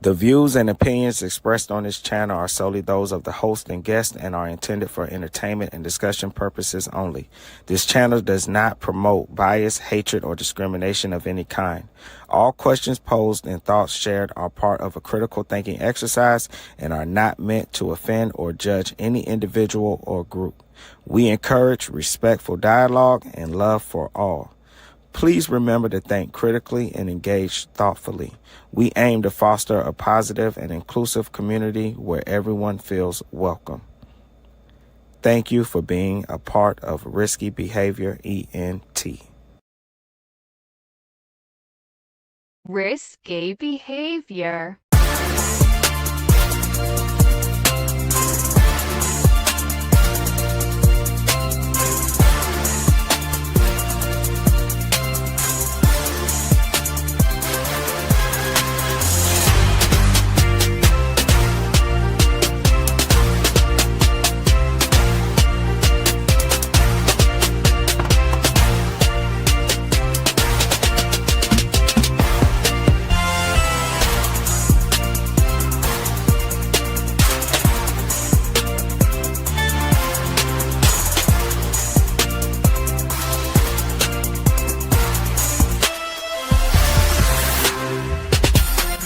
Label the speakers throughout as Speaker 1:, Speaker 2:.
Speaker 1: The views and opinions expressed on this channel are solely those of the host and guest and are intended for entertainment and discussion purposes only. This channel does not promote bias, hatred, or discrimination of any kind. All questions posed and thoughts shared are part of a critical thinking exercise and are not meant to offend or judge any individual or group. We encourage respectful dialogue and love for all. Please remember to think critically and engage thoughtfully. We aim to foster a positive and inclusive community where everyone feels welcome. Thank you for being a part of Risky Behavior ENT.
Speaker 2: Risky behavior.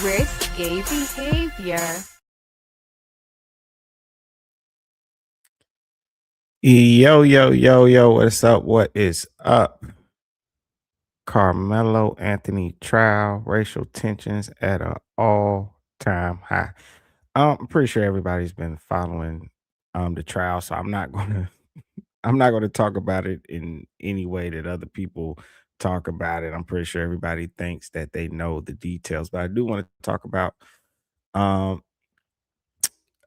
Speaker 2: Risky behavior.
Speaker 1: Yo, what's up? What is up? Karmelo Anthony trial, racial tensions at an all-time high. I'm pretty sure everybody's been following the trial, so I'm not gonna talk about it in any way that other people talk about it. I'm pretty sure everybody thinks that they know the details, but I do want to talk about um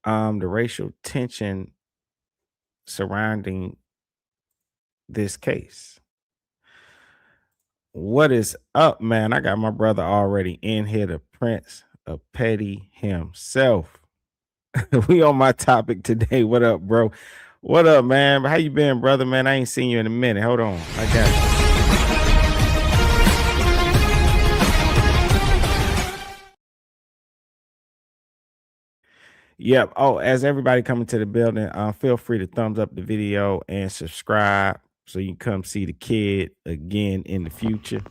Speaker 1: the racial tension surrounding this case. What is up, man? I got my brother already in here, the Prince of Petty himself. We on my topic today. What up, bro? What up, man? How you been, brother? Man, I ain't seen you in a minute. Hold on. I got you. Yep. Oh, as everybody coming to the building, feel free to thumbs up the video and subscribe so you can come see the kid again in the future.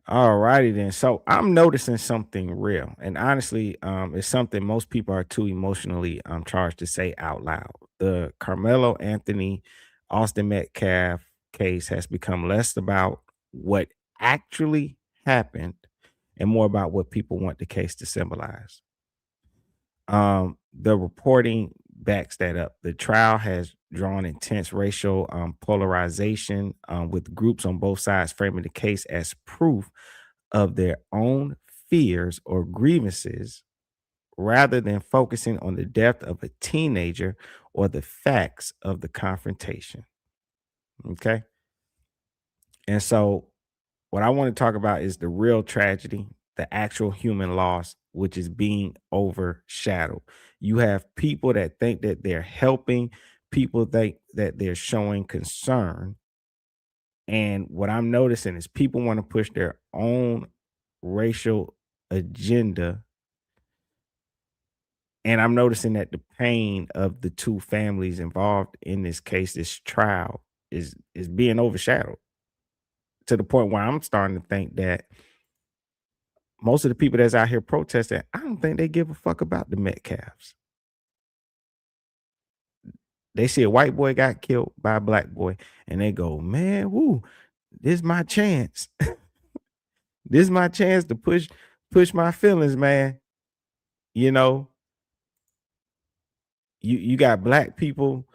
Speaker 1: All righty then. So I'm noticing something real, and honestly, it's something most people are too emotionally charged to say out loud. The Karmelo Anthony, Austin Metcalf case has become less about what actually happened and more about what people want the case to symbolize. The reporting backs that up. The trial has drawn intense racial polarization, with groups on both sides framing the case as proof of their own fears or grievances rather than focusing on the death of a teenager or the facts of the confrontation. Okay. And so, what I want to talk about is the real tragedy, the actual human loss, which is being overshadowed. You have people that think that they're helping, people think that they're showing concern. And what I'm noticing is people want to push their own racial agenda. And I'm noticing that the pain of the two families involved in this case, this trial, is being overshadowed to the point where I'm starting to think that most of the people that's out here protesting, I don't think they give a fuck about the Metcalfs. They see a white boy got killed by a black boy, and they go, man, woo, this is my chance. This is my chance to push my feelings, man. You know, you got black people,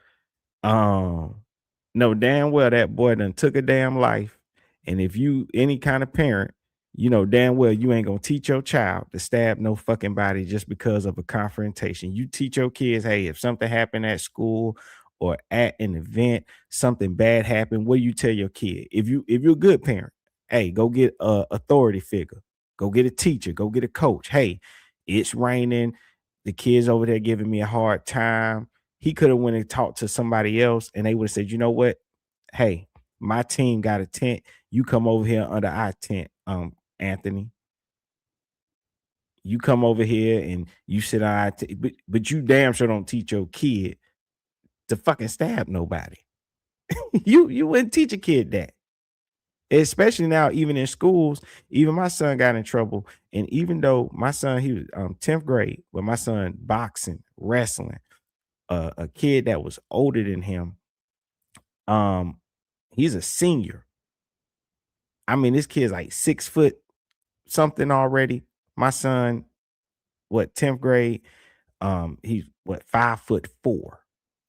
Speaker 1: know damn well that boy done took a damn life. And if you any kind of parent, you know damn well you ain't gonna teach your child to stab no fucking body just because of a confrontation. You teach your kids, hey, if something happened at school or at an event, something bad happened, what do you tell your kid? If you're a good parent, hey, go get a authority figure, go get a teacher, go get a coach. Hey, it's raining, the kids over there giving me a hard time. He could have went and talked to somebody else and they would have said, you know what? hey, my team got a tent. You come over here under our tent, Anthony. You come over here and you sit on our but you damn sure don't teach your kid to fucking stab nobody. You wouldn't teach a kid that. Especially now, even in schools, even my son got in trouble. And even though my son, he was 10th grade, but my son boxing, wrestling, a kid that was older than him, um, he's a senior. I mean, this kid's like 6 foot something already. My son, what, 10th grade? He's what, 5'4",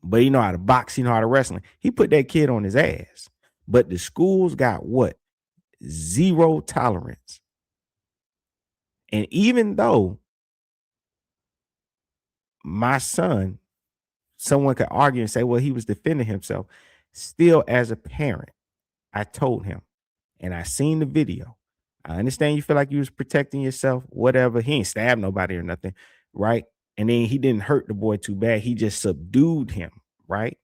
Speaker 1: but he know how to box, he know how to wrestling. He put that kid on his ass. But the schools got what? Zero tolerance. And even though my son, someone could argue and say, well, he was defending himself, still as a parent, I told him, and I seen the video. I understand you feel like you was protecting yourself, whatever. He ain't stabbed nobody or nothing, right? And then he didn't hurt the boy too bad. He just subdued him, right?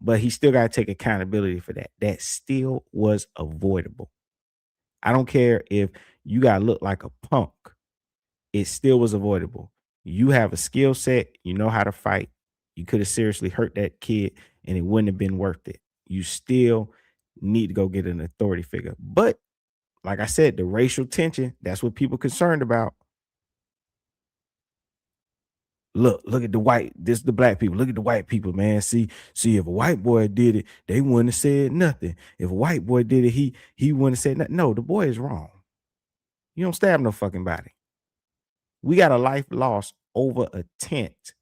Speaker 1: But he still got to take accountability for that. That still was avoidable. I don't care if you got to look like a punk. It still was avoidable. You have a skill set, you know how to fight. You could have seriously hurt that kid and it wouldn't have been worth it. You still need to go get an authority figure. But like I said, the racial tension, that's what people concerned about. Look at the white, this is the black people. Look at the white people, man. See, if a white boy did it, they wouldn't have said nothing. If a white boy did it, he wouldn't have said nothing. No, the boy is wrong. You don't stab no fucking body. We got a life lost over a tent.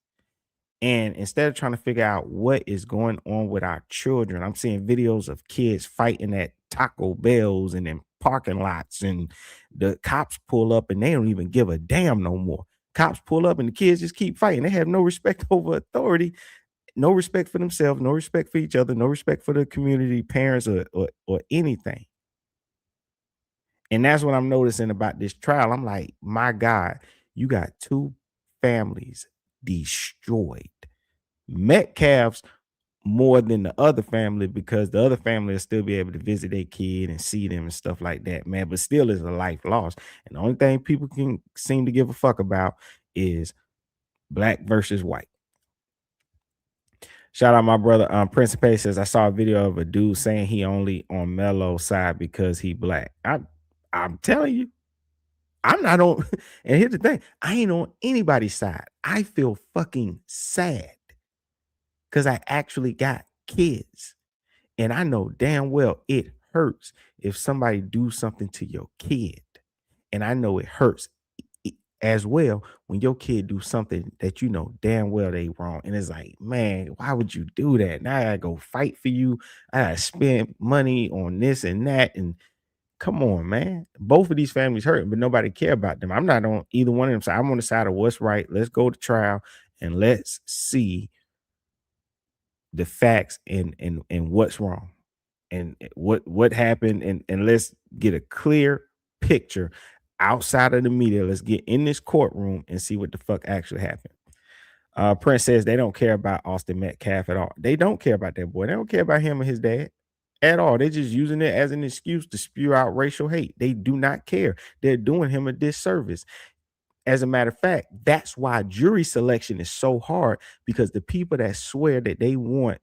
Speaker 1: And instead of trying to figure out what is going on with our children, I'm seeing videos of kids fighting at Taco Bells and in parking lots, and the cops pull up and they don't even give a damn no more. Cops pull up and the kids just keep fighting. They have no respect over authority, no respect for themselves, no respect for each other, no respect for the community, parents, or anything. And that's what I'm noticing about this trial. I'm like, my God, you got two families destroyed. Metcalf's more than the other family because the other family will still be able to visit their kid and see them and stuff like that, man. But still is a life lost. And the only thing people can seem to give a fuck about is black versus white. Shout out my brother Prince of Pace says I saw a video of a dude saying he only on Melo's side because he black. I'm telling you, I'm not on. And here's the thing, I ain't on anybody's side. I feel fucking sad because I actually got kids. And I know damn well it hurts if somebody do something to your kid. And I know it hurts as well when your kid do something that you know damn well they wrong. And it's like, man, why would you do that? Now I gotta go fight for you. I gotta spend money on this and that. And come on, man. Both of these families hurting, but nobody care about them. I'm not on either one of them. So I'm on the side of what's right. Let's go to trial and let's see the facts and what's wrong and what happened, and let's get a clear picture outside of the media. Let's get in this courtroom and see what the fuck actually happened. Prince says they don't care about Austin Metcalf at all. They don't care about that boy. They don't care about him and his dad at all. They're just using it as an excuse to spew out racial hate. They do not care. They're doing him a disservice. As a matter of fact, that's why jury selection is so hard, because the people that swear that they want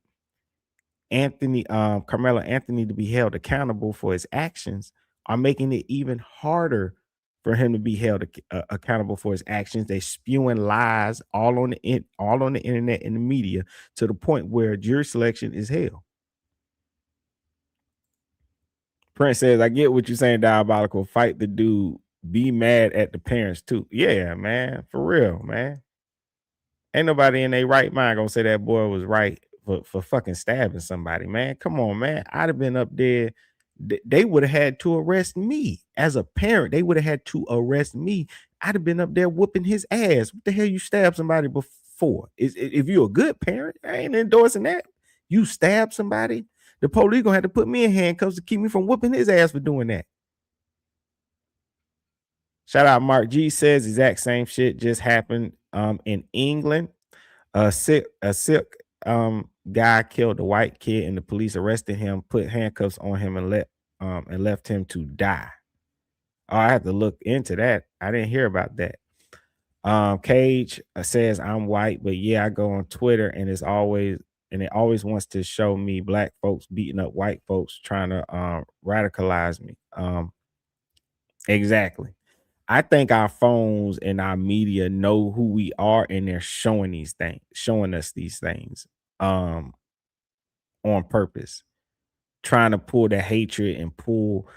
Speaker 1: Karmelo Anthony to be held accountable for his actions are making it even harder for him to be held accountable for his actions. They spewing lies all on the internet and the media to the point where jury selection is hell. Prince says, I get what you're saying, Diabolical. Fight the dude. Be mad at the parents too. Yeah, man. For real, man. Ain't nobody in their right mind gonna say that boy was right for fucking stabbing somebody, man. Come on, man. I'd have been up there. They would have had to arrest me as a parent. They would have had to arrest me. I'd have been up there whooping his ass. What the hell you stab somebody before? If you're a good parent, I ain't endorsing that. You stab somebody, the police gonna have to put me in handcuffs to keep me from whooping his ass for doing that. Shout out Mark G says exact same shit just happened in England. Silk guy killed a white kid and the police arrested him, put handcuffs on him, and left him to die. Oh, I have to look into that. I didn't hear about that. Cage says I'm white, but yeah, I go on Twitter and it always wants to show me black folks beating up white folks trying to radicalize me. Exactly. I think our phones and our media know who we are and they're showing us these things um on purpose, trying to pull the hatred and pull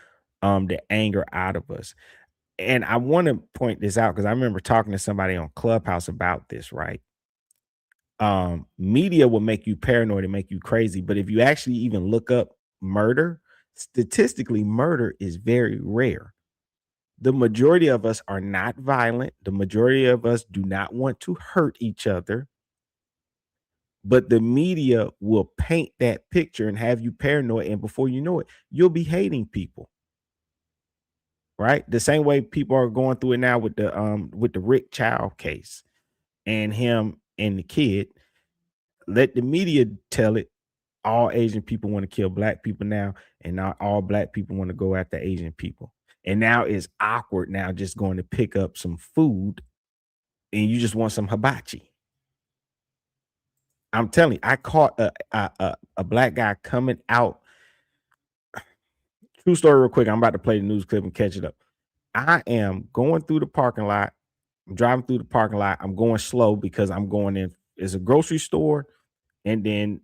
Speaker 1: the anger out of us. And I want to point this out because I remember talking to somebody on Clubhouse about this, right? Media will make you paranoid and make you crazy, but if you actually even look up murder, statistically, murder is very rare. The majority of us are not violent. The majority of us do not want to hurt each other. But the media will paint that picture and have you paranoid. And before you know it, you'll be hating people. Right? The same way people are going through it now with the Rick Child case and him and the kid. Let the media tell it. All Asian people want to kill black people now, and not all black people want to go after Asian people. And now it's awkward now just going to pick up some food and you just want some hibachi. I'm telling you, I caught a black guy coming out. True story, real quick. I'm about to play the news clip and catch it up. I am going through the parking lot. I'm driving through the parking lot. I'm going slow because I'm going in. It's a grocery store and then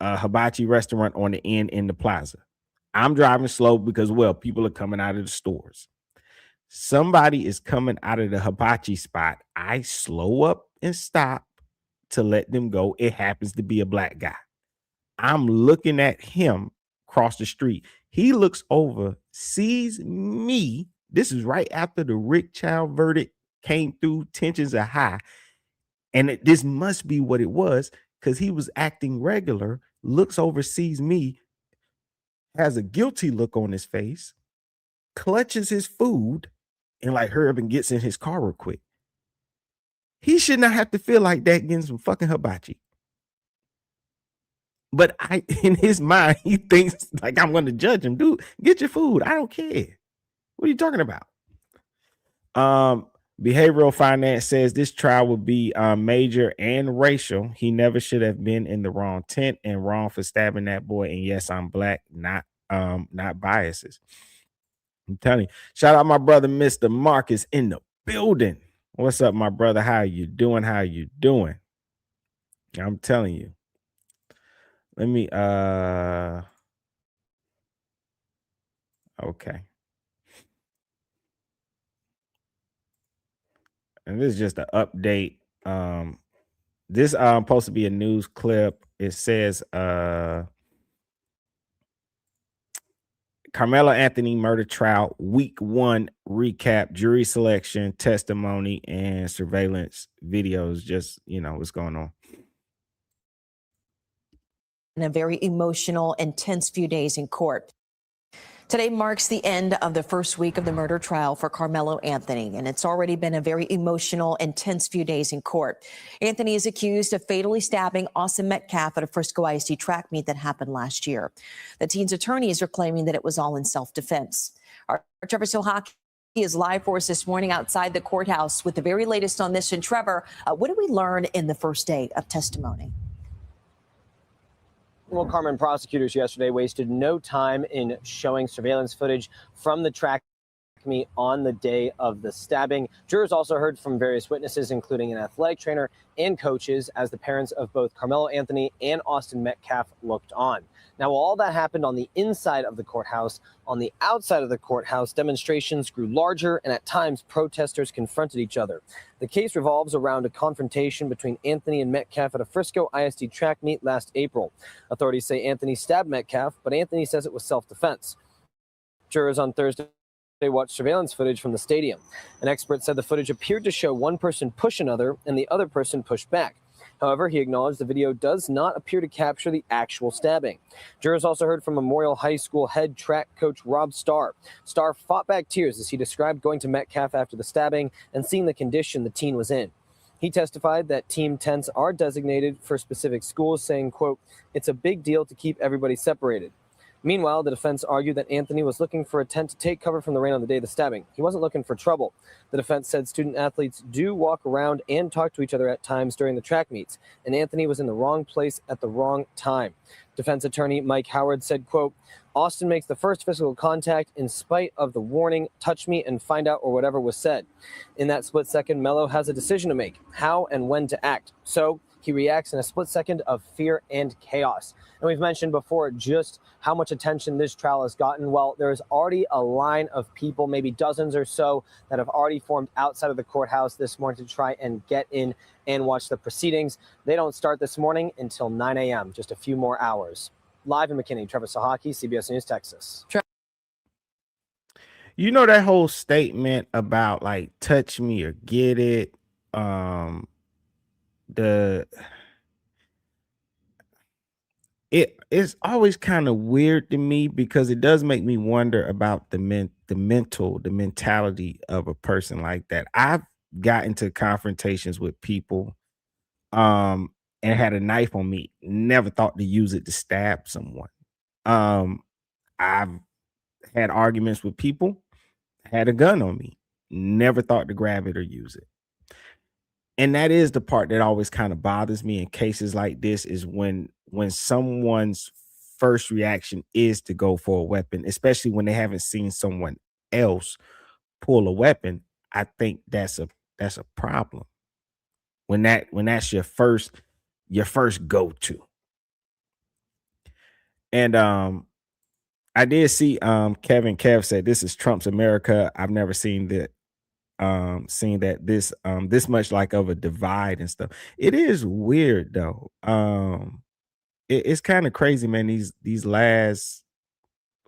Speaker 1: a hibachi restaurant on the end in the plaza. I'm driving slow because, well, people are coming out of the stores. Somebody is coming out of the hibachi spot. I slow up and stop to let them go. It happens to be a black guy. I'm looking at him across the street. He looks over, sees me. This is right after the Rick Child verdict came through. Tensions are high. And this must be what it was because he was acting regular, looks over, sees me, has a guilty look on his face, clutches his food, and like hurry up and gets in his car real quick. He should not have to feel like that getting some fucking hibachi. But in his mind, he thinks like I'm going to judge him. Dude, get your food. I don't care. What are you talking about? Behavioral finance says this trial will be major and racial. He never should have been in the wrong tent and wrong for stabbing that boy. And yes, I'm black, not biases. I'm telling you. Shout out my brother, Mr. Marcus, in the building. What's up, my brother? How you doing? How you doing? I'm telling you. Let me okay. And this is just an update. This supposed to be a news clip. It says Karmelo Anthony murder trial week 1 recap, jury selection, testimony, and surveillance videos. Just, what's going on.
Speaker 3: In a very emotional, intense few days in court. Today marks the end of the first week of the murder trial for Karmelo Anthony, and it's already been a very emotional, intense few days in court. Anthony is accused of fatally stabbing Austin Metcalf at a Frisco ISD track meet that happened last year. The teen's attorneys are claiming that it was all in self-defense. Our Trevor Silhaki is live for us this morning outside the courthouse with the very latest on this. And Trevor, what did we learn in the first day of testimony?
Speaker 4: Well, Carmen, prosecutors yesterday wasted no time in showing surveillance footage from the track meet on the day of the stabbing. Jurors also heard from various witnesses, including an athletic trainer and coaches, as the parents of both Karmelo Anthony and Austin Metcalf looked on. Now, while all that happened on the inside of the courthouse, on the outside of the courthouse, demonstrations grew larger and at times protesters confronted each other. The case revolves around a confrontation between Anthony and Metcalf at a Frisco ISD track meet last April. Authorities say Anthony stabbed Metcalf, but Anthony says it was self-defense. Jurors on Thursday watched surveillance footage from the stadium. An expert said the footage appeared to show one person push another and the other person push back. However, he acknowledged the video does not appear to capture the actual stabbing. Jurors also heard from Memorial High School head track coach Rob Starr. Starr fought back tears as he described going to Metcalf after the stabbing and seeing the condition the teen was in. He testified that team tents are designated for specific schools, saying, quote, "It's a big deal to keep everybody separated." Meanwhile, the defense argued that Anthony was looking for a tent to take cover from the rain on the day of the stabbing. He wasn't looking for trouble. The defense said student athletes do walk around and talk to each other at times during the track meets, and Anthony was in the wrong place at the wrong time. Defense attorney Mike Howard said, quote, "Austin makes the first physical contact in spite of the warning, touch me and find out, or whatever was said. In that split second, Melo has a decision to make, how and when to act. So he reacts in a split second of fear and chaos." And we've mentioned before just how much attention this trial has gotten. Well, there's already a line of people, maybe dozens or so, that have already formed outside of the courthouse this morning to try and get in and watch the proceedings. They don't start this morning until 9 a.m., just a few more hours. Live in McKinney, Trevor Sahaki, CBS News, Texas.
Speaker 1: You know, that whole statement about like touch me or get it, it's always kind of weird to me because it does make me wonder about the mentality of a person like that. I've got into confrontations with people and had a knife on me, never thought to use it to stab someone. I've had arguments with people, had a gun on me, never thought to grab it or use it. And that is the part that always kind of bothers me in cases like this, is when someone's first reaction is to go for a weapon, especially when they haven't seen someone else pull a weapon. I think that's a problem. When that's your first go-to. And I did see Kevin Kev said this is Trump's America. I've never seen that this much like of a divide and stuff. It is weird though. It's kind of crazy, man. These last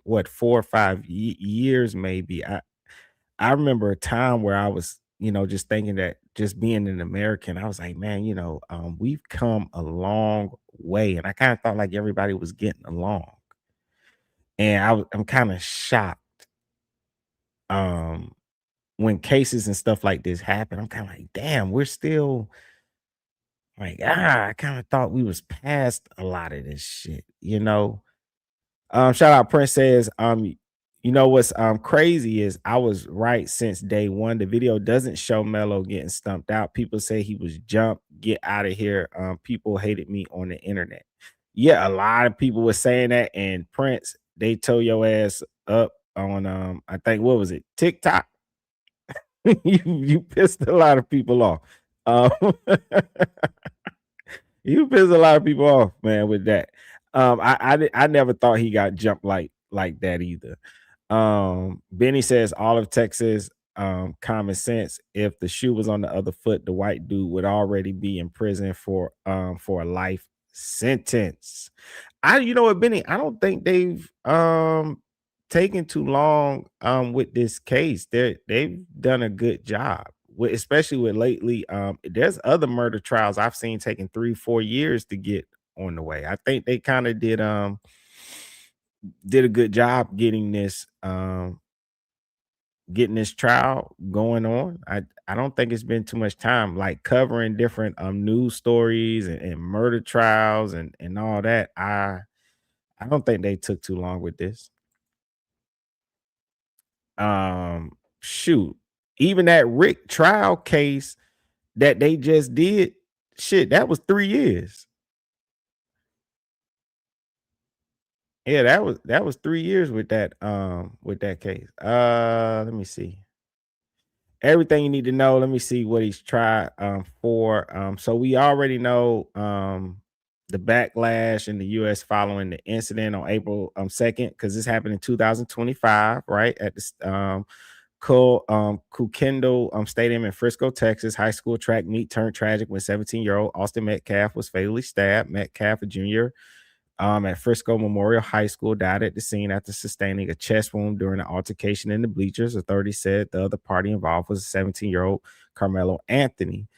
Speaker 1: 4 or 5 years maybe. I remember a time where I was, just thinking that just being an American, I was like, man, we've come a long way, and I kind of thought like everybody was getting along, and I'm kind of shocked. When cases and stuff like this happen, I'm kind of like, damn, we're still like, I kind of thought we was past a lot of this shit, Shout out Prince says, what's crazy is I was right since day one. The video doesn't show Melo getting stumped out. People say he was jumped. Get out of here. People hated me on the internet. Yeah, a lot of people were saying that, and Prince, they tore your ass up on I think, what was it, TikTok? you pissed a lot of people off. You pissed a lot of people off, man, with that. I never thought he got jumped like that either. Benny says all of Texas, common sense. If the shoe was on the other foot, the white dude would already be in prison for a life sentence. You know what, Benny? I don't think they've taken too long with this case. They've done a good job, especially with lately. There's other murder trials I've seen taking 3-4 years to get on the way. I think they kind of did a good job getting this trial going on. I don't think it's been too much time, like covering different news stories and murder trials and all that. I don't think they took too long with this. Shoot, even that Rick trial case that they just did, shit, that was 3 years. Yeah, that was 3 years with that case. Let me see. Everything you need to know. Let me see what he's tried for. So we already know the backlash in the US following the incident on April 2nd, because this happened in 2025, right? At the Kukendo Stadium in Frisco, Texas. High school track meet turned tragic when 17-year-old Austin Metcalf was fatally stabbed. Metcalf, a junior at Frisco Memorial High School, died at the scene after sustaining a chest wound during an altercation in the bleachers. Authorities said the other party involved was a 17-year-old Karmelo Anthony.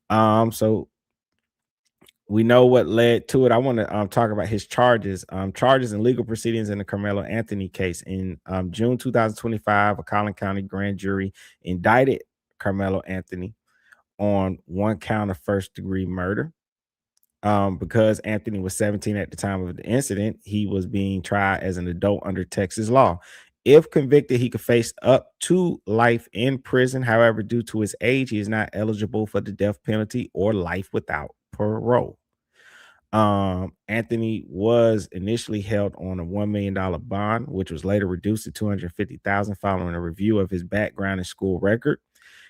Speaker 1: So we know what led to it. I want to talk about his charges. Charges and legal proceedings in the Karmelo Anthony case. In June 2025, a Collin County grand jury indicted Karmelo Anthony on one count of first-degree murder. Because Anthony was 17 at the time of the incident, he was being tried as an adult under Texas law. If convicted, he could face up to life in prison. However, due to his age, he is not eligible for the death penalty or life without parole. Anthony was initially held on a $1 million bond, which was later reduced to $250,000 following a review of his background and school record.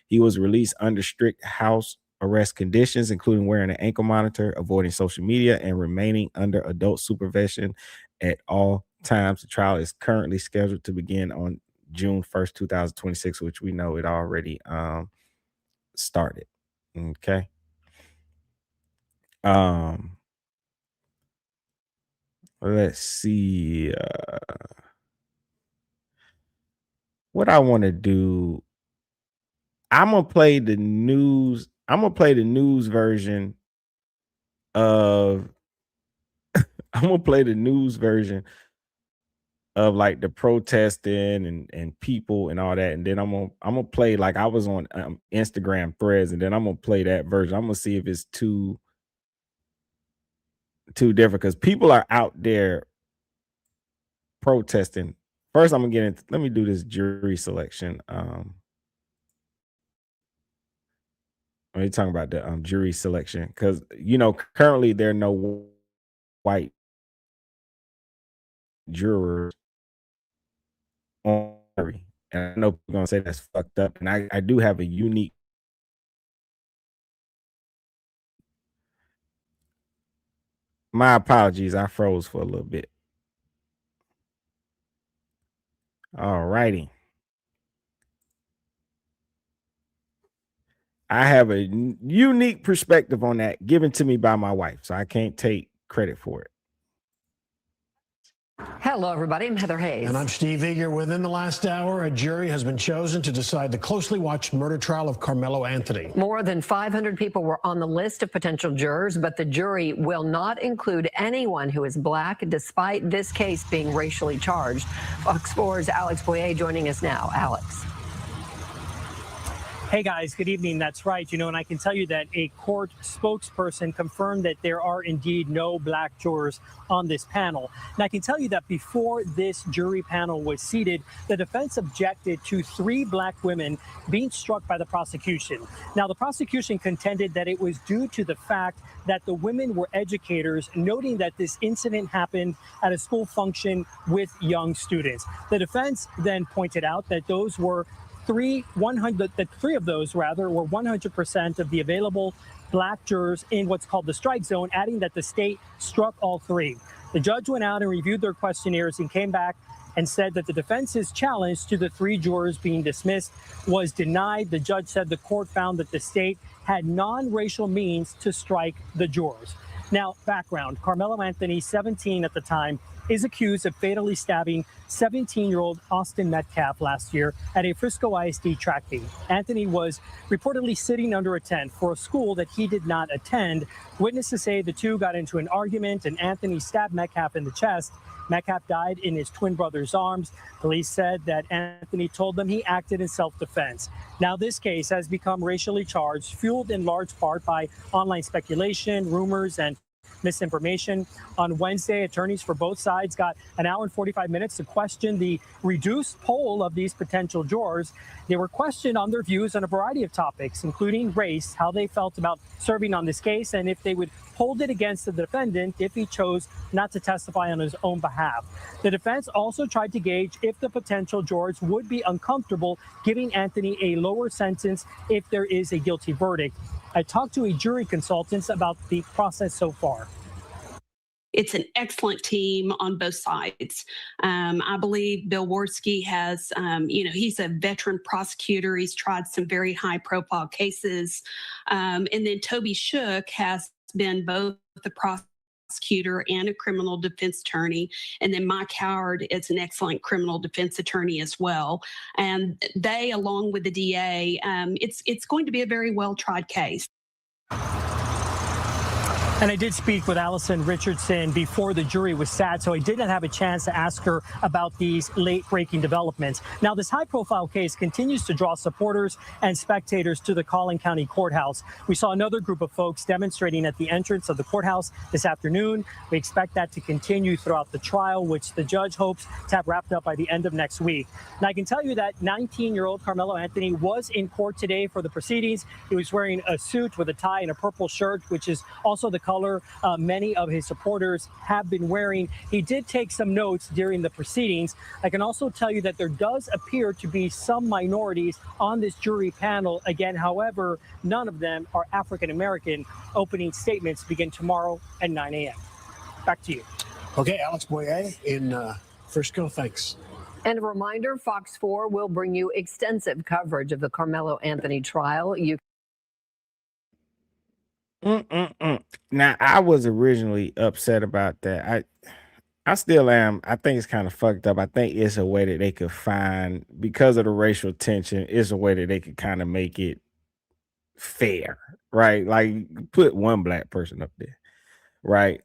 Speaker 1: He was released under strict house arrest conditions, including wearing an ankle monitor, avoiding social media, and remaining under adult supervision at all times. The trial is currently scheduled to begin on June 1st, 2026, which we know it already started. Okay. Let's see what I want to do. I'm gonna play the news. I'm gonna play the news version of I'm gonna play the news version of like the protesting and people and all that, and then I'm gonna play like I was on Instagram threads, and then I'm gonna play that version. I'm gonna see if it's too different because people are out there protesting. First, I'm gonna get into. Let me do this jury selection. When you're talking about the jury selection, because currently there are no white jurors on jury, and I know people are gonna say that's fucked up, and I do have a unique. My apologies, I froze for a little bit. All righty. I have a unique perspective on that given to me by my wife, so I can't take credit for it.
Speaker 5: Hello, everybody. I'm Heather Hayes.
Speaker 6: And I'm Steve Eager. Within the last hour, a jury has been chosen to decide the closely watched murder trial of Karmelo Anthony.
Speaker 5: More than 500 people were on the list of potential jurors, but the jury will not include anyone who is black, despite this case being racially charged. Fox 4's Alex Boyer joining us now. Alex.
Speaker 7: Hey guys, good evening. That's right. And I can tell you that a court spokesperson confirmed that there are indeed no black jurors on this panel. And I can tell you that before this jury panel was seated, the defense objected to 3 black women being struck by the prosecution. Now, the prosecution contended that it was due to the fact that the women were educators, noting that this incident happened at a school function with young students. The defense then pointed out that those were three of those were 100% of the available black jurors in what's called the strike zone, adding that the state struck all 3. The judge went out and reviewed their questionnaires and came back and said that the defense's challenge to the 3 jurors being dismissed was denied. The judge said the court found that the state had non-racial means to strike the jurors. Now, background: Karmelo Anthony, 17 at the time, is accused of fatally stabbing 17-year-old Austin Metcalf last year at a Frisco ISD track meet. Anthony was reportedly sitting under a tent for a school that he did not attend. Witnesses say the two got into an argument and Anthony stabbed Metcalf in the chest. Metcalf died in his twin brother's arms. Police said that Anthony told them he acted in self-defense. Now, this case has become racially charged, fueled in large part by online speculation, rumors, and misinformation. On Wednesday, attorneys for both sides got an hour and 45 minutes to question the reduced poll of these potential jurors. They were questioned on their views on a variety of topics, including race, how they felt about serving on this case, and if they would hold it against the defendant if he chose not to testify on his own behalf. The defense also tried to gauge if the potential jurors would be uncomfortable giving Anthony a lower sentence if there is a guilty verdict. I talked to a jury consultant about the process so far.
Speaker 8: It's an excellent team on both sides. I believe Bill Worski has, he's a veteran prosecutor. He's tried some very high-profile cases. And then Toby Shook has been both the prosecutor and a criminal defense attorney. And then Mike Howard is an excellent criminal defense attorney as well. And they, along with the DA, it's going to be a very well-tried case.
Speaker 7: And I did speak with Allison Richardson before the jury was sat, so I did not have a chance to ask her about these late-breaking developments. Now, this high-profile case continues to draw supporters and spectators to the Collin County Courthouse. We saw another group of folks demonstrating at the entrance of the courthouse this afternoon. We expect that to continue throughout the trial, which the judge hopes to have wrapped up by the end of next week. And I can tell you that 19-year-old Karmelo Anthony was in court today for the proceedings. He was wearing a suit with a tie and a purple shirt, which is also the color many of his supporters have been wearing. He did take some notes during the proceedings. I can also tell you that there does appear to be some minorities on this jury panel. Again, however, none of them are African American. Opening statements begin tomorrow at 9 a.m. Back to you.
Speaker 6: Okay, Alex Boyer in Frisco, thanks.
Speaker 5: And a reminder, Fox 4 will bring you extensive coverage of the Karmelo Anthony trial. You
Speaker 1: Now, I was originally upset about that. I still am. I think it's kind of fucked up. I think it's a way that they could find, because of the racial tension, it's a way that they could kind of make it fair, right? Like, put one black person up there, right?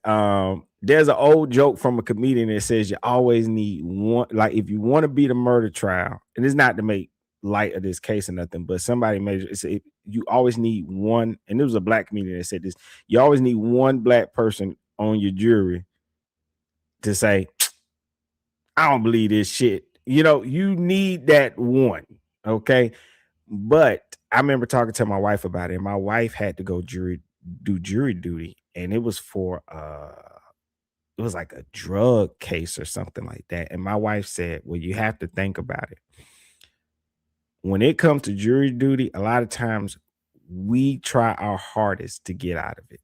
Speaker 1: There's an old joke from a comedian that says you always need one. Like, if you want to beat a murder trial, and it's not to make light of this case or nothing, but somebody made it. You always need one, and it was a black comedian that said this. You always need one black person on your jury to say, I don't believe this shit. You know, you need that one, okay? But I remember talking to my wife about it, and my wife had to go do jury duty, and it was for it was like a drug case or something like that. And my wife said, well, you have to think about it. When it comes to jury duty, a lot of times we try our hardest to get out of it.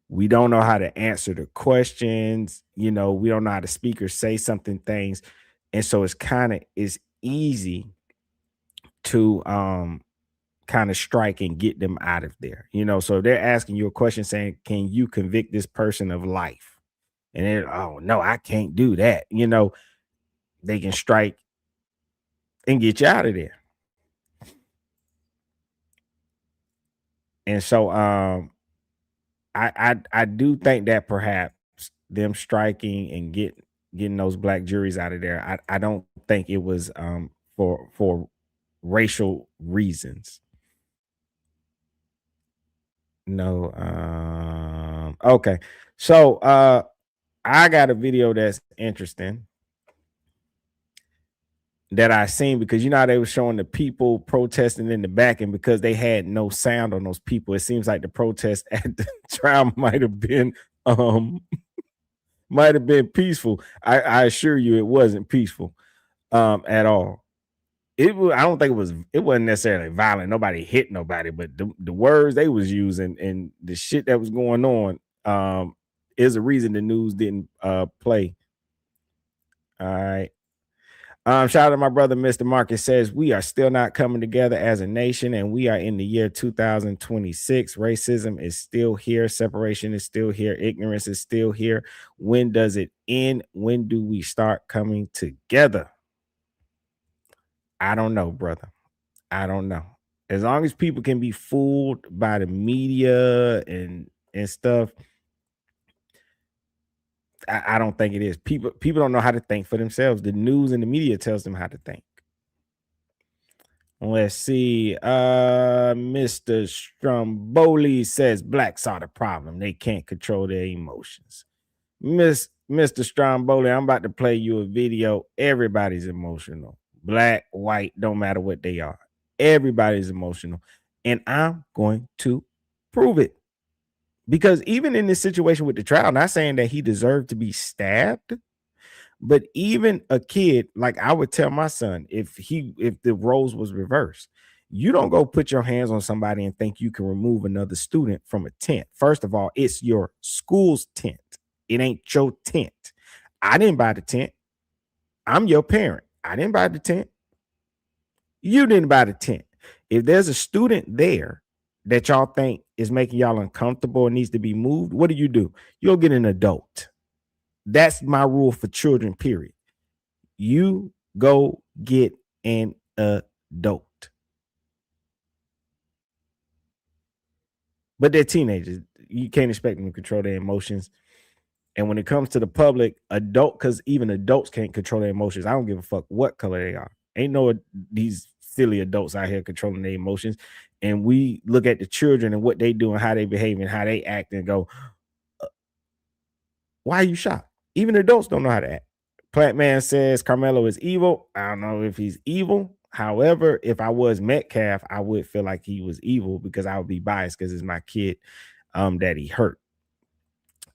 Speaker 1: We don't know how to answer the questions. You know, we don't know how to speak or say something things. And so it's easy to kind of strike and get them out of there. You know, so if they're asking you a question saying, can you convict this person of life? And they're, oh no, I can't do that. You know, they can strike and get you out of there. And so I do think that perhaps them striking and getting those black juries out of there, I don't think it was for racial reasons. No. Okay. So I got a video that's interesting that I seen, because you know how they were showing the people protesting in the back, and because they had no sound on those people, it seems like the protest at the trial might have been peaceful. I assure you it wasn't peaceful at all. I don't think it wasn't necessarily violent. Nobody hit nobody, but the words they was using and the shit that was going on is a reason the news didn't play. All right. Shout out to my brother, Mr. Marcus says, we are still not coming together as a nation, and we are in the year 2026. Racism is still here. Separation is still here. Ignorance is still here. When does it end? When do we start coming together? I don't know, brother. I don't know. As long as people can be fooled by the media and stuff, I don't think it is. People don't know how to think for themselves. The news and the media tells them how to think. Let's see. Mr. Stromboli says blacks are the problem. They can't control their emotions. Mr. Stromboli, I'm about to play you a video. Everybody's emotional. Black, white, don't matter what they are. Everybody's emotional. And I'm going to prove it. Because even in this situation with the trial, not saying that he deserved to be stabbed, but even a kid, like I would tell my son, if the roles was reversed, you don't go put your hands on somebody and think you can remove another student from a tent. First of all, it's your school's tent. It ain't your tent. I didn't buy the tent. I'm your parent. I didn't buy the tent. You didn't buy the tent. If there's a student there that y'all think is making y'all uncomfortable and needs to be moved, what do? You'll get an adult. That's my rule for children, period. You go get an adult. but they're teenagers. You can't expect them to control their emotions. And when it comes to the public, because even adults can't control their emotions. I don't give a fuck what color they are. Ain't no these silly adults out here controlling their emotions. And we look at the children and what they do and how they behave and how they act and go, why are you shocked? Even adults don't know how to act. Plant Man says Karmelo is evil. I don't know if he's evil. However, if I was Metcalf, I would feel like he was evil because I would be biased because it's my kid that he hurt.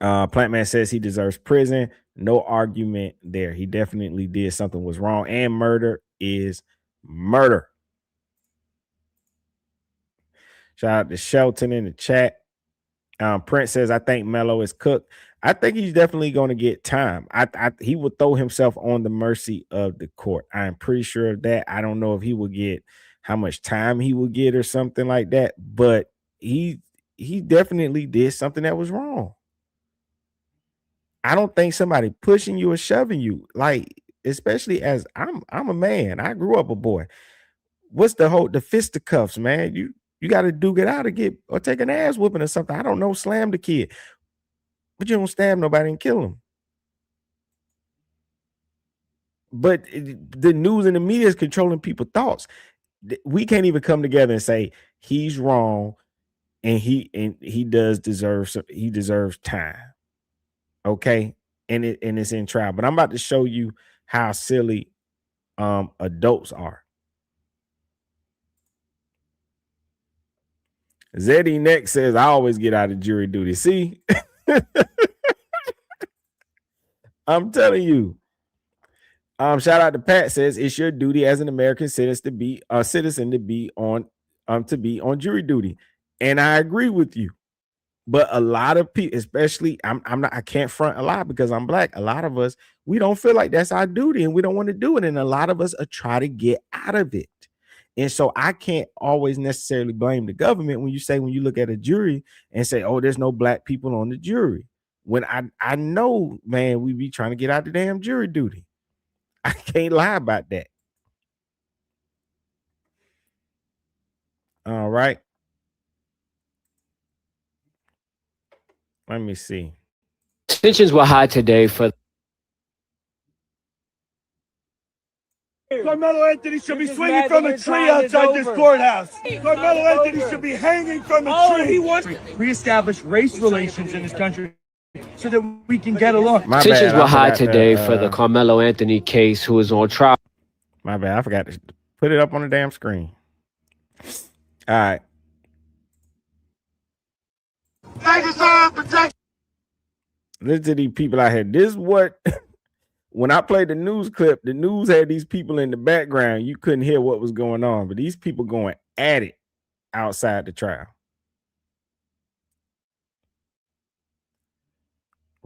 Speaker 1: Plant Man says he deserves prison. No argument there. He definitely did something was wrong, and murder is murder. Shout out to Shelton in the chat. Prince says, I think Melo is cooked. I think he's definitely going to get time. He will throw himself on the mercy of the court. I'm pretty sure of that. I don't know if he will get how much time he will get or something like that, but he definitely did something that was wrong. I don't think somebody pushing you or shoving you, like, especially as I'm a man. I grew up a boy. What's the fisticuffs, man? You got to duke it out or take an ass whooping or something. I don't know, slam the kid. But you don't stab nobody and kill him. But the news and the media is controlling people's thoughts. We can't even come together and say he's wrong and he deserves time. Okay? And it's in trial. But I'm about to show you how silly adults are. Zeddy Next says, I always get out of jury duty. See? I'm telling you. Shout out to Pat says it's your duty as an American citizen to be on jury duty. And I agree with you. But a lot of people, especially I can't front a lot because I'm black. A lot of us, we don't feel like that's our duty and we don't want to do it. And a lot of us are trying to get out of it. And so I can't always necessarily blame the government when you look at a jury and say, oh, there's no black people on the jury. When I know, man, we be trying to get out the damn jury duty. I can't lie about that. All right. Let me see.
Speaker 9: Tensions were high today for
Speaker 10: Karmelo Anthony should be swinging from a tree outside this courthouse. Karmelo Anthony should be hanging from a tree. He wants to reestablish race relations in this country so that we can get along.
Speaker 9: Tensions were high today for the Karmelo Anthony case, who is on trial.
Speaker 1: My bad. I forgot to put it up on the damn screen. All right. Listen to these people out here. This is what, when I played the news clip, the news had these people in the background. You couldn't hear what was going on, but these people going at it outside the trial.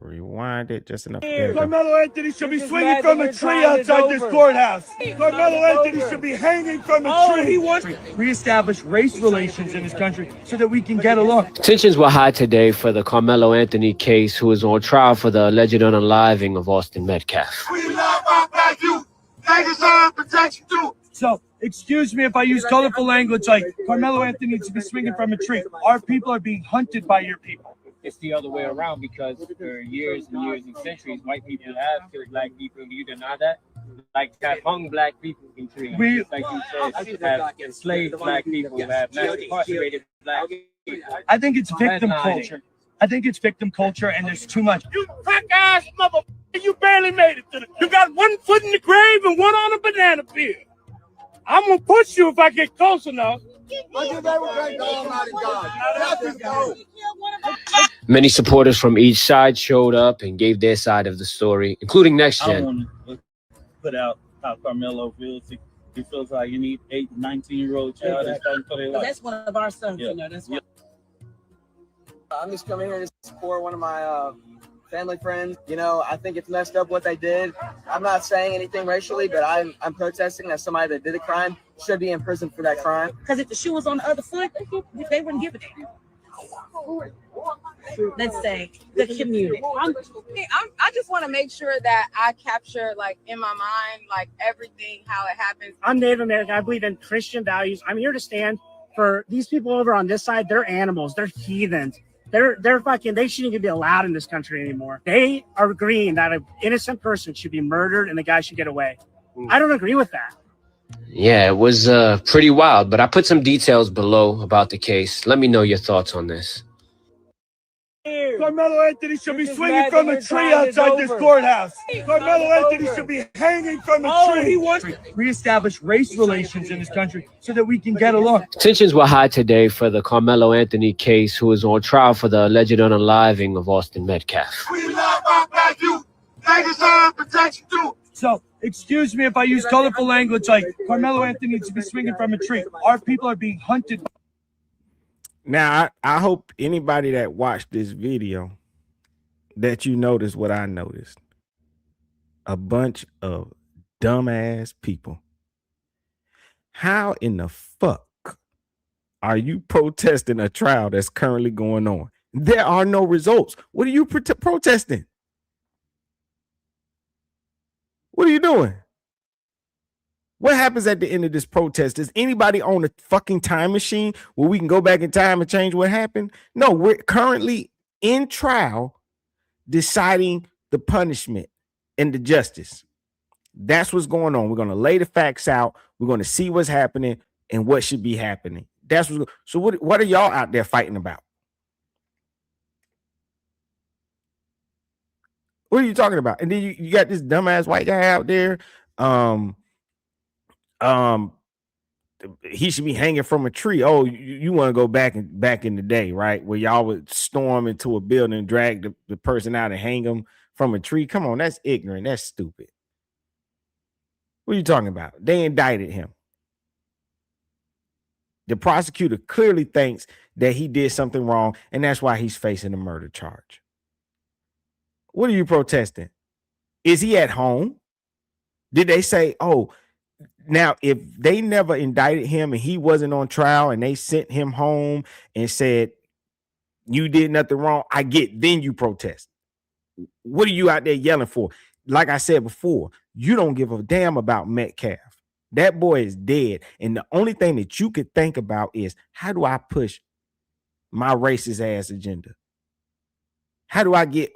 Speaker 1: Rewind it just enough.
Speaker 10: Karmelo Anthony should be swinging from a tree outside this courthouse. Karmelo Anthony should be hanging from a tree. He wants to reestablish race relations in this country so that we can get along.
Speaker 9: Tensions were high today for the Karmelo Anthony case, who is on trial for the alleged unaliving of Austin Metcalf.
Speaker 10: We love our black youth. They deserve protection too. So, excuse me if I use colorful language like Karmelo Anthony needs to be swinging from a tree. Our people are being hunted by your people.
Speaker 11: It's the other way around because for years and years and centuries, white people have killed black people. Do you deny that? Like have hung black people in trees. Like you said, have enslaved black people, have mass incarcerated black people.
Speaker 10: I think it's victim culture. I think it's victim culture, and there's too much. You crack ass motherfucker, you barely made it to you got one foot in the grave and one on a banana peel. I'm gonna push you if I get close enough.
Speaker 9: Many supporters from each side showed up and gave their side of the story, including Next Gen.
Speaker 12: I want to put out how Karmelo feels. He feels like you need 8, 19-year-old child that's fighting for their life.
Speaker 13: That's one of our sons, you know. That's one.
Speaker 14: I'm just coming here to support one of my family friends. You know, I think it's messed up what they did. I'm not saying anything racially, but I'm protesting that somebody that did a crime should be in prison for that crime.
Speaker 13: Because if the shoe was on the other foot, they wouldn't give it to him. Let's say the community.
Speaker 15: I just want to make sure that I capture, like, in my mind, like, everything, how it happens.
Speaker 16: I'm Native American. I believe in Christian values. I'm here to stand
Speaker 10: for these people over on this side, they're animals. They're heathens. They're fucking, they shouldn't even be allowed in this country anymore. They are agreeing that an innocent person should be murdered and the guy should get away. I don't agree with that.
Speaker 9: Yeah, it was pretty wild, but I put some details below about the case. Let me know your thoughts on this.
Speaker 10: Karmelo Anthony should be swinging from a tree outside this courthouse. Karmelo Anthony should be hanging from a tree. He wants to reestablish race relations in this country so that we can get along.
Speaker 9: Tensions were high today for the Karmelo Anthony case, who is on trial for the alleged unaliving of Austin Metcalf.
Speaker 10: We love our black youth. They deserve protection too. So, excuse me if I use colorful language like Karmelo Anthony needs to be swinging from a tree. Our people are being hunted.
Speaker 1: Now, I hope anybody that watched this video that you noticed what I noticed. A bunch of dumbass people. How in the fuck are you protesting a trial that's currently going on? There are no results. What are you protesting? What are you doing? What happens at the end of this protest? Does anybody own a fucking time machine where we can go back in time and change what happened? No, we're currently in trial deciding the punishment and the justice. That's what's going on. We're going to lay the facts out. We're going to see what's happening and what should be happening. That's what. So what are y'all out there fighting about? What are you talking about? And then you got this dumbass white guy out there. He should be hanging from a tree. Oh, you want to go back in the day, right? Where y'all would storm into a building and drag the person out and hang them from a tree. Come on, that's ignorant. That's stupid. What are you talking about? They indicted him. The prosecutor clearly thinks that he did something wrong, and that's why he's facing a murder charge. What are you protesting? Is he at home? Did they say, oh, now if they never indicted him and he wasn't on trial and they sent him home and said, you did nothing wrong, I get, then you protest. What are you out there yelling for? Like I said before, you don't give a damn about Metcalf. That boy is dead. And the only thing that you could think about is, how do I push my racist ass agenda? How do I get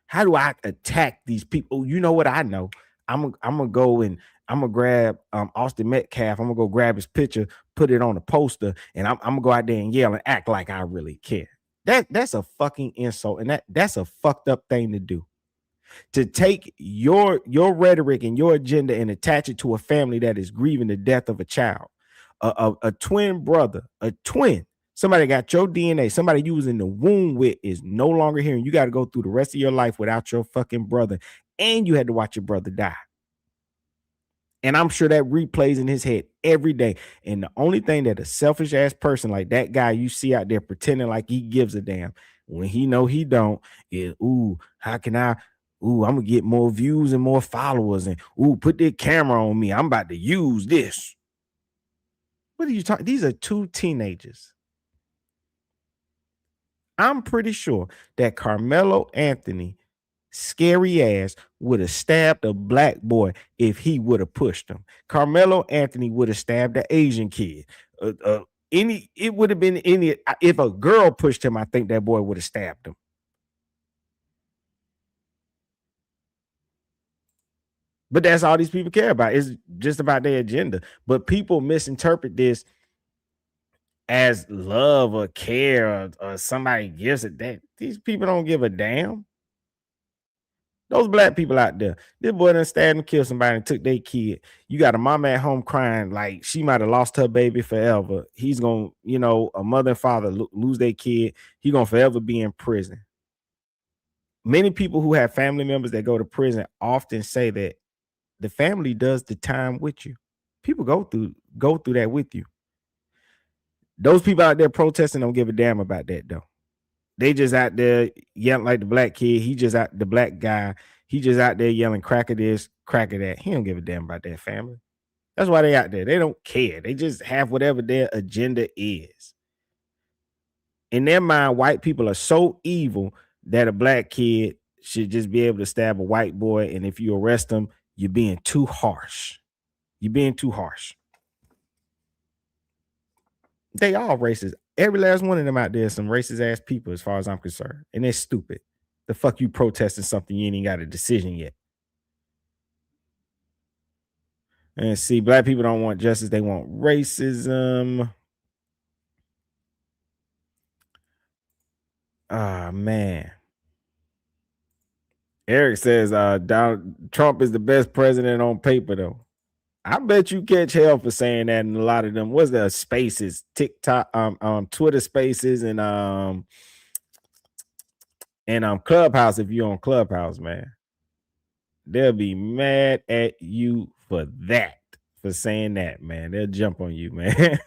Speaker 1: how do I attack these people? You know what I know? I'm gonna go and I'm gonna grab Austin Metcalf. I'm gonna go grab his picture, put it on a poster, and I'm gonna go out there and yell and act like I really care. That's a fucking insult, and that's a fucked up thing to do. To take your rhetoric and your agenda and attach it to a family that is grieving the death of a child, a twin brother, a twin. Somebody got your DNA, somebody you was in the womb with is no longer here, and you got to go through the rest of your life without your fucking brother, and you had to watch your brother die. And I'm sure that replays in his head every day. And the only thing that a selfish ass person like that guy you see out there pretending like he gives a damn when he know he don't is, ooh, how can I? Ooh, I'm gonna get more views and more followers, and ooh, put the camera on me. I'm about to use this. What are you talking? These are two teenagers. I'm pretty sure that Karmelo Anthony, scary ass, would have stabbed a black boy if he would have pushed him. Karmelo Anthony would have stabbed an Asian kid. It would have been any. If a girl pushed him, I think that boy would have stabbed him. But that's all these people care about. It's just about their agenda. But people misinterpret this as love or care or somebody gives it. That these people don't give a damn. Those black people out there, this boy done stabbed and killed somebody and took their kid. You got a mama at home crying like she might have lost her baby forever. He's going to, a mother and father lose their kid. He's going to forever be in prison. Many people who have family members that go to prison often say that the family does the time with you. People go through that with you. Those people out there protesting don't give a damn about that though. They just out there yelling like the black kid. The black guy. He just out there yelling crack of this, crack of that. He don't give a damn about that family. That's why they out there. They don't care. They just have whatever their agenda is. In their mind, white people are so evil that a black kid should just be able to stab a white boy. And if you arrest them, you're being too harsh. You're being too harsh. They all racist. Every last one of them out there is some racist ass people, as far as I'm concerned. And they're stupid. The fuck you protesting something you ain't even got a decision yet. And see, black people don't want justice, they want racism. Ah, man. Eric says Donald Trump is the best president on paper, though. I bet you catch hell for saying that in a lot of them. What's the spaces? TikTok, Twitter spaces, and Clubhouse. If you're on Clubhouse, man, they'll be mad at you for that, for saying that, man. They'll jump on you, man.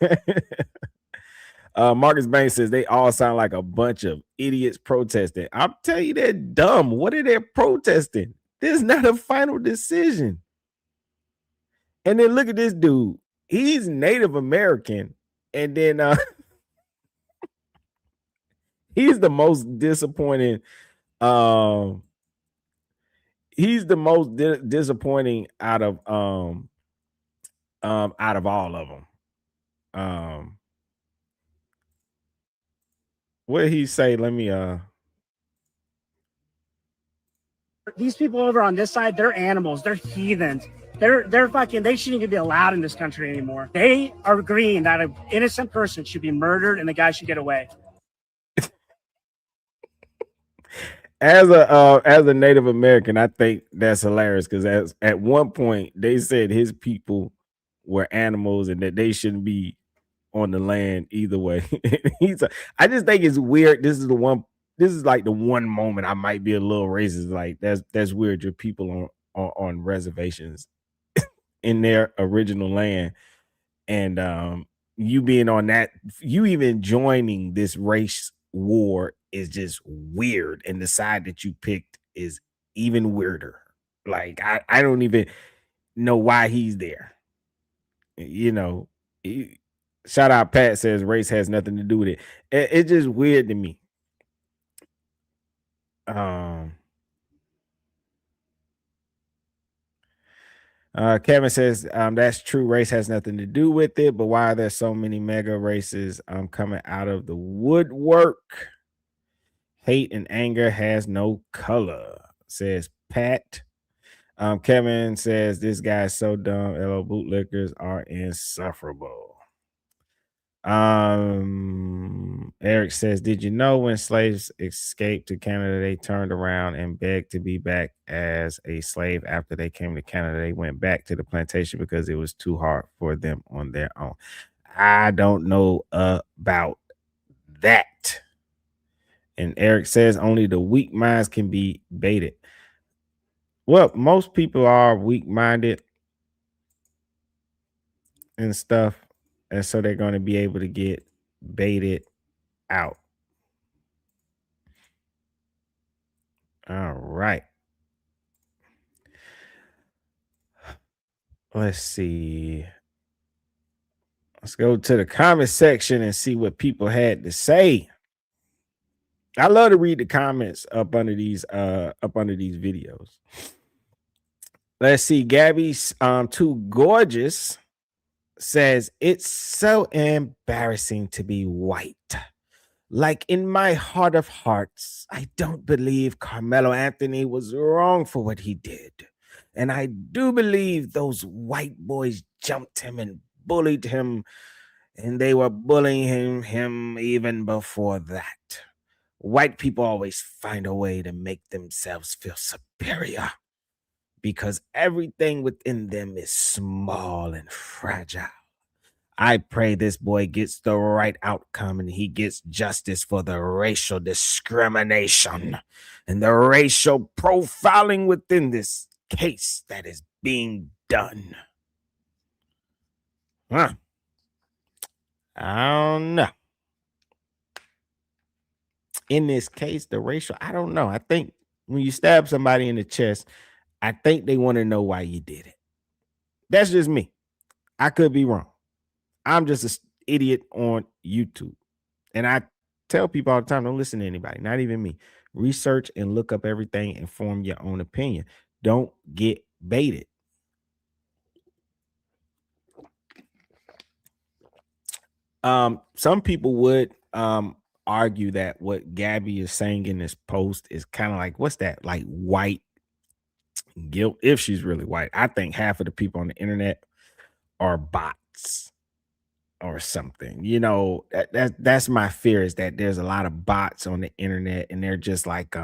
Speaker 1: Marcus Banks says they all sound like a bunch of idiots protesting. I'll tell you, they're dumb. What are they protesting? This is not a final decision. And then look at this dude. He's Native American. And then he's the most disappointing. He's the most disappointing out of all of them. What did he say? Let me
Speaker 16: These people over on this side, they're animals, they're heathens. They're fucking, they shouldn't even be allowed in this country anymore. They are agreeing that an innocent person should be murdered and the guy should get away.
Speaker 1: As a Native American, I think that's hilarious because at one point they said his people were animals and that they shouldn't be on the land either way. I just think it's weird. This is like the one moment I might be a little racist. Like that's weird. Your people on reservations in their original land, and you being on that, you even joining this race war is just weird, and the side that you picked is even weirder. Like I don't even know why he's there. You know, shout out Pat says race has nothing to do with it. It's just weird to me. Kevin says that's true. Race has nothing to do with it, but why are there so many mega races coming out of the woodwork? Hate and anger has no color, says Pat. Kevin says this guy's so dumb. LO bootlickers are insufferable. Eric says, did you know when slaves escaped to Canada, they turned around and begged to be back as a slave after they came to Canada? They went back to the plantation because it was too hard for them on their own. I don't know about that. And Eric says only the weak minds can be baited. Well, most people are weak-minded and stuff, and so they're going to be able to get baited out. All right. Let's see. Let's go to the comment section and see what people had to say. I love to read the comments up under these videos. Let's see. Gabby's too gorgeous says it's so embarrassing to be white. Like in my heart of hearts, I don't believe Karmelo Anthony was wrong for what he did. And I do believe those white boys jumped him and bullied him, and they were bullying him even before that. White people always find a way to make themselves feel superior because everything within them is small and fragile. I pray this boy gets the right outcome and he gets justice for the racial discrimination and the racial profiling within this case that is being done. I don't know. In this case, the racial, I don't know. I think when you stab somebody in the chest, I think they want to know why you did it. That's just me. I could be wrong. I'm just an idiot on YouTube. And I tell people all the time, don't listen to anybody, not even me. Research and look up everything and form your own opinion. Don't get baited. Some people would argue that what Gabby is saying in this post is kind of like, what's that? Like white guilt, if she's really white. I think half of the people on the internet are bots or something. You know, that's my fear, is that there's a lot of bots on the internet and they're just like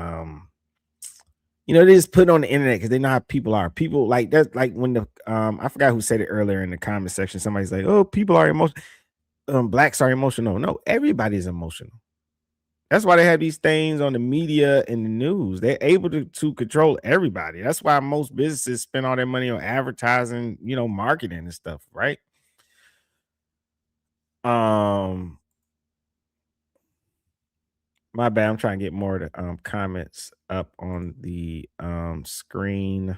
Speaker 1: they just put it on the internet because they know how people are. People like that's like when the I forgot who said it earlier in the comment section. Somebody's like, oh, people are emotional. Blacks are emotional. No, everybody's emotional. That's why they have these things on the media and the news. They're able to control everybody. That's why most businesses spend all their money on advertising, marketing and stuff, right? My bad. I'm trying to get more of the comments up on the screen.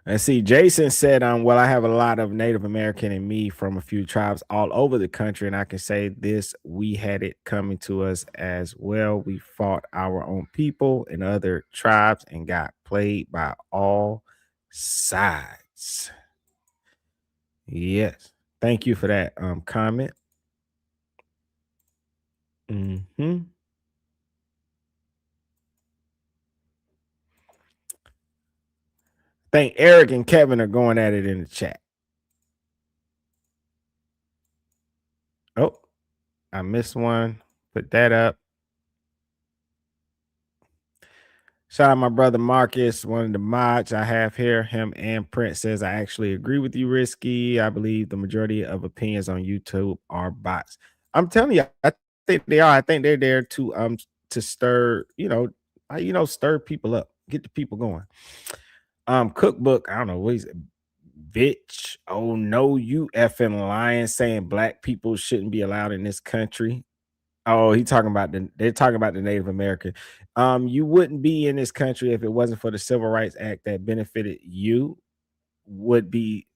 Speaker 1: Let's see. Jason said, well, I have a lot of Native American in me from a few tribes all over the country, and I can say this: we had it coming to us as well. We fought our own people and other tribes and got played by all sides. Yes. Thank you for that comment. I think Eric and Kevin are going at it in the chat. Oh, I missed one. Put that up. Shout out my brother Marcus, one of the mods I have here. Him and Prince says, I actually agree with you, Risky. I believe the majority of opinions on YouTube are bots. I'm telling you, I think they are. I think they're there to stir, stir people up, get the people going. Cookbook, I don't know what he's bitch. Oh no, you effing lying, saying black people shouldn't be allowed in this country. Oh, they're talking about the Native American. You wouldn't be in this country if it wasn't for the Civil Rights Act that benefited you. Would be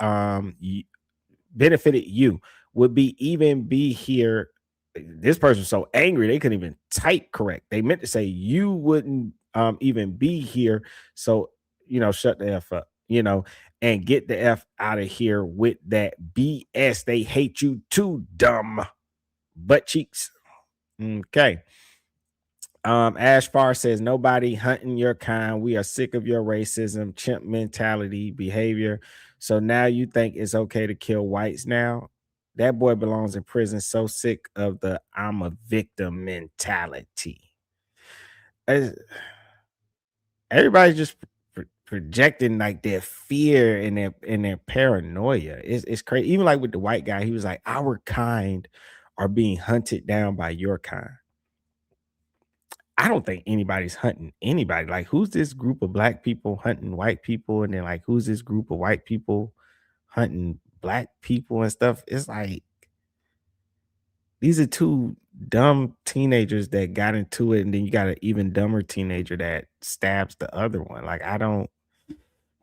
Speaker 1: benefited you. Would be even be here. This person's so angry they couldn't even type correct. They meant to say you wouldn't even be here. So shut the F up, and get the F out of here with that BS. They hate you too, dumb butt cheeks. Okay. Ashfar says, nobody hunting your kind. We are sick of your racism, chimp mentality, behavior. So now you think it's okay to kill whites now? That boy belongs in prison. So sick of the I'm a victim mentality. Everybody's just projecting like their fear and their paranoia. It's crazy. Even like with the white guy, he was like, our kind are being hunted down by your kind. I don't think anybody's hunting anybody. Like, who's this group of black people hunting white people? And then like, who's this group of white people hunting black people and stuff? It's like, these are two dumb teenagers that got into it. And then you got an even dumber teenager that stabs the other one. Like,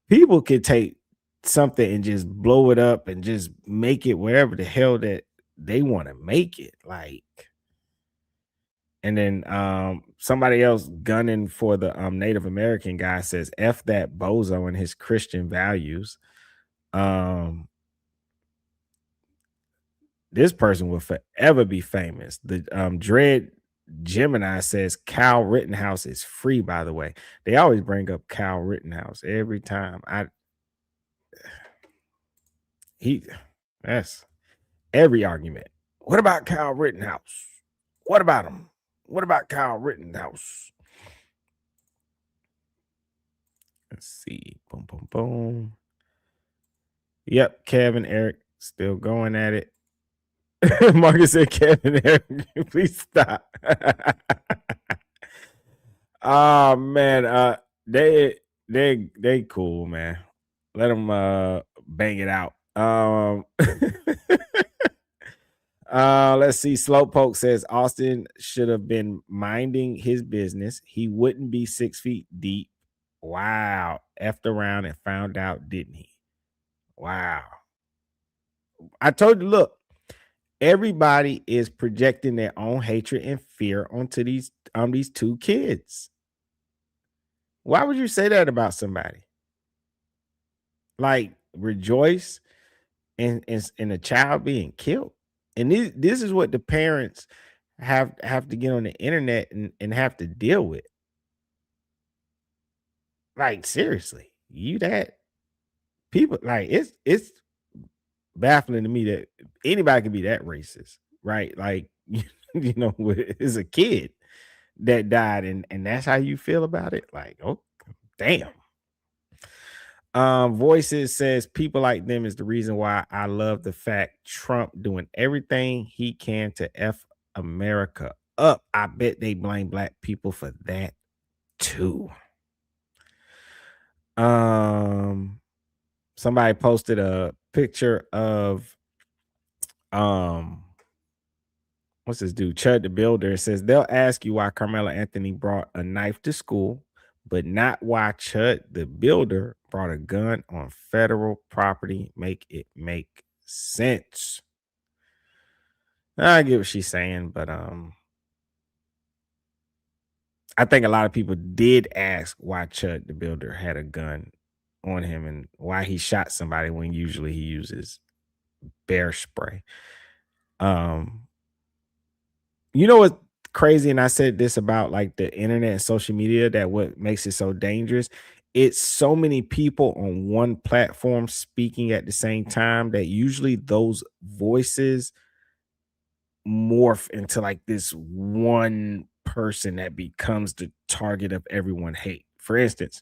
Speaker 1: people could take something and just blow it up and just make it wherever the hell that they want to make it. Like, and then somebody else gunning for the Native American guy says, F that bozo and his Christian values. This person will forever be famous. The Dread Gemini says Kyle Rittenhouse is free, by the way. They always bring up Kyle Rittenhouse every time. That's every argument. What about Kyle Rittenhouse? What about him? What about Kyle Rittenhouse? Let's see. Boom, boom, boom. Yep, Kevin, Eric, still going at it. Marcus said, Kevin, Eric, please stop. Oh man, they cool, man. Let them bang it out. Let's see. Slowpoke says Austin should have been minding his business. He wouldn't be 6 feet deep. Wow. Effed around and found out, didn't he? Wow. I told you, look, everybody is projecting their own hatred and fear onto these these two kids. Why would you say that about somebody? Like, rejoice in a child being killed. And this is what the parents have to get on the internet and have to deal with. Like, seriously, you that people, like, it's baffling to me that anybody can be that racist, right? Like, you know, it's a kid that died, and that's how you feel about it. Like, oh, damn. Voices says people like them is the reason why I love the fact Trump doing everything he can to F America up. I bet they blame black people for that too. Somebody posted a picture of what's this dude? Chud the Builder. It says they'll ask you why Karmelo Anthony brought a knife to school, but not why Chud the Builder brought a gun on federal property. Make it make sense. I get what she's saying, but I think a lot of people did ask why Chud the Builder had a gun on him and why he shot somebody when usually he uses bear spray. You know what's crazy? And I said this about like the internet and social media, that what makes it so dangerous. It's so many people on one platform speaking at the same time that usually those voices morph into like this one person that becomes the target of everyone hate. For instance,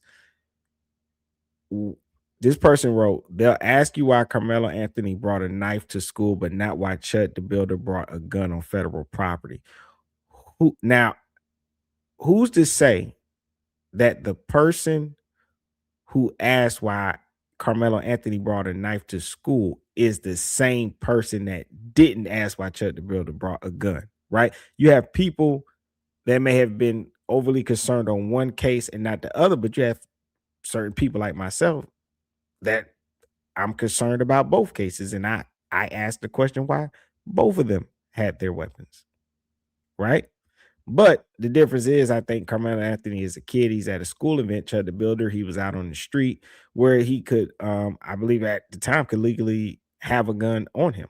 Speaker 1: this person wrote, they'll ask you why Karmelo Anthony brought a knife to school, but not why Chud the Builder brought a gun on federal property. Who's to say that the person who asked why Karmelo Anthony brought a knife to school is the same person that didn't ask why Chud the Builder brought a gun, right? You have people that may have been overly concerned on one case and not the other, but you have certain people like myself that I'm concerned about both cases. And I asked the question why both of them had their weapons, right? But the difference is, I think Karmelo Anthony is a kid. He's at a school event. Chud the Builder, he was out on the street where he could, I believe at the time, could legally have a gun on him.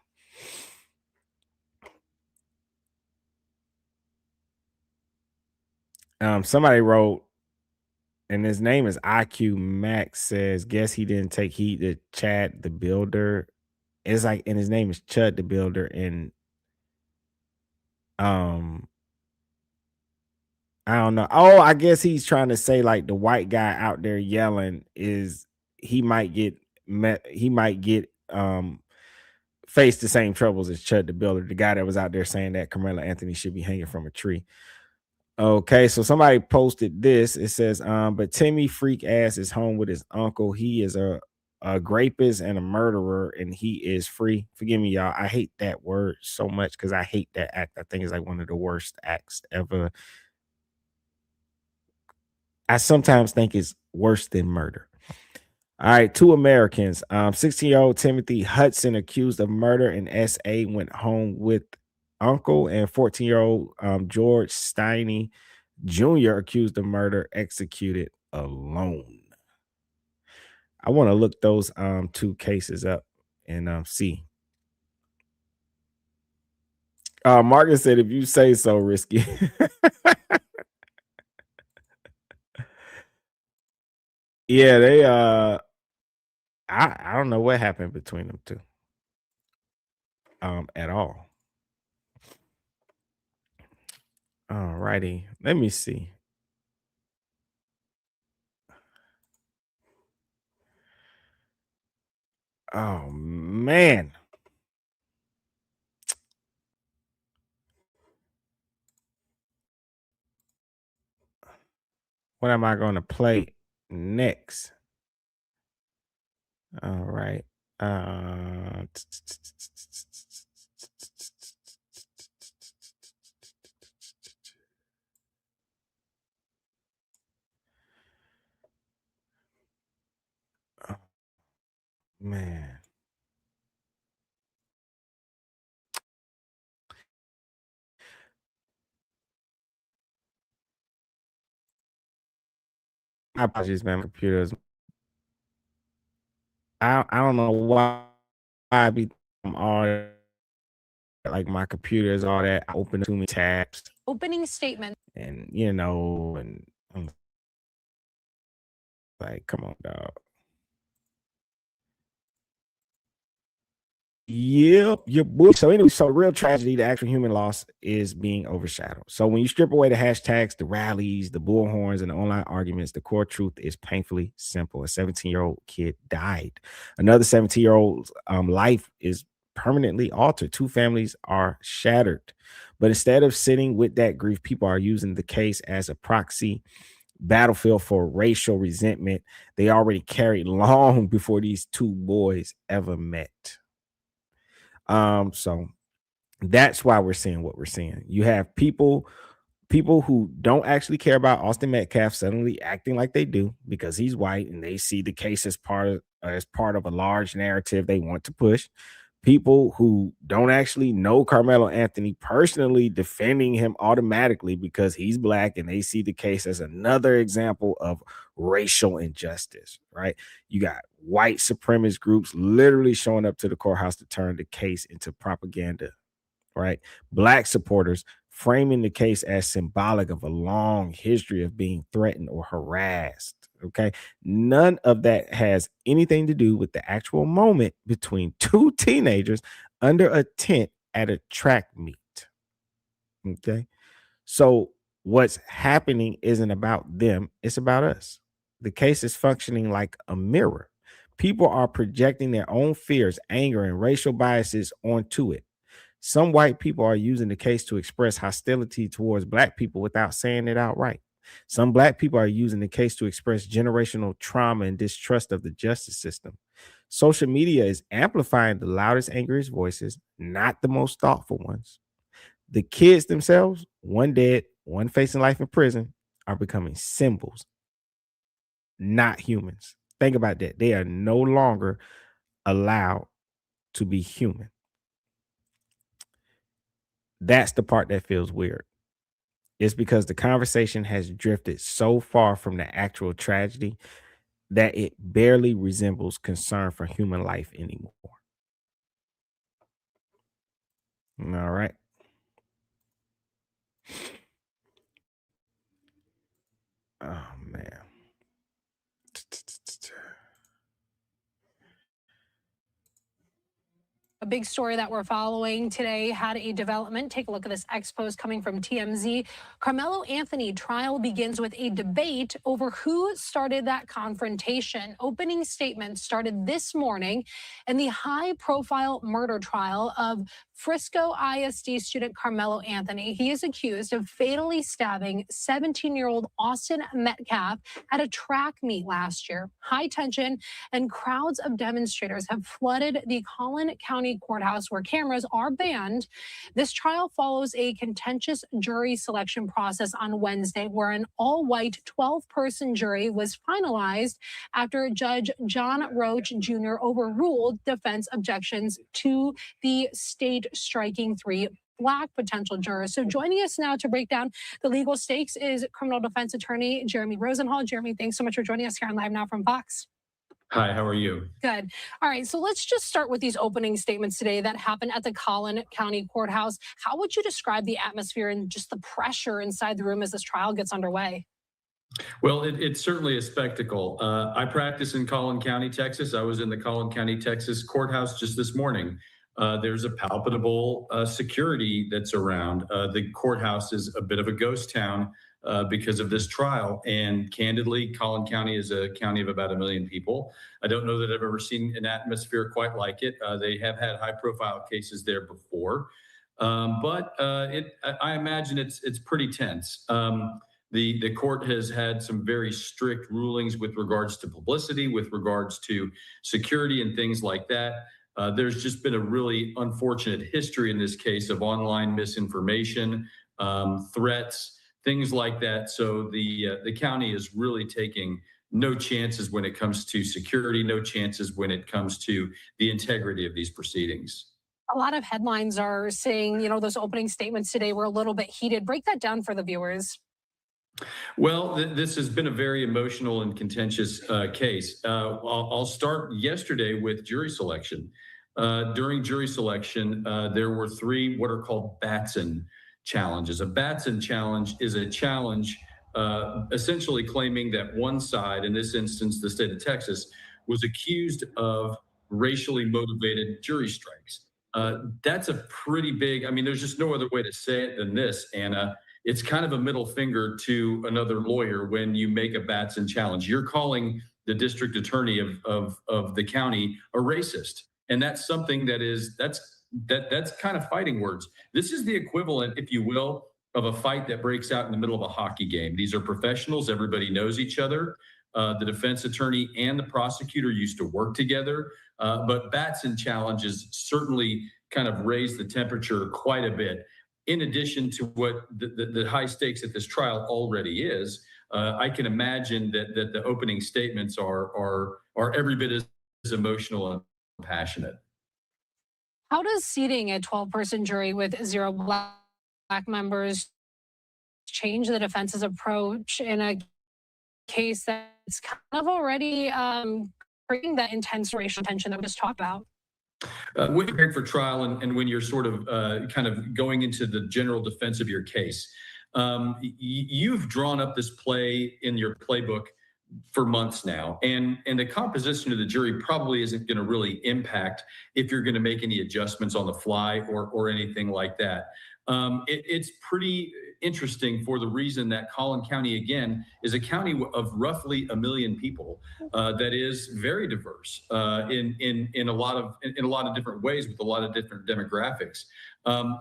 Speaker 1: Somebody wrote, and his name is IQ Max, says, guess he didn't take heed to Chad the Builder. It's like, and his name is Chud the Builder, and I don't know. Oh, I guess he's trying to say like the white guy out there yelling is he might get face the same troubles as Chud the Builder, the guy that was out there saying that Karmelo Anthony should be hanging from a tree. Okay, so somebody posted this. It says, but Timmy freak ass is home with his uncle. He is a rapist and a murderer, and he is free. Forgive me, y'all. I hate that word so much because I hate that act. I think it's like one of the worst acts ever. I sometimes think it's worse than murder. All right, two Americans. 16-year-old Timothy Hudson accused of murder in SA went home with uncle, and 14-year-old George Steiny Jr. accused of murder executed alone. I want to look those two cases up and see. Marcus said, if you say so, Risky. Yeah, they I don't know what happened between them two. At all. All righty. Let me see. Oh man. What am I going to play next? All right. Oh, man. My apologies, man. My computer is. I don't know why I be all like my computer is all that. I open too many tabs
Speaker 17: Opening statement.
Speaker 1: and and I'm like, come on, dog. Yep, your boy. So anyway, so real tragedy, the actual human loss is being overshadowed. So when you strip away the hashtags, the rallies, the bullhorns, and the online arguments, the core truth is painfully simple. A 17-year-old kid died. Another 17-year-old's life is permanently altered. Two families are shattered. But instead of sitting with that grief, people are using the case as a proxy battlefield for racial resentment they already carried long before these two boys ever met. So that's why we're seeing what we're seeing. You have people who don't actually care about Austin Metcalf suddenly acting like they do because he's white and they see the case as part of a large narrative they want to push. People who don't actually know Karmelo Anthony personally defending him automatically because he's black and they see the case as another example of racial injustice, right? You got white supremacist groups literally showing up to the courthouse to turn the case into propaganda, right? Black supporters framing the case as symbolic of a long history of being threatened or harassed. Okay. None of that has anything to do with the actual moment between two teenagers under a tent at a track meet. Okay. So what's happening isn't about them, it's about us. The case is functioning like a mirror. People are projecting their own fears, anger, and racial biases onto it. Some white people are using the case to express hostility towards black people without saying it outright. Some black people are using the case to express generational trauma and distrust of the justice system. Social media is amplifying the loudest, angriest voices, not the most thoughtful ones. The kids themselves, one dead, one facing life in prison, are becoming symbols, not humans. Think about that. They are no longer allowed to be human. That's the part that feels weird. It's because the conversation has drifted so far from the actual tragedy that it barely resembles concern for human life anymore. All right. Oh, man.
Speaker 17: A big story that we're following today had a development. Take a look at this post coming from TMZ. Karmelo Anthony trial begins with a debate over who started that confrontation. Opening statements started this morning in the high-profile murder trial of Frisco ISD student Karmelo Anthony. He is accused of fatally stabbing 17-year-old Austin Metcalf at a track meet last year. High tension and crowds of demonstrators have flooded the Collin County Courthouse where cameras are banned. This trial follows a contentious jury selection process on Wednesday where an all-white 12-person jury was finalized after Judge John Roach Jr. overruled defense objections to the state striking 3 Black potential jurors. So joining us now to break down the legal stakes is criminal defense attorney Jeremy Rosenhall. Jeremy, thanks so much for joining us here on Live Now from Fox.
Speaker 18: Hi, how are you?
Speaker 17: Good. All right, so let's just start with these opening statements today that happened at the Collin County Courthouse. How would you describe the atmosphere and just the pressure inside the room as this trial gets underway?
Speaker 18: Well, it's certainly a spectacle. I practice in Collin County, Texas. I was in the Collin County, Texas courthouse just this morning. There's a palpable security that's around. The courthouse is a bit of a ghost town because of this trial. And candidly, Collin County is a county of about 1 million people. I don't know that I've ever seen an atmosphere quite like it. They have had high-profile cases there before, but I imagine it's pretty tense. The court has had some very strict rulings with regards to publicity, with regards to security and things like that. There's just been a really unfortunate history in this case of online misinformation, threats, things like that. So the county is really taking no chances when it comes to security, no chances when it comes to the integrity of these proceedings.
Speaker 17: A lot of headlines are saying, those opening statements today were a little bit heated. Break that down for the viewers.
Speaker 18: Well, this has been a very emotional and contentious case. I'll start yesterday with jury selection. During jury selection, there were three what are called Batson challenges. A Batson challenge is a challenge essentially claiming that one side, in this instance, the state of Texas, was accused of racially motivated jury strikes. That's a pretty big, I mean, there's just no other way to say it than this, Anna. It's kind of a middle finger to another lawyer when you make a Batson challenge. You're calling the district attorney of the county a racist. And that's something that's kind of fighting words. This is the equivalent, if you will, of a fight that breaks out in the middle of a hockey game. These are professionals. Everybody knows each other. The defense attorney and the prosecutor used to work together. But Batson challenges certainly kind of raised the temperature quite a bit. In addition to what the high stakes at this trial already is, I can imagine that the opening statements are every bit as emotional and passionate.
Speaker 17: How does seating a 12-person jury with 0 black members change the defense's approach in a case that's kind of already creating that intense racial tension that we just talked about?
Speaker 18: When preparing for trial and when you're sort of kind of going into the general defense of your case, you've drawn up this play in your playbook for months now, and the composition of the jury probably isn't going to really impact if you're going to make any adjustments on the fly or anything like that. It's pretty interesting for the reason that Collin County, again, is a county of roughly 1 million people that is very diverse in a lot of different ways with a lot of different demographics.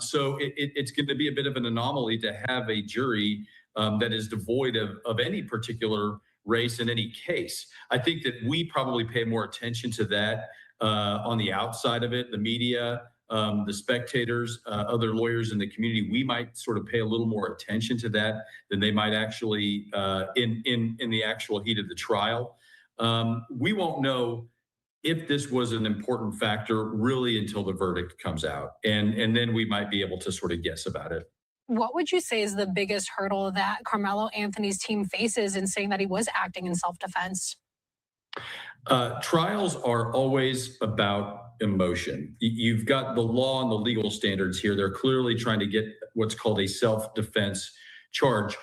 Speaker 18: So it's going to be a bit of an anomaly to have a jury that is devoid of any particular race in any case. I think that we probably pay more attention to that on the outside of it, the media, the spectators, other lawyers in the community. We might sort of pay a little more attention to that than they might actually in the actual heat of the trial. We won't know if this was an important factor really until the verdict comes out, and then we might be able to sort of guess about it.
Speaker 17: What would you say is the biggest hurdle that Karmelo Anthony's team faces in saying that he was acting in self-defense?
Speaker 18: Trials are always about emotion. You've got the law and the legal standards here. They're clearly trying to get what's called a self-defense charge,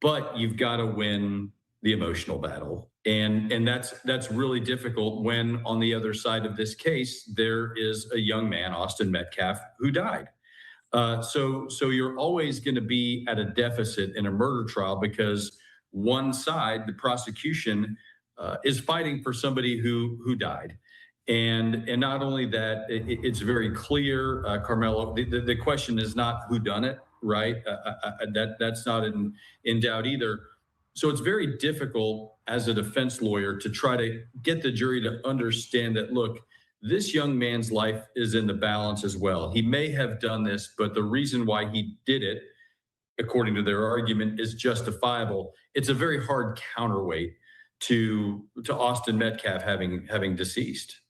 Speaker 18: but you've got to win the emotional battle. And that's really difficult when on the other side of this case, there is a young man, Austin Metcalf, who died. So you're always going to be at a deficit in a murder trial because one side, the prosecution, is fighting for somebody who died. And not only that, it's very clear, Karmelo, the question is not who done it, right? That's not in doubt either. So it's very difficult as a defense lawyer to try to get the jury to understand that, look, this young man's life is in the balance as well. He may have done this, but the reason why he did it, according to their argument, is justifiable. It's a very hard counterweight to Austin Metcalf having deceased.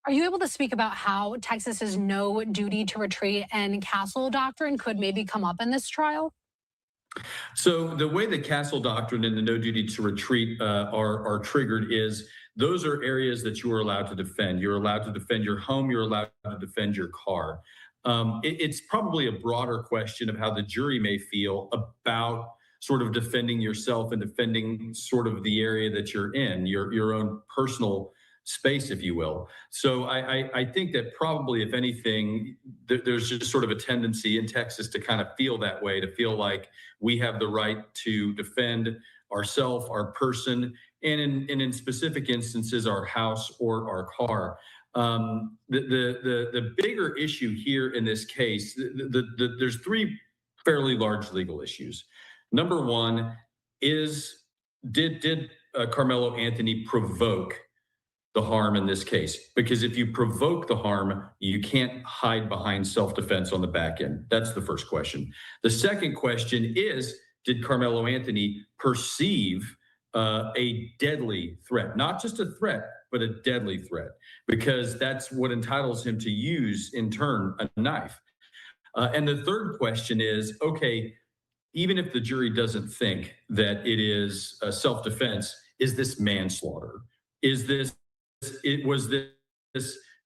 Speaker 17: Are you able to speak about how Texas's no duty to retreat and Castle doctrine could maybe come up in this trial?
Speaker 18: So the way the Castle doctrine and the no duty to retreat are triggered is those are areas that you are allowed to defend. You're allowed to defend your home. You're allowed to defend your car. It's probably a broader question of how the jury may feel about sort of defending yourself and defending sort of the area that you're in, your own personal space, if you will. So I think that probably, if anything, there's just sort of a tendency in Texas to kind of feel that way, to feel like we have the right to defend ourselves, our person, and in specific instances, our house or our car. The bigger issue here in this case, there's three fairly large legal issues. Number one is, did Karmelo Anthony provoke the harm in this case? Because if you provoke the harm, you can't hide behind self-defense on the back end. That's the first question. The second question is, did Karmelo Anthony perceive a deadly threat? Not just a threat, but a deadly threat, because that's what entitles him to use, in turn, a knife. And the third question is, okay, even if the jury doesn't think that it is a self-defense, is this manslaughter? Was this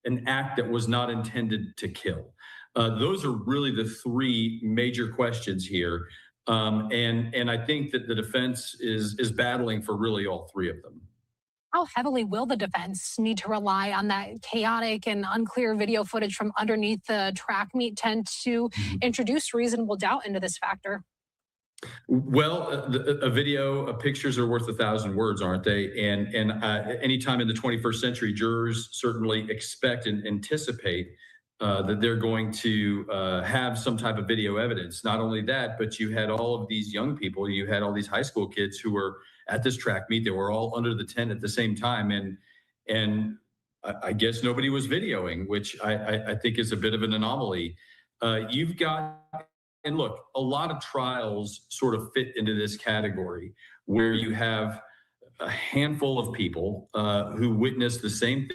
Speaker 18: an act that was not intended to kill? Those are really the three major questions here. And I think that the defense is battling for really all three of them.
Speaker 17: How heavily will the defense need to rely on that chaotic and unclear video footage from underneath the track meet tent to introduce reasonable doubt into this factor?
Speaker 18: Well, a video, pictures are worth 1,000 words, aren't they? And anytime in the 21st century, jurors certainly expect and anticipate that they're going to have some type of video evidence. Not only that, but you had all of these young people, you had all these high school kids who were at this track meet. They were all under the tent at the same time. And I guess nobody was videoing, which I think is a bit of an anomaly. You've got, and look, a lot of trials sort of fit into this category where you have a handful of people who witness the same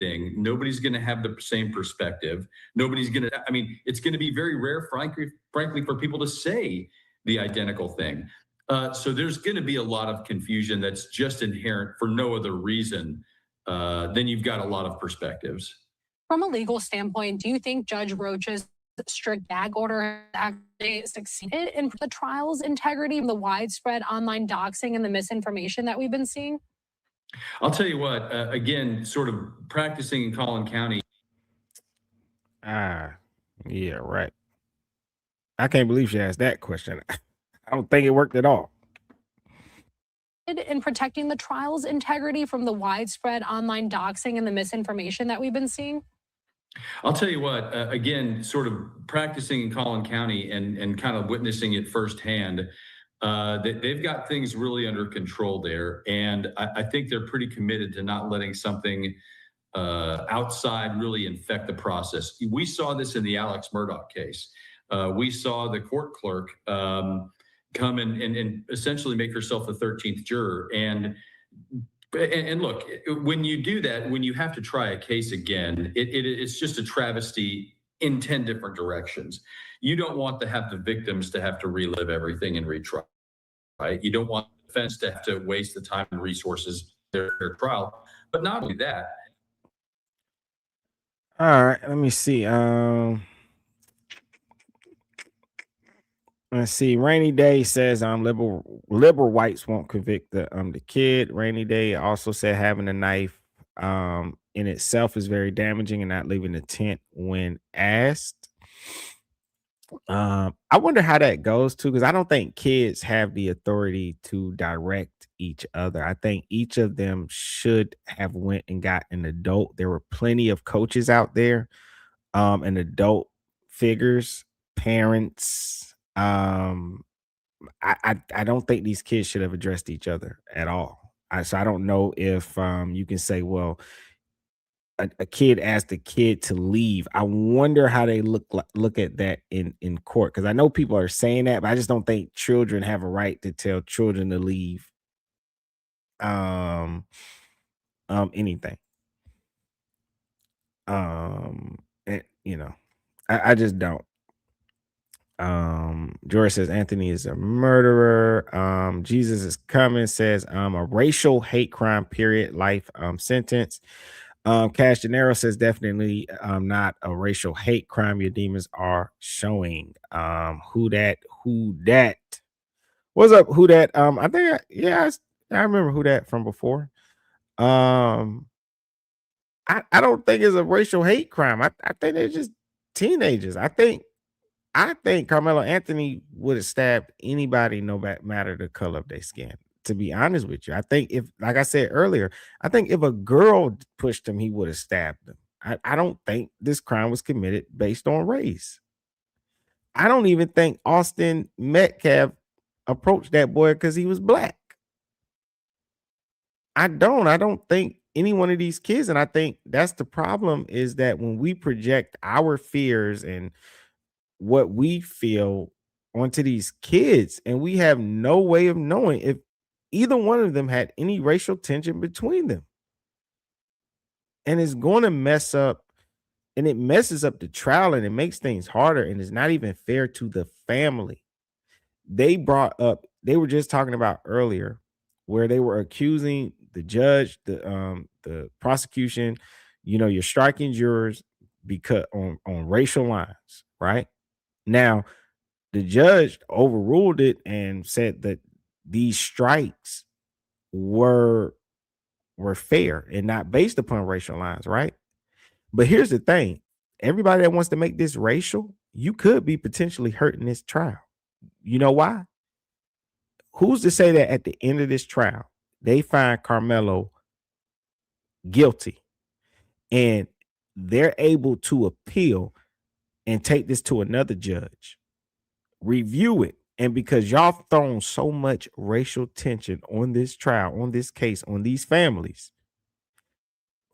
Speaker 18: thing. Nobody's going to have the same perspective. Nobody's going to, I mean, it's going to be very rare, frankly, for people to say the identical thing. So there's going to be a lot of confusion that's just inherent for no other reason. Then you've got a lot of perspectives.
Speaker 17: From a legal standpoint, do you think Judge Roach's strict gag order actually succeeded in the trial's integrity, the widespread online doxing and the misinformation that we've been seeing?
Speaker 18: I'll tell you what, again, sort of practicing in Collin County.
Speaker 1: Yeah, right. I can't believe she asked that question. I don't think it worked at all.
Speaker 17: In protecting the trial's integrity from the widespread online doxing and the misinformation that we've been seeing?
Speaker 18: I'll tell you what, again, sort of practicing in Collin County and kind of witnessing it firsthand, they've got things really under control there. And I think they're pretty committed to not letting something outside really infect the process. We saw this in the Alex Murdaugh case. We saw the court clerk come and essentially make herself the 13th juror. And look, when you do that, when you have to try a case again, it's just a travesty in 10 different directions. You don't want to have the victims to have to relive everything and retry, right? You don't want the defense to have to waste the time and resources their trial. But not only that.
Speaker 1: All right, let me see. Let's see. Rainy Day says liberal whites won't convict the kid. Rainy Day also said having a knife in itself is very damaging and not leaving the tent when asked. I wonder how that goes too, because I don't think kids have the authority to direct each other. I think each of them should have went and got an adult. There were plenty of coaches out there, and adult figures, parents. I don't think these kids should have addressed each other at all. So I don't know if you can say, well, a kid asked a kid to leave. I wonder how they look at that in court, because I know people are saying that, but I just don't think children have a right to tell children to leave anything. I just don't. George says Anthony is a murderer. Jesus is coming says a racial hate crime period life sentence. Cash Gennaro says definitely not a racial hate crime. Your demons are showing. Who that? What's up? Who that? I think I remember who that from before. I don't think it's a racial hate crime. I think they're just teenagers. I think Karmelo Anthony would have stabbed anybody, no matter the color of their skin. To be honest with you, I think if, like I said earlier, I think if a girl pushed him, he would have stabbed him. I don't think this crime was committed based on race. I don't even think Austin Metcalf approached that boy because he was black. I don't think any one of these kids, and I think that's the problem, is that when we project our fears and what we feel onto these kids, and we have no way of knowing if either one of them had any racial tension between them. And it's going to mess up, and it messes up the trial, and it makes things harder, and it's not even fair to the family. they brought up, they were just talking about earlier, where they were accusing the judge, the prosecution, you're striking jurors because on racial lines, right? Now, the judge overruled it and said that these strikes were fair and not based upon racial lines, right? But here's the thing. Everybody that wants to make this racial, you could be potentially hurting this trial. You know why? Who's to say that at the end of this trial, they find Karmelo guilty and they're able to appeal and take this to another judge, review it, and because y'all thrown so much racial tension on this trial, on this case, on these families,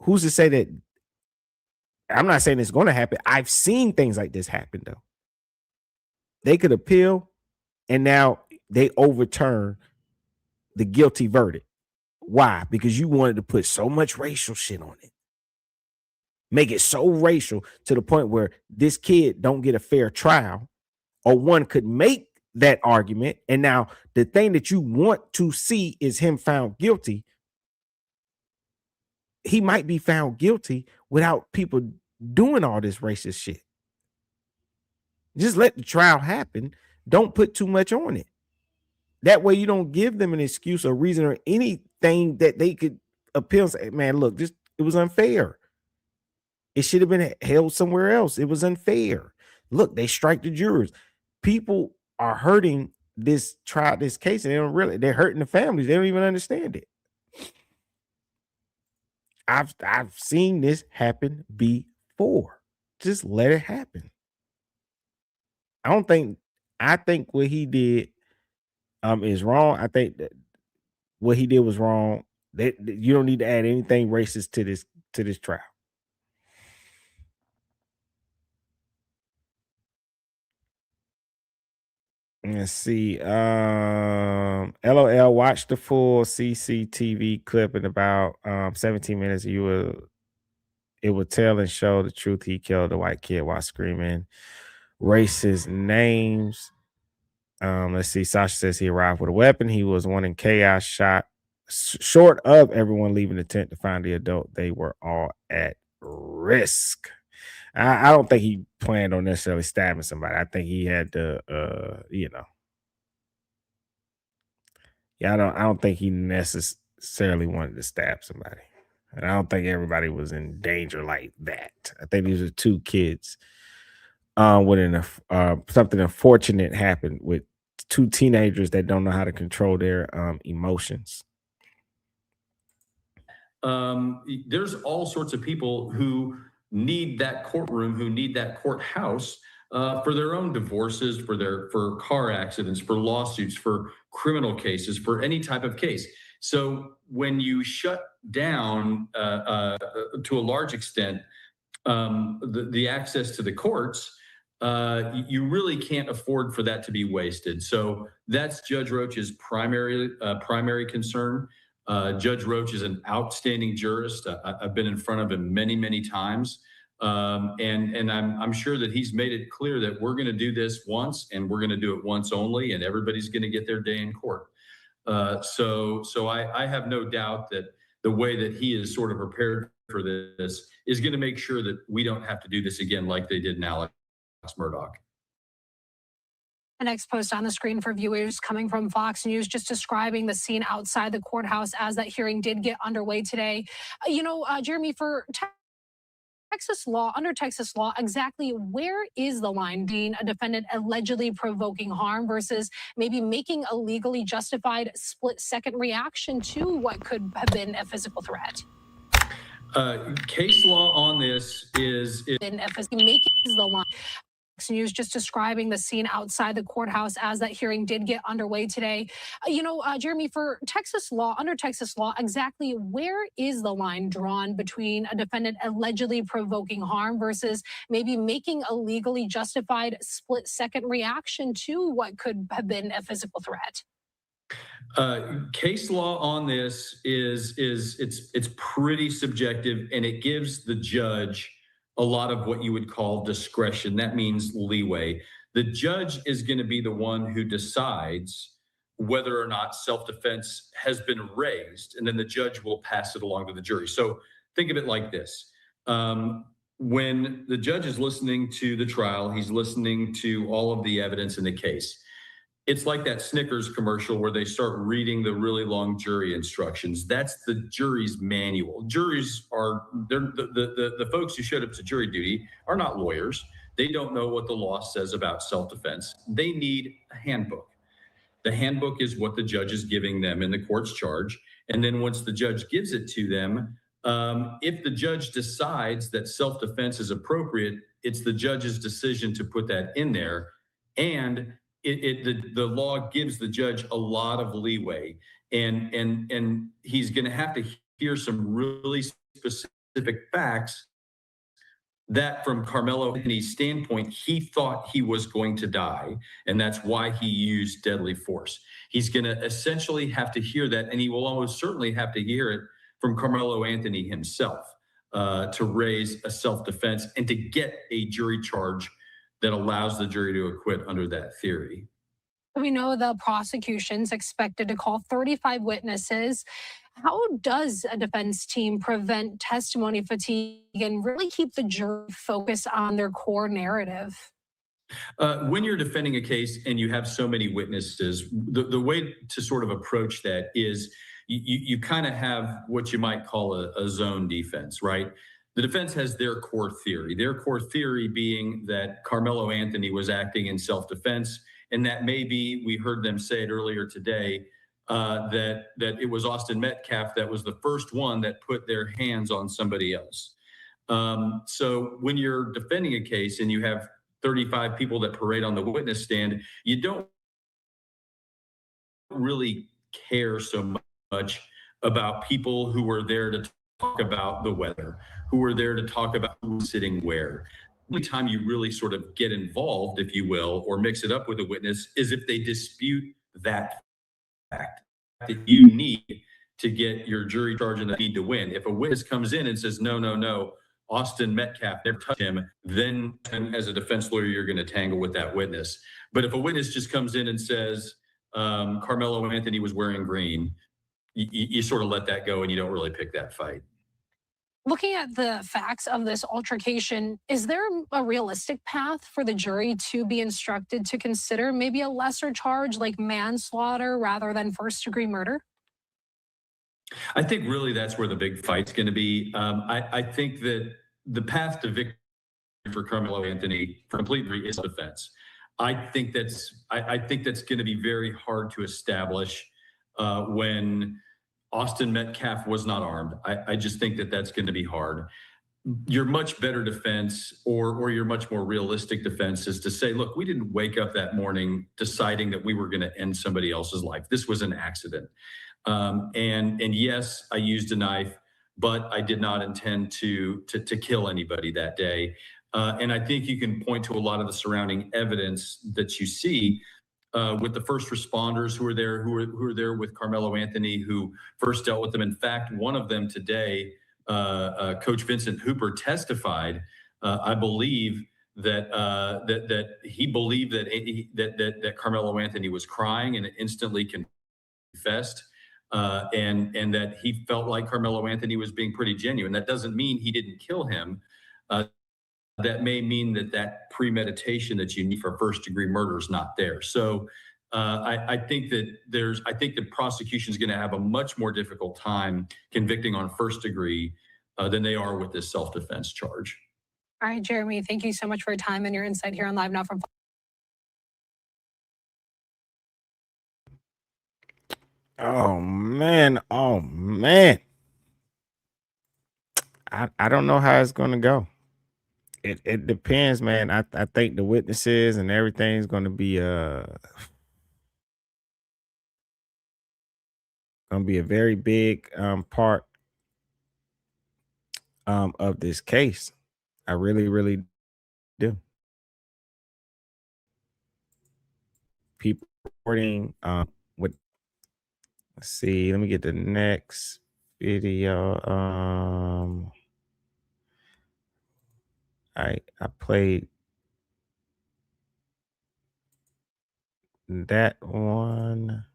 Speaker 1: who's to say that? I'm not saying it's going to happen. I've seen things like this happen, though. They could appeal, and now they overturn the guilty verdict. Why? Because you wanted to put so much racial shit on it. Make it so racial to the point where this kid don't get a fair trial, or one could make that argument. And now the thing that you want to see is him found guilty. He might be found guilty without people doing all this racist shit. Just let the trial happen. Don't put too much on it. That way you don't give them an excuse or reason or anything that they could appeal and say, man, look, it was unfair. It should have been held somewhere else. It was unfair. Look, they strike the jurors. People are hurting this trial, this case, and they're hurting the families. They don't even understand it. I've seen this happen before. Just let it happen. I think what he did is wrong. I think that what he did was wrong. That you don't need to add anything racist to this trial. Let's see. LOL, watch the full CCTV clip in about 17 minutes. It would tell and show the truth. He killed a white kid while screaming racist names. Let's see. Sasha says he arrived with a weapon. He was wanting chaos, shot short of everyone leaving the tent to find the adult. They were all at risk. I don't think he planned on necessarily stabbing somebody. I think he had to, I don't think he necessarily wanted to stab somebody. And I don't think everybody was in danger like that. I think these are two kids when something unfortunate happened with two teenagers that don't know how to control their emotions.
Speaker 18: There's all sorts of people who need that courtroom, who need that courthouse for their own divorces, for car accidents, for lawsuits, for criminal cases, for any type of case. So when you shut down to a large extent the access to the courts, you really can't afford for that to be wasted. So that's Judge Roach's primary concern. Judge Roach is an outstanding jurist. I've been in front of him many, many times. And I'm sure that he's made it clear that we're going to do this once and we're going to do it once only, and everybody's going to get their day in court. So I have no doubt that the way that he is sort of prepared for this is going to make sure that we don't have to do this again like they did in Alex Murdaugh.
Speaker 17: The next post on the screen for viewers coming from Fox News, just describing the scene outside the courthouse as that hearing did get underway today. Jeremy, for under Texas law, exactly where is the line being a defendant allegedly provoking harm versus maybe making a legally justified split-second reaction to what could have been a physical threat?
Speaker 18: Case law on this is
Speaker 17: making the line. News just describing the scene outside the courthouse as that hearing did get underway today. Jeremy, for under Texas law, exactly where is the line drawn between a defendant allegedly provoking harm versus maybe making a legally justified split-second reaction to what could have been a physical threat?
Speaker 18: Case law on this it's pretty subjective, and it gives the judge a lot of what you would call discretion. That means leeway. The judge is going to be the one who decides whether or not self-defense has been raised, and then the judge will pass it along to the jury. So think of it like this. When the judge is listening to the trial, he's listening to all of the evidence in the case. It's like that Snickers commercial where they start reading the really long jury instructions. That's the jury's manual. Juries are, the folks who showed up to jury duty are not lawyers. They don't know what the law says about self-defense. They need a handbook. The handbook is what the judge is giving them in the court's charge. And then once the judge gives it to them, if the judge decides that self-defense is appropriate, it's the judge's decision to put that in there. And the law gives the judge a lot of leeway. And he's going to have to hear some really specific facts that, from Karmelo Anthony's standpoint, he thought he was going to die, and that's why he used deadly force. He's going to essentially have to hear that, and he will almost certainly have to hear it from Karmelo Anthony himself to raise a self-defense and to get a jury charge that allows the jury to acquit under that theory.
Speaker 17: We know the prosecution's expected to call 35 witnesses. How does a defense team prevent testimony fatigue and really keep the jury focused on their core narrative?
Speaker 18: When you're defending a case and you have so many witnesses, the way to sort of approach that is you kind of have what you might call a zone defense, right? The defense has their core theory being that Karmelo Anthony was acting in self-defense, and that maybe, we heard them say it earlier today, that it was Austin Metcalf that was the first one that put their hands on somebody else. So when you're defending a case and you have 35 people that parade on the witness stand, you don't really care so much about people who were there to talk about the weather, who were there to talk about who was sitting where. The only time you really sort of get involved, if you will, or mix it up with a witness is if they dispute that fact that you need to get your jury charge and the need to win. If a witness comes in and says, no, Austin Metcalf never touched him, then as a defense lawyer, you're going to tangle with that witness. But if a witness just comes in and says, Karmelo Anthony was wearing green, you sort of let that go and you don't really pick that fight.
Speaker 17: Looking at the facts of this altercation, is there a realistic path for the jury to be instructed to consider maybe a lesser charge like manslaughter rather than first-degree murder?
Speaker 18: I think really that's where the big fight's going to be. I think that the path to victory for Karmelo Anthony for complete is defense. I think that's going to be very hard to establish when Austin Metcalf was not armed. I just think that that's going to be hard. Your much better defense or your much more realistic defense is to say, look, we didn't wake up that morning deciding that we were going to end somebody else's life. This was an accident. And yes, I used a knife, but I did not intend to kill anybody that day. And I think you can point to a lot of the surrounding evidence that you see with the first responders who were there with Karmelo Anthony, who first dealt with them. In fact, one of them today, Coach Vincent Hooper, testified. I believe that he believed that Karmelo Anthony was crying and instantly confessed, and that he felt like Karmelo Anthony was being pretty genuine. That doesn't mean he didn't kill him. That may mean that premeditation that you need for first-degree murder is not there. So I think that the prosecution is going to have a much more difficult time convicting on first degree than they are with this self-defense charge.
Speaker 17: All right, Jeremy, thank you so much for your time and your insight here on Live Now from.
Speaker 1: Oh man. I don't know how it's gonna go. It depends, man. I think the witnesses and everything's gonna be a very big part of this case. I really do. People reporting what, let's see, let me get the next video. I played that one.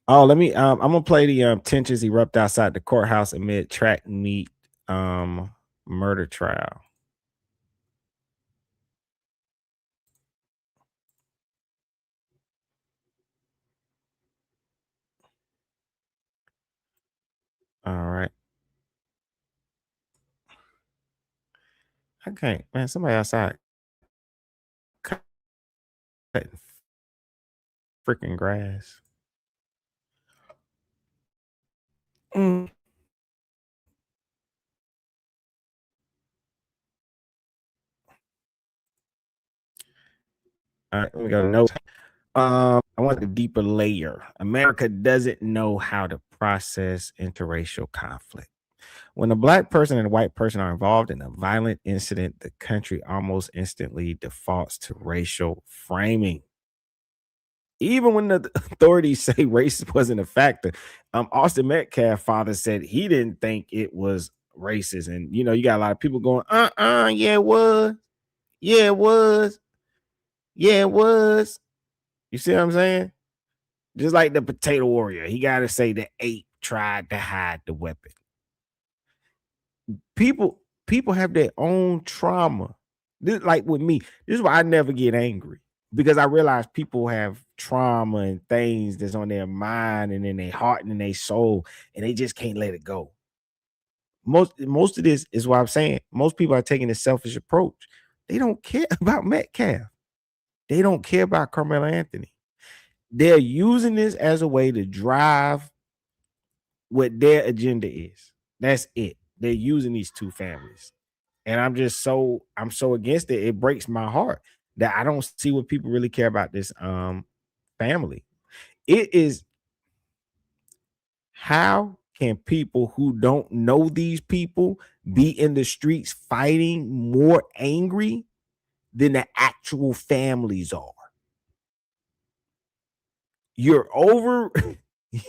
Speaker 1: Oh, let me I'm gonna play the tensions erupt outside the courthouse amid track meet murder trial. All right. Okay, man, somebody outside cutting freaking grass. Mm. All right, we go. No. I want the deeper layer. America doesn't know how to process interracial conflict. When a black person and a white person are involved in a violent incident, the country almost instantly defaults to racial framing. Even when the authorities say race wasn't a factor, Austin Metcalf father said he didn't think it was racist. And you got a lot of people going, yeah, it was. Yeah, it was. Yeah, it was. You see what I'm saying? Just like the potato warrior, he got to say the ape tried to hide the weapon. People have their own trauma. This, like with me, this is why I never get angry, because I realize people have trauma and things that's on their mind and in their heart and in their soul, and they just can't let it go. Most of this is what I'm saying. Most people are taking a selfish approach. They don't care about Metcalf. They don't care about Karmelo Anthony. They're using this as a way to drive what their agenda is. That's it. They're using these two families. And I'm so against it. It breaks my heart that I don't see what people really care about this family. It is, how can people who don't know these people be in the streets fighting more angry than the actual families are? You're over,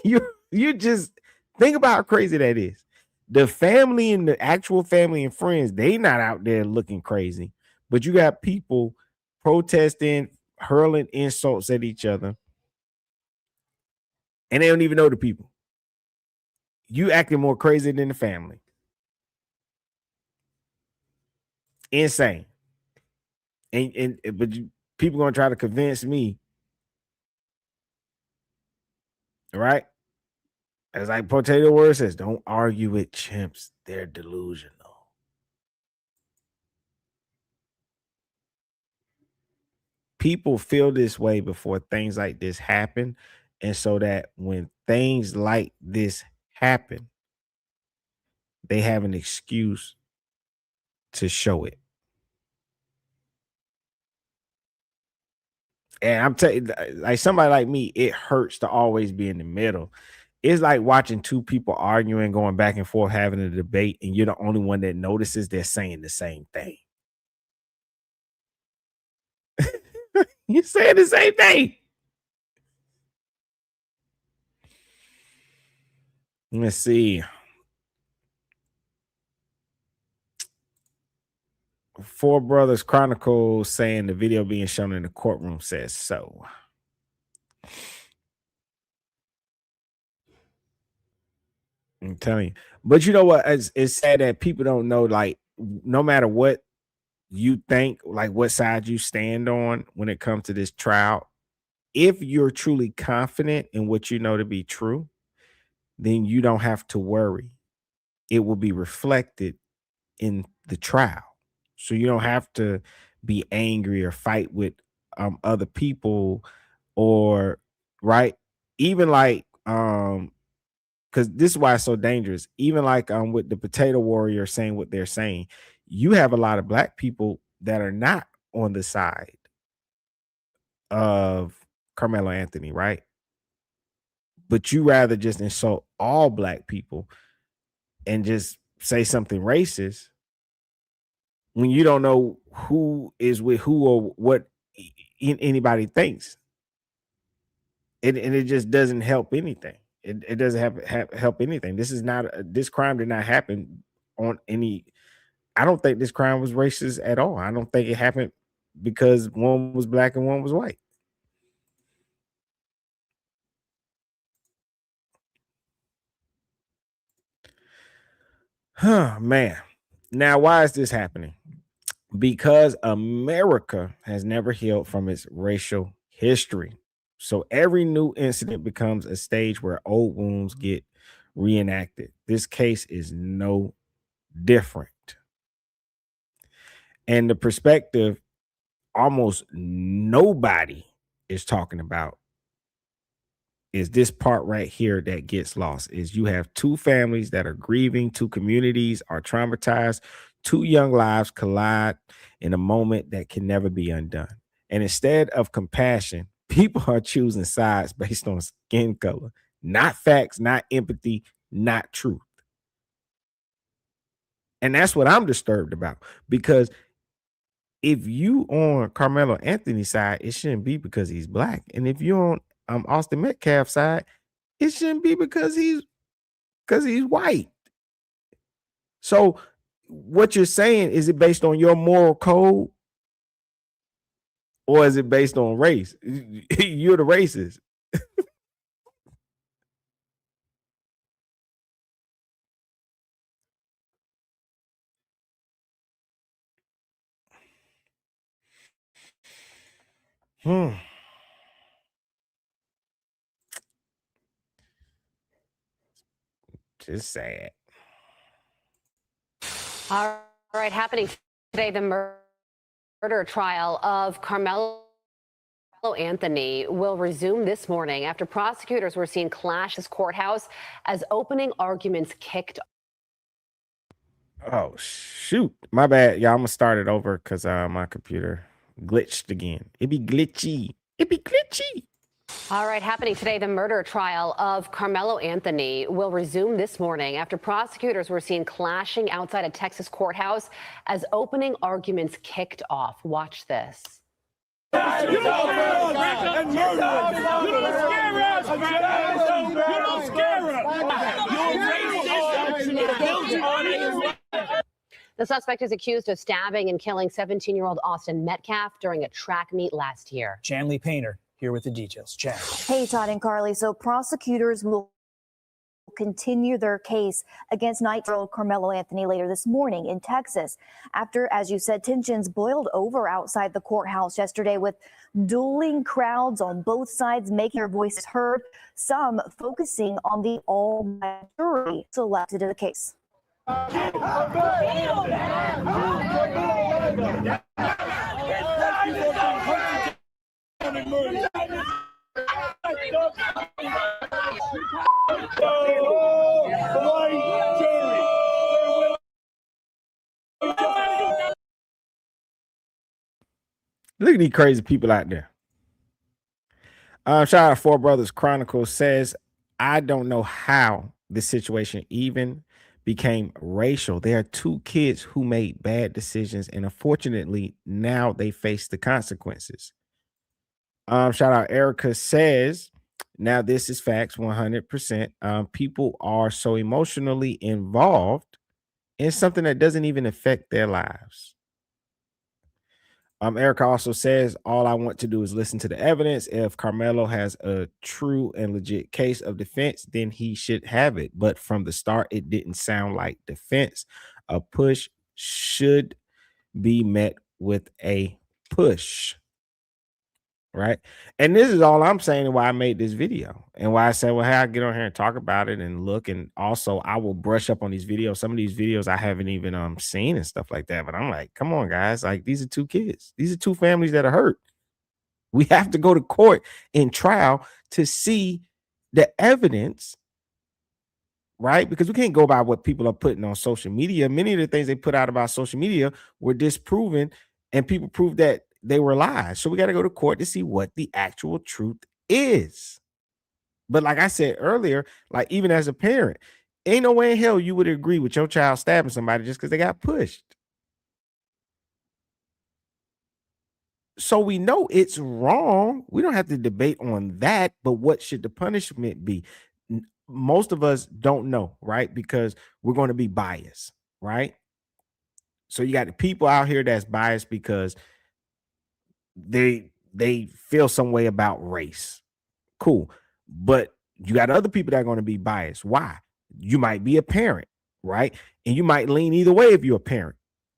Speaker 1: you just think about how crazy that is. The family and the actual family and friends, they not out there looking crazy, but you got people protesting, hurling insults at each other, and they don't even know the people. You acting more crazy than the family. Insane. But people gonna try to convince me, right? As like Potato Word says, don't argue with chimps. They're delusional. People feel this way before things like this happen. And so that when things like this happen, they have an excuse to show it. And I'm telling you, like somebody like me, it hurts to always be in the middle. It's like watching two people arguing, going back and forth, having a debate, and you're the only one that notices they're saying the same thing. You're saying the same thing. Let's see. Four Brothers Chronicle saying the video being shown in the courtroom says so. I'm telling you. But you know what? It's sad that people don't know, like, no matter what you think, like what side you stand on when it comes to this trial, if you're truly confident in what you know to be true, then you don't have to worry. It will be reflected in the trial. So you don't have to be angry or fight with other people, or right, even like because this is why it's so dangerous. Even like with the potato warrior saying what they're saying, you have a lot of black people that are not on the side of Karmelo Anthony, right? But you rather just insult all black people and just say something racist when you don't know who is with who or what anybody thinks. And it just doesn't help anything. It doesn't help anything. This is not this crime did not happen on any. I don't think this crime was racist at all. I don't think it happened because one was black and one was white. Man. Now, why is this happening? Because America has never healed from its racial history. So every new incident becomes a stage where old wounds get reenacted. This case is no different. And the perspective almost nobody is talking about is this part right here that gets lost. Is you have two families that are grieving, two communities are traumatized, two young lives collide in a moment that can never be undone. And instead of compassion, people are choosing sides based on skin color, not facts, not empathy, not truth. And that's what I'm disturbed about, because if you on Karmelo Anthony's side, it shouldn't be because he's black. And if you're on Austin Metcalf's side, it shouldn't be because he's white. So what you're saying, is it based on your moral code or is it based on race? You're the racist. Just sad.
Speaker 19: All right, happening today, the murder trial of Karmelo Anthony will resume this morning after prosecutors were seen clash this courthouse as opening arguments kicked.
Speaker 1: Oh, shoot. My bad. Y'all, I'm going to start it over because my computer glitched again. It be glitchy. It be glitchy.
Speaker 19: All right, happening today, the murder trial of Karmelo Anthony will resume this morning after prosecutors were seen clashing outside a Texas courthouse as opening arguments kicked off. Watch this.
Speaker 10: You don't scare us, man. You don't scare us.
Speaker 19: The suspect is accused of stabbing and killing 17-year-old Austin Metcalf during a track meet last year.
Speaker 20: Chanley Painter here with the details. Chan.
Speaker 21: Hey, Todd and Carly. So prosecutors will continue their case against 19-year-old Karmelo Anthony later this morning in Texas after, as you said, tensions boiled over outside the courthouse yesterday with dueling crowds on both sides making their voices heard, some focusing on the all-black jury selected in the case.
Speaker 1: Look at these crazy people out there. Shout out Four Brothers Chronicles says, I don't know how this situation even became racial. There are two kids who made bad decisions, and unfortunately, now they face the consequences. Shout out Erica says, now this is facts 100%. People are so emotionally involved in something that doesn't even affect their lives. Erica also says, all I want to do is listen to the evidence. If Karmelo has a true and legit case of defense, then he should have it. But from the start, it didn't sound like defense. A push should be met with a push. Right. And this is all I'm saying, and why I made this video and why I said, well, hey, I'll get on here and talk about it and look. And also I will brush up on these videos. Some of these videos I haven't even seen and stuff like that. But I'm like, come on, guys. Like, these are two kids. These are two families that are hurt. We have to go to court in trial to see the evidence. Right. Because we can't go by what people are putting on social media. Many of the things they put out about social media were disproven, and people proved that they were lies. So we got to go to court to see what the actual truth is. But like I said earlier, like even as a parent, ain't no way in hell you would agree with your child stabbing somebody just because they got pushed. So we know it's wrong. We don't have to debate on that. But what should the punishment be? Most of us don't know, right? Because we're going to be biased, right? So you got the people out here that's biased because they feel some way about race. Cool. But you got other people that are going to be biased. Why? You might be a parent, right? And you might lean either way if you're a parent.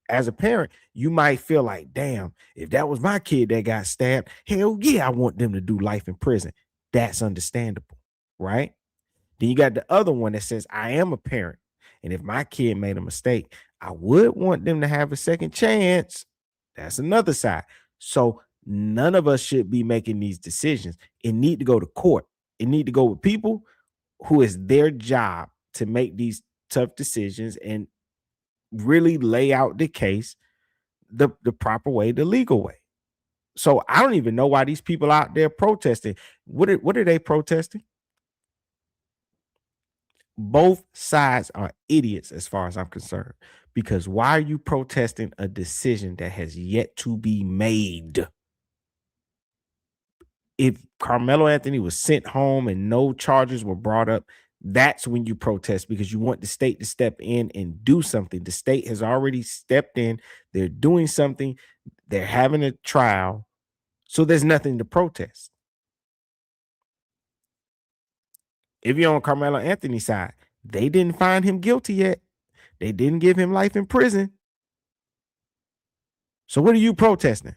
Speaker 1: As a parent, you might feel like, damn, if that was my kid that got stabbed, hell yeah, I want them to do life in prison. That's understandable, right? Then you got the other one that says, I am a parent. And if my kid made a mistake, I would want them to have a second chance. That's another side. So none of us should be making these decisions. It need to go to court. It need to go with people who is their job to make these tough decisions and really lay out the case the proper way, the legal way. So I don't even know why these people out there protesting. What are they protesting? Both sides are idiots as far as I'm concerned, because why are you protesting a decision that has yet to be made? If Karmelo Anthony was sent home and no charges were brought up, that's when you protest, because you want the state to step in and do something. The state has already stepped in. They're doing something. They're having a trial. So there's nothing to protest. If you're on Karmelo Anthony's side, they didn't find him guilty yet. They didn't give him life in prison. So what are you protesting?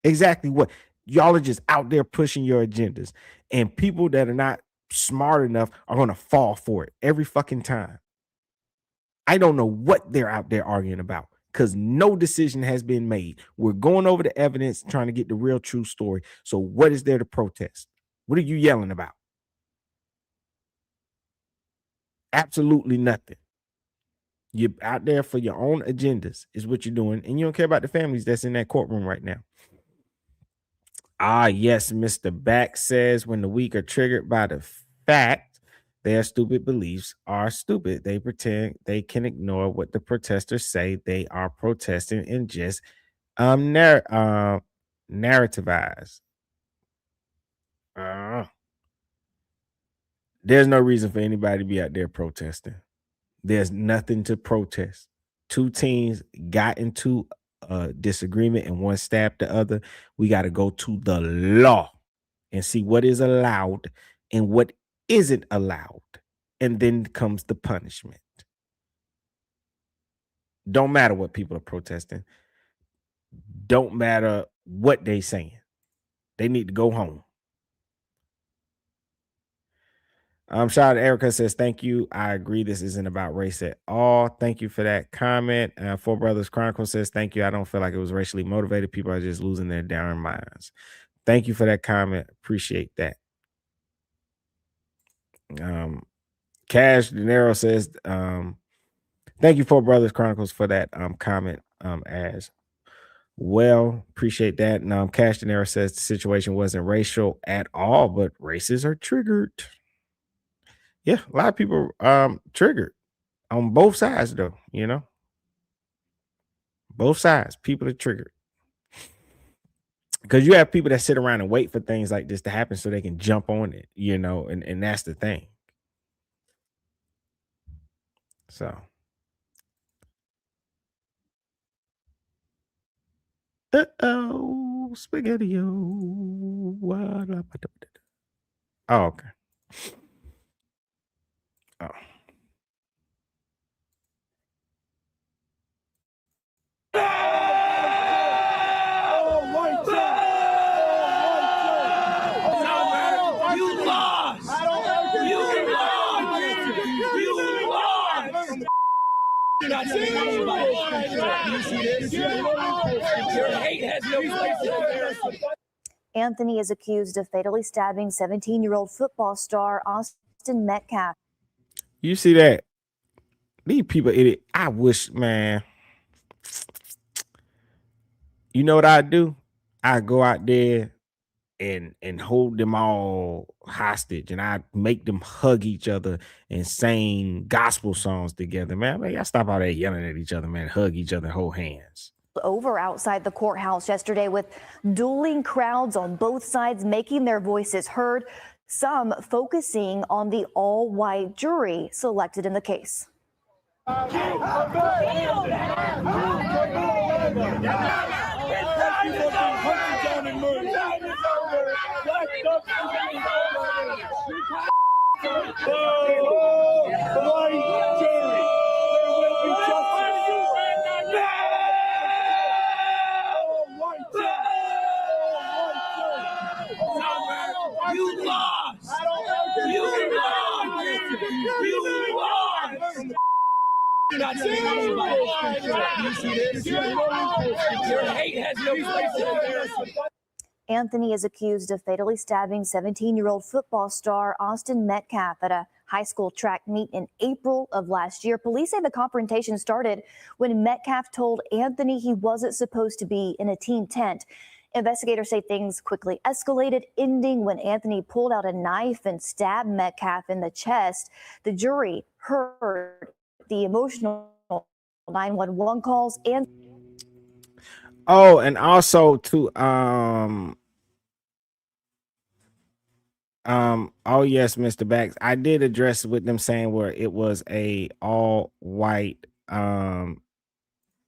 Speaker 1: Exactly what? Y'all are just out there pushing your agendas, and people that are not smart enough are going to fall for it every fucking time. I don't know what they're out there arguing about, because no decision has been made. We're going over the evidence, trying to get the real true story. So what is there to protest? What are you yelling about? Absolutely nothing. You're out there for your own agendas is what you're doing, and you don't care about the families that's in that courtroom right now. Ah, yes, Mr. Back says when the weak are triggered by the fact their stupid beliefs are stupid, they pretend they can ignore what the protesters say. They are protesting and just narrativize. There's no reason for anybody to be out there protesting. There's nothing to protest. Two teams got into a disagreement and one stabbed the other. We got to go to the law and see what is allowed and what isn't allowed. And then comes the punishment. Don't matter what people are protesting. Don't matter what they saying. They need to go home. Shout out to Erica says, thank you. I agree. This isn't about race at all. Thank you for that comment. Four Brothers Chronicle says, thank you. I don't feel like it was racially motivated. People are just losing their darn minds. Thank you for that comment. Appreciate that. Cash Dinero says, thank you, Four Brothers Chronicles, for that comment as well. Appreciate that. And Cash Dinero says the situation wasn't racial at all, but races are triggered. Yeah, a lot of people triggered on both sides, though, you know. Both sides, people are triggered. Because you have people that sit around and wait for things like this to happen so they can jump on it, you know, and that's the thing. So. Uh-oh, spaghetti-o. Oh, okay. Oh.
Speaker 21: Anthony is accused of fatally stabbing 17-year-old football star Austin Metcalf.
Speaker 1: You see that? These people, I wish, man. You know what I do? I go out there and hold them all hostage, and I make them hug each other and sing gospel songs together, man. Y'all stop all that yelling at each other, man. Hug each other, hold hands.
Speaker 21: Over outside the courthouse yesterday with dueling crowds on both sides making their voices heard, some focusing on the all-white jury selected in the case.
Speaker 10: White jury. There will be justice. You lost. You lost. You lost.
Speaker 21: Anthony is accused of fatally stabbing 17-year-old football star Austin Metcalf at a high school track meet in April of last year. Police say the confrontation started when Metcalf told Anthony he wasn't supposed to be in a team tent. Investigators say things quickly escalated, ending when Anthony pulled out a knife and stabbed Metcalf in the chest. The jury heard the emotional 911 calls and
Speaker 1: and also to oh yes, Mr. Bax, I did address with them saying where it was a all white when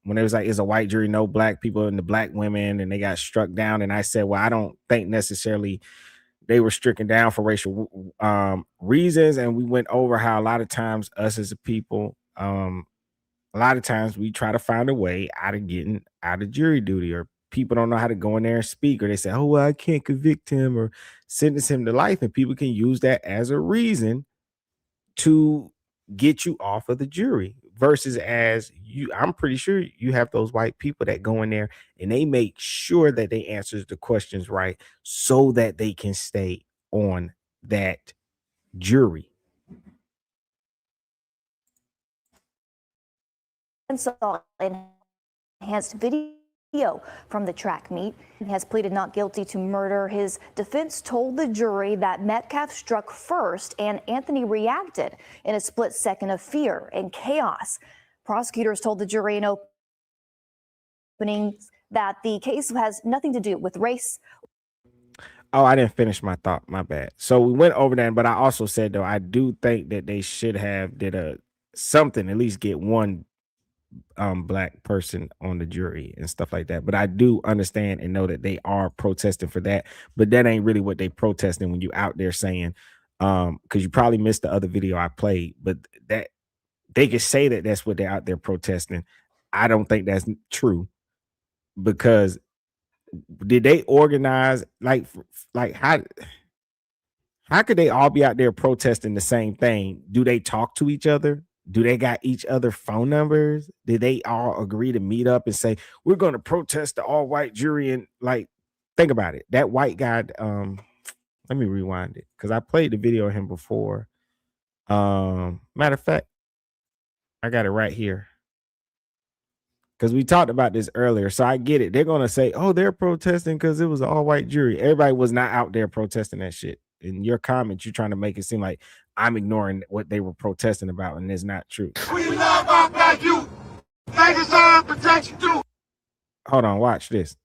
Speaker 1: it was like it's a white jury, no black people and the black women, and they got struck down. And I said, well, I don't think necessarily they were stricken down for racial reasons. And we went over how a lot of times us as a people, a lot of times we try to find a way out of getting out of jury duty, or people don't know how to go in there and speak, or they say, oh, well, I can't convict him or sentence him to life. And people can use that as a reason to get you off of the jury, versus as you, I'm pretty sure you have those white people that go in there and they make sure that they answer the questions right so that they can stay on that jury.
Speaker 21: and saw enhanced video from the track meet. He has pleaded not guilty to murder. His defense told the jury that Metcalf struck first and Anthony reacted in a split second of fear and chaos. Prosecutors told the jury in opening that the case has nothing to do with race.
Speaker 1: Oh, I didn't finish my thought. My bad. So we went over that, but I also said, though, I do think that they should have did something, at least get one black person on the jury and stuff like that. But I do understand and know that they are protesting for that, but that ain't really what they protesting when you out there saying, because you probably missed the other video I played, but that they could say that that's what they're out there protesting. I don't think that's true, because did they organize like how could they all be out there protesting the same thing? Do they talk to each other? Do they got each other phone numbers? Did they all agree to meet up and say, we're going to protest the all white jury? And like, think about it. That white guy, let me rewind it, because I played the video of him before. Matter of fact, I got it right here, because we talked about this earlier. So I get it. They're going to say, oh, they're protesting because it was an all white jury. Everybody was not out there protesting that shit. In your comments, you're trying to make it seem like I'm ignoring what they were protesting about, and it's not true.
Speaker 10: We love our black youth. They deserve protection too.
Speaker 1: Hold on, watch this.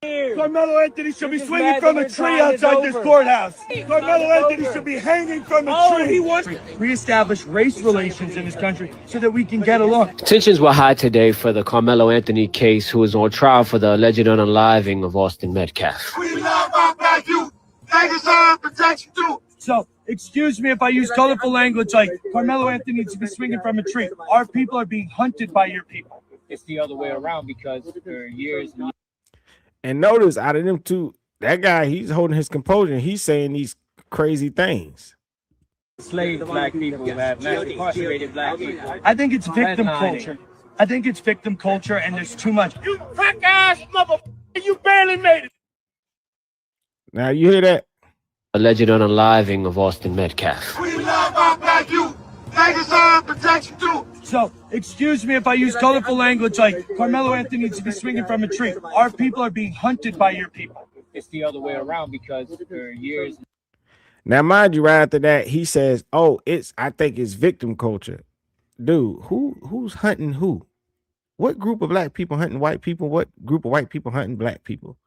Speaker 10: Karmelo Anthony should be swinging from a tree outside this courthouse. Karmelo Anthony should be hanging from a tree. He wants to reestablish race relations in this country so that we can get along.
Speaker 9: Tensions were high today for the Karmelo Anthony case, who is on trial for the alleged unaliving of Austin Metcalf.
Speaker 10: We love our black youth. They deserve protection too. So, excuse me if I use colorful language like Karmelo Anthony needs to be swinging from a tree. Our people are being hunted by your people.
Speaker 11: It's the other way around, because for years and
Speaker 1: And notice out of them two, that guy, he's holding his composure. He's saying these crazy things.
Speaker 11: slave black people have mass incarcerated black people.
Speaker 10: I think it's victim culture. I think it's victim culture, and there's too much. You crack ass motherfucker, you barely made it.
Speaker 1: Now you hear that?
Speaker 9: Alleged unaliving of Austin Metcalf.
Speaker 10: We love our black youth. They deserve protection too. So, excuse me if I use colorful language like Karmelo Anthony needs to be swinging from a tree. Our people are being hunted by your people.
Speaker 11: It's the other way around, because for years.
Speaker 1: Now, mind you, right after that, he says, oh, I think it's victim culture. Dude, who's hunting who? What group of black people hunting white people? What group of white people hunting black people?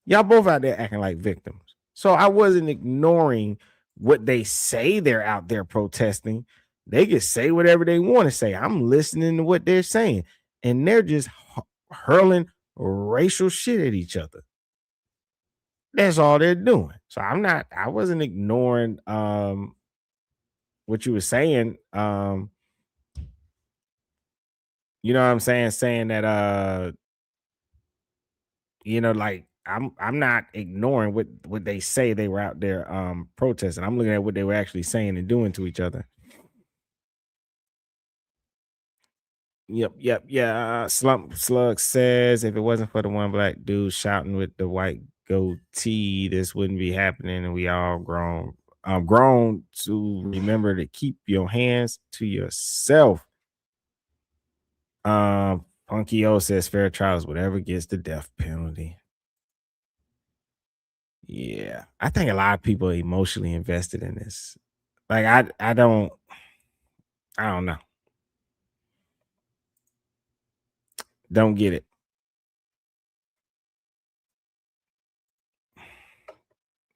Speaker 1: Y'all both out there acting like victims. So I wasn't ignoring what they say they're out there protesting. They can say whatever they want to say. I'm listening to what they're saying, and they're just hurling racial shit at each other. That's all they're doing. So I wasn't ignoring what you were saying. You know what I'm saying? Saying that like I'm not ignoring what they say they were out there protesting. I'm looking at what they were actually saying and doing to each other. Yep. Yeah. Slug says if it wasn't for the one black dude shouting with the white goatee, this wouldn't be happening, and we all grown to remember to keep your hands to yourself. Punky O says fair trials, whatever gets the death penalty. Yeah, I think a lot of people are emotionally invested in this. Like I don't know. Don't get it.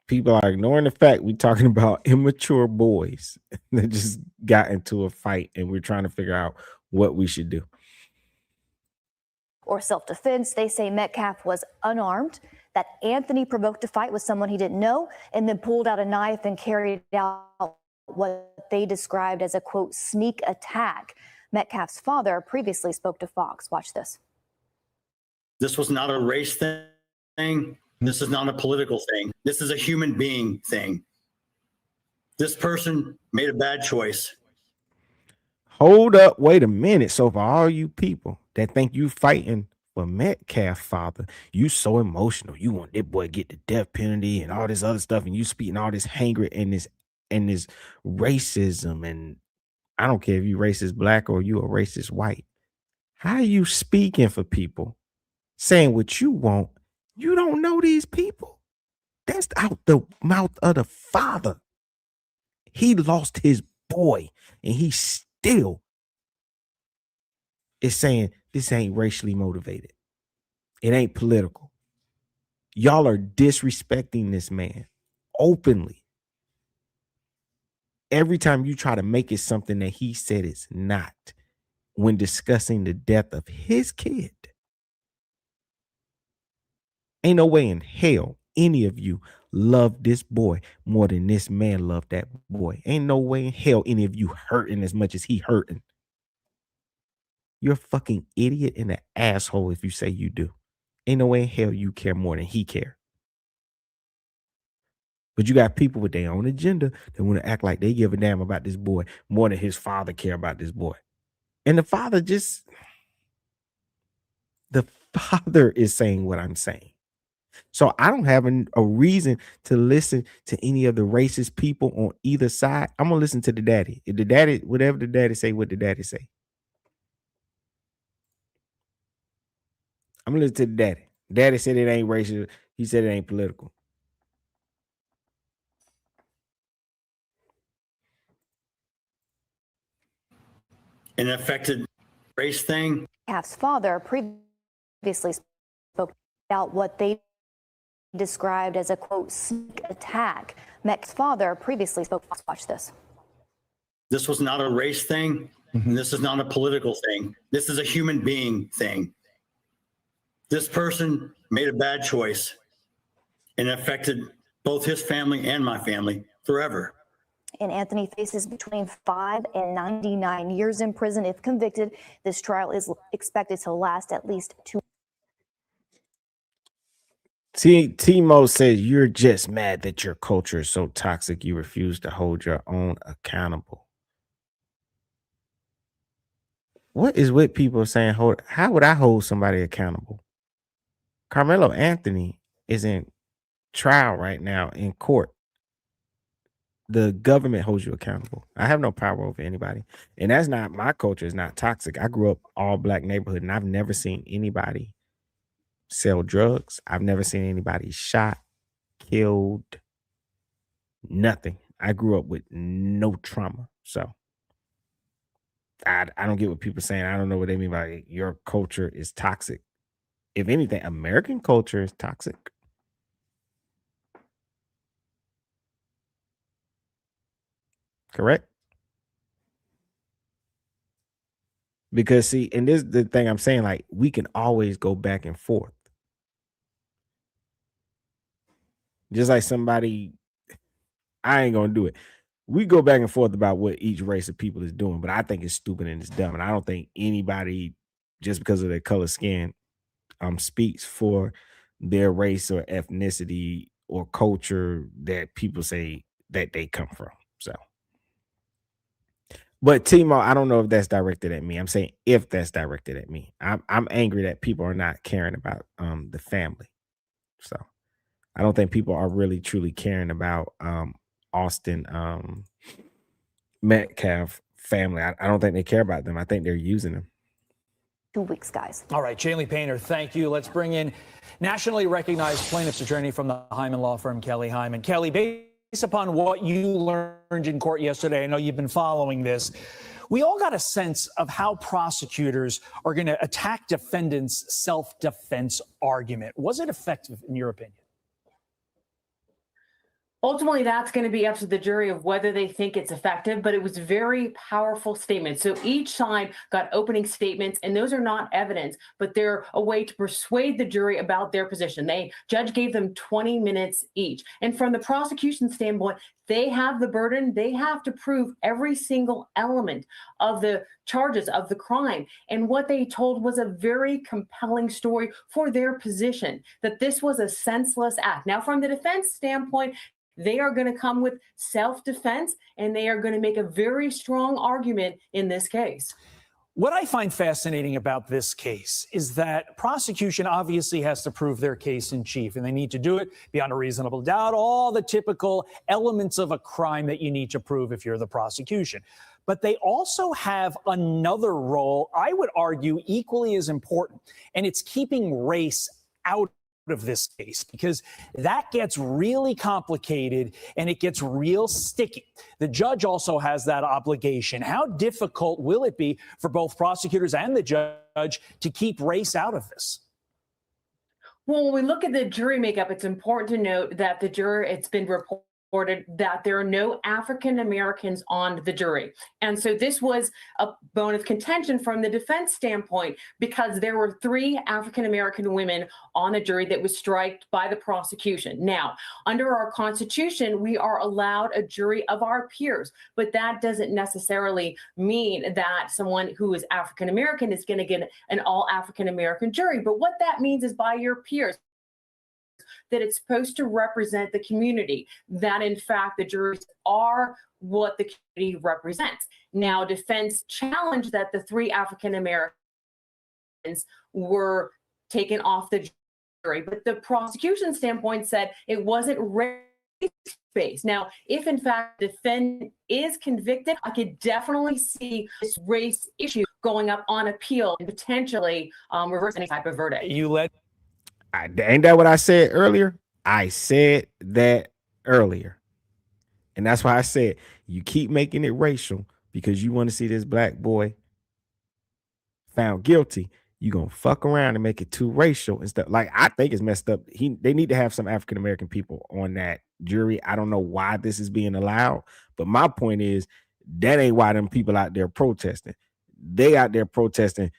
Speaker 1: People are ignoring the fact we're talking about immature boys that just got into a fight, and we're trying to figure out what we should do.
Speaker 21: Or self-defense. They say Metcalf was unarmed, that Anthony provoked a fight with someone he didn't know, and then pulled out a knife and carried out what they described as a, quote, sneak attack. Metcalf's father previously spoke to Fox. Watch this.
Speaker 2: This was not a race thing. This is not a political thing. This is a human being thing. This person made a bad choice.
Speaker 1: Hold up, wait a minute. So for all you people that think you fighting for Metcalf father, you so emotional. You want that boy get the death penalty and all this other stuff, and you speaking all this hanger and this racism, and I don't care if you racist black or you a racist white. How are you speaking for people saying what you want? You don't know these people. That's out the mouth of the father. He lost his boy, and he still is saying this ain't racially motivated. It ain't political. Y'all are disrespecting this man openly. Every time you try to make it something that he said it's not when discussing the death of his kid. Ain't no way in hell any of you love this boy more than this man loved that boy. Ain't no way in hell any of you hurting as much as he hurting. You're a fucking idiot and an asshole if you say you do. Ain't no way in hell you care more than he care. But you got people with their own agenda that want to act like they give a damn about this boy more than his father care about this boy. And the father is saying what I'm saying. So I don't have a reason to listen to any of the racist people on either side. I'm going to listen to the daddy. If the daddy, whatever the daddy say, what the daddy say. I'm going to listen to the daddy. Daddy said it ain't racial. He said it ain't political.
Speaker 2: An affected race thing.
Speaker 21: Metcalf's father previously spoke about what they described as a, quote, sneak attack. Metcalf's father previously spoke. Watch this.
Speaker 2: This was not a race thing. And this is not a political thing. This is a human being thing. This person made a bad choice and affected both his family and my family forever.
Speaker 21: And Anthony faces between 5 and 99 years in prison if convicted. This trial is expected to last at least 2.
Speaker 1: Timo says you're just mad that your culture is so toxic you refuse to hold your own accountable. What is with people saying how would I hold somebody accountable? Karmelo Anthony is in trial right now in court. The government holds you accountable. I have no power over anybody. And that's not, my culture is not toxic. I grew up all black neighborhood, and I've never seen anybody sell drugs. I've never seen anybody shot, killed, nothing. I grew up with no trauma. So I don't get what people are saying. I don't know what they mean by your culture is toxic. If anything, American culture is toxic. Correct? Because see, and this is the thing I'm saying, like, we can always go back and forth. Just like somebody, I ain't gonna do it. We go back and forth about what each race of people is doing, but I think it's stupid and it's dumb. And I don't think anybody, just because of their color skin, speaks for their race or ethnicity or culture that people say that they come from. So, but Timo, I don't know if that's directed at me. I'm saying if that's directed at me. I'm angry that people are not caring about the family. So I don't think people are really truly caring about Austin Metcalf family. I don't think they care about them. I think they're using them.
Speaker 21: 2 weeks, guys.
Speaker 20: All right, Jaylee Painter, thank you. Let's bring in nationally recognized plaintiff's attorney from the Hyman law firm, Kelly Hyman. Kelly, based upon what you learned in court yesterday, I know you've been following this, we all got a sense of how prosecutors are going to attack defendants' self-defense argument. Was it effective in your opinion?
Speaker 3: Ultimately, that's going to be up to the jury of whether they think it's effective, but it was very powerful statements. So each side got opening statements, and those are not evidence, but they're a way to persuade the jury about their position. Judge gave them 20 minutes each. And from the prosecution standpoint, they have the burden. They have to prove every single element of the charges of the crime. And what they told was a very compelling story for their position, that this was a senseless act. Now, from the defense standpoint, they are going to come with self-defense, and they are going to make a very strong argument in this case.
Speaker 20: What I find fascinating about this case is that prosecution obviously has to prove their case in chief, and they need to do it beyond a reasonable doubt, all the typical elements of a crime that you need to prove if you're the prosecution. But they also have another role, I would argue, equally as important, and it's keeping race out of this case, because that gets really complicated and it gets real sticky. The judge also has that obligation. How difficult will it be for both prosecutors and the judge to keep race out of this?
Speaker 3: Well, when we look at the jury makeup, it's important to note that the jury, it's been reported that there are no African Americans on the jury. And so this was a bone of contention from the defense standpoint, because there were 3 African American women on the jury that was striked by the prosecution. Now, under our Constitution, we are allowed a jury of our peers, but that doesn't necessarily mean that someone who is African American is going to get an all African American jury. But what that means is by your peers, that it's supposed to represent the community, that in fact the juries are what the community represents. Now, defense challenged that the 3 African Americans were taken off the jury, but the prosecution standpoint said it wasn't race-based. Now, if in fact the defendant is convicted, I could definitely see this race issue going up on appeal and potentially reverse any type of verdict.
Speaker 1: Ain't that what I said earlier? I said that earlier. And that's why I said you keep making it racial because you want to see this black boy found guilty. You're going to fuck around and make it too racial and stuff. Like, I think it's messed up. They need to have some African-American people on that jury. I don't know why this is being allowed, but my point is that ain't why them people out there protesting. They out there protesting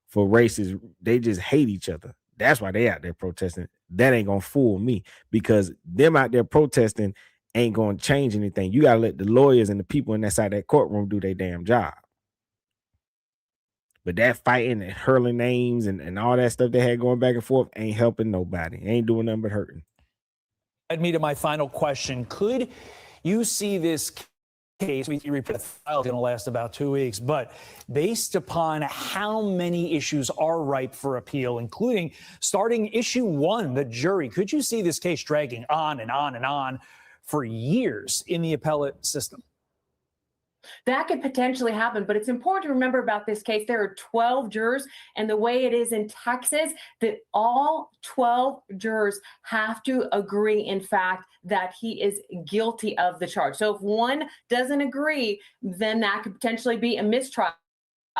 Speaker 1: for races. They just hate each other. That's why they out there protesting. That ain't gonna fool me, because them out there protesting ain't gonna change anything. You gotta let the lawyers and the people in that side of that courtroom do their damn job. But that fighting and hurling names and all that stuff they had going back and forth ain't helping nobody. Ain't doing nothing but hurting.
Speaker 20: Led me to my final question. Could you see this case, we report the trial is going to last about 2 weeks, but based upon how many issues are ripe for appeal, including starting issue 1, the jury, could you see this case dragging on and on and on for years in the appellate system?
Speaker 3: That could potentially happen, but it's important to remember about this case. There are 12 jurors, and the way it is in Texas, that all 12 jurors have to agree, in fact, that he is guilty of the charge. So if one doesn't agree, then that could potentially be a mistrial.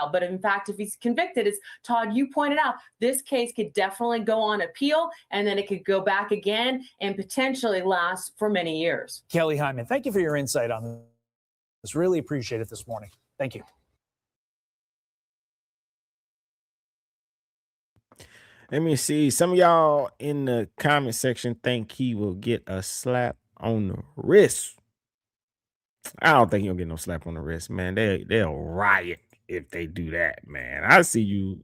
Speaker 3: But in fact, if he's convicted, as Todd, you pointed out, this case could definitely go on appeal, and then it could go back again and potentially last for many years.
Speaker 20: Kelly Hyman, thank you for your insight on this. Really appreciate it this morning. Thank you.
Speaker 1: Let me see. Some of y'all in the comment section think he will get a slap on the wrist. I don't think he'll get no slap on the wrist, man. They'll riot if they do that, man. I see you.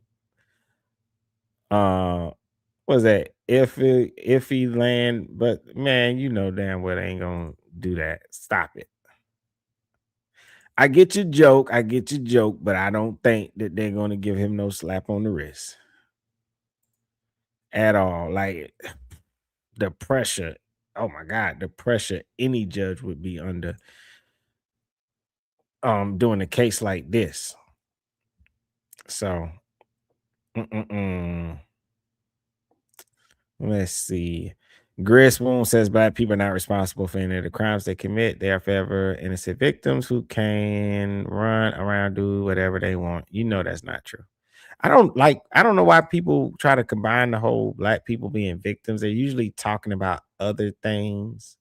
Speaker 1: What's that? If he land, but man, you know damn well they ain't gonna do that. Stop it. I get your joke, but I don't think that they're gonna give him no slap on the wrist at all. Like the pressure, oh my god, the pressure any judge would be under doing a case like this. So let's see. Griswold says black people are not responsible for any of the crimes they commit. They are forever innocent victims who can run around, do whatever they want. You know that's not true. I don't know why people try to combine the whole black people being victims. They're usually talking about other things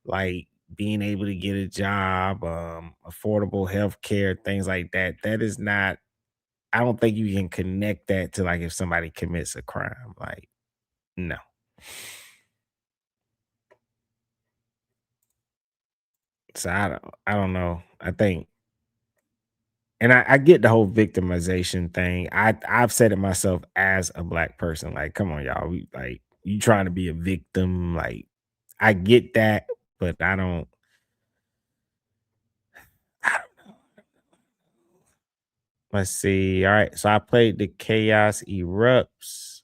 Speaker 1: like being able to get a job, affordable health care, things like that. That is not, I don't think you can connect that to like if somebody commits a crime. Like, no. So I don't know. I think, and I get the whole victimization thing. I've said it myself as a black person. Like, come on, y'all. We like you trying to be a victim. Like, I get that, but I don't know. Let's see. All right. So I played the Chaos Erupts.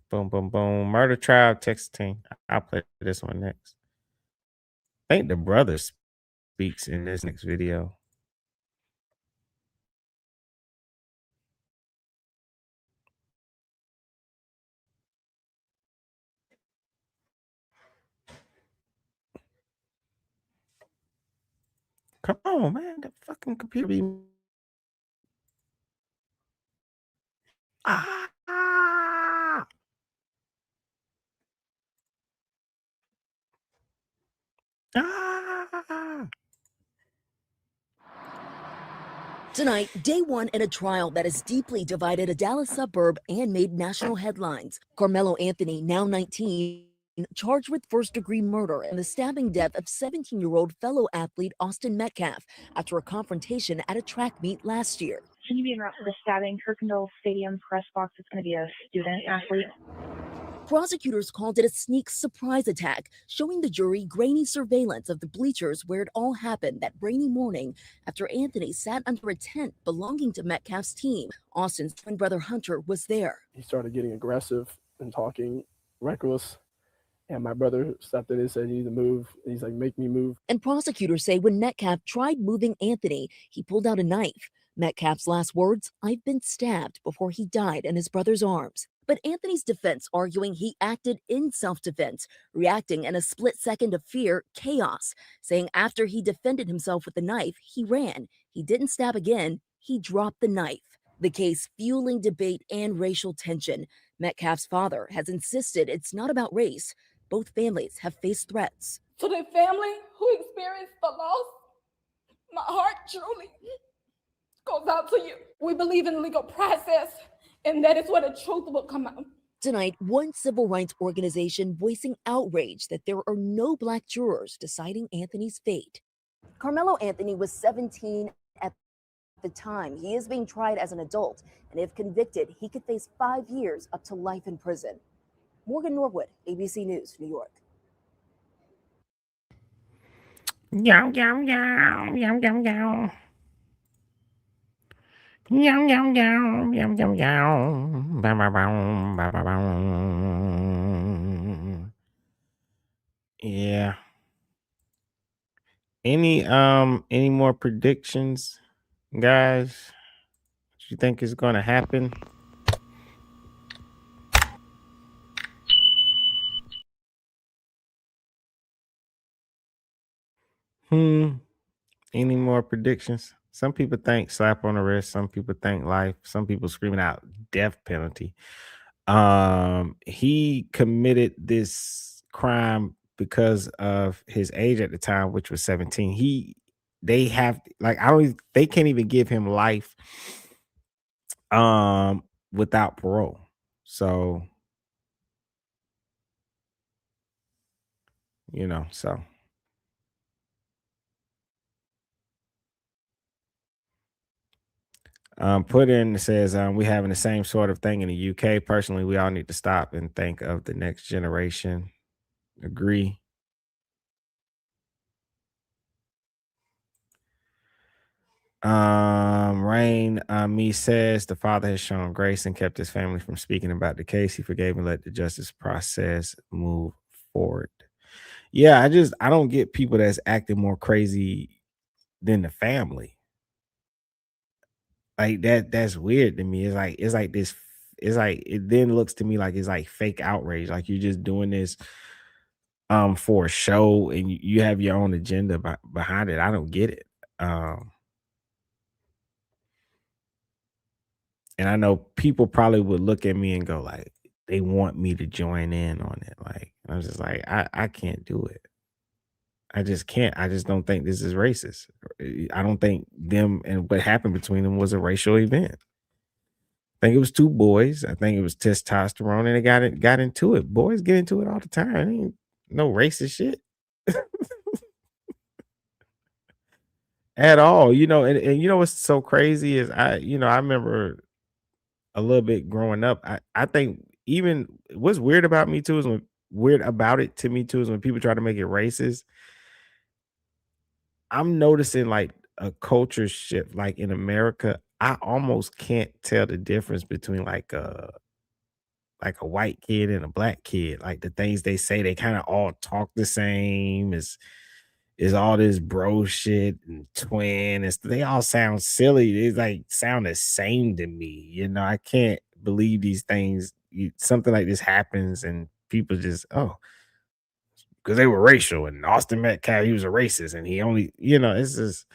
Speaker 1: Boom, boom, boom. Murder trial, Texas team. I'll play this one next. I think the brother speaks in this next video. Come on, man. The fucking computer be. Ah! Ah!
Speaker 4: Tonight, day one in a trial that has deeply divided a Dallas suburb and made national headlines. Karmelo Anthony, now 19, charged with first-degree murder and the stabbing death of 17-year-old fellow athlete Austin Metcalf after a confrontation at a track meet last year.
Speaker 22: Can you be around the stabbing? Kirkendall Stadium press box is going to be a student athlete.
Speaker 4: Prosecutors called it a sneak surprise attack, showing the jury grainy surveillance of the bleachers where it all happened that rainy morning after Anthony sat under a tent belonging to Metcalf's team. Austin's twin brother Hunter was there.
Speaker 23: He started getting aggressive and talking reckless. And my brother stepped in and said, "You need to move." And he's like, "Make me move."
Speaker 4: And prosecutors say when Metcalf tried moving Anthony, he pulled out a knife. Metcalf's last words, "I've been stabbed," before he died in his brother's arms. But Anthony's defense arguing he acted in self-defense, reacting in a split second of fear, chaos, saying after he defended himself with the knife, he ran. He didn't stab again. He dropped the knife. The case fueling debate and racial tension. Metcalf's father has insisted it's not about race. Both families have faced threats.
Speaker 24: To the family who experienced the loss, my heart truly goes out to you. We believe in legal process, and that is where the truth will come out.
Speaker 4: Tonight, one civil rights organization voicing outrage that there are no Black jurors deciding Anthony's fate. Karmelo Anthony was 17 at the time. He is being tried as an adult, and if convicted, he could face 5 years up to life in prison. Morgan Norwood, ABC News, New York.
Speaker 1: Yow, yow, yow, yow, yow, yow. Yow, yow, yow, yow, yow, yow. Bow, bow, bow, bow, bow, bow. Yeah. Any more predictions, guys? What you think is gonna happen? Any more predictions? Some people think slap on the wrist. Some people think life. Some people screaming out death penalty. He committed this crime because of his age at the time, which was 17. They can't even give him life without parole. So, so put in, it says we having the same sort of thing in the UK. Personally, we all need to stop and think of the next generation. Agree. Rain me says the father has shown grace and kept his family from speaking about the case. He forgave and let the justice process move forward. Yeah, I don't get people that's acting more crazy than the family. Like that's weird to me. It's like this, it's like it then looks to me like it's like fake outrage. Like you're just doing this for a show and you have your own agenda behind it. I don't get it. And I know people probably would look at me and go like, they want me to join in on it. Like, I'm just like, I can't do it. I just can't. I just don't think this is racist. I don't think them and what happened between them was a racial event. I think it was two boys. I think it was testosterone and they got into it. Boys get into it all the time. It ain't no racist shit. At all. And you know what's so crazy is I remember a little bit growing up. I think even what's weird about me too is when people try to make it racist. I'm noticing like a culture shift, like in America. I almost can't tell the difference between like a white kid and a black kid. Like the things they say, they kind of all talk the same. Is all this bro shit and twin. They all sound silly. They like sound the same to me. I can't believe these things. Something like this happens and people just, because they were racial and Austin Metcalf, he was a racist and he only, it's just,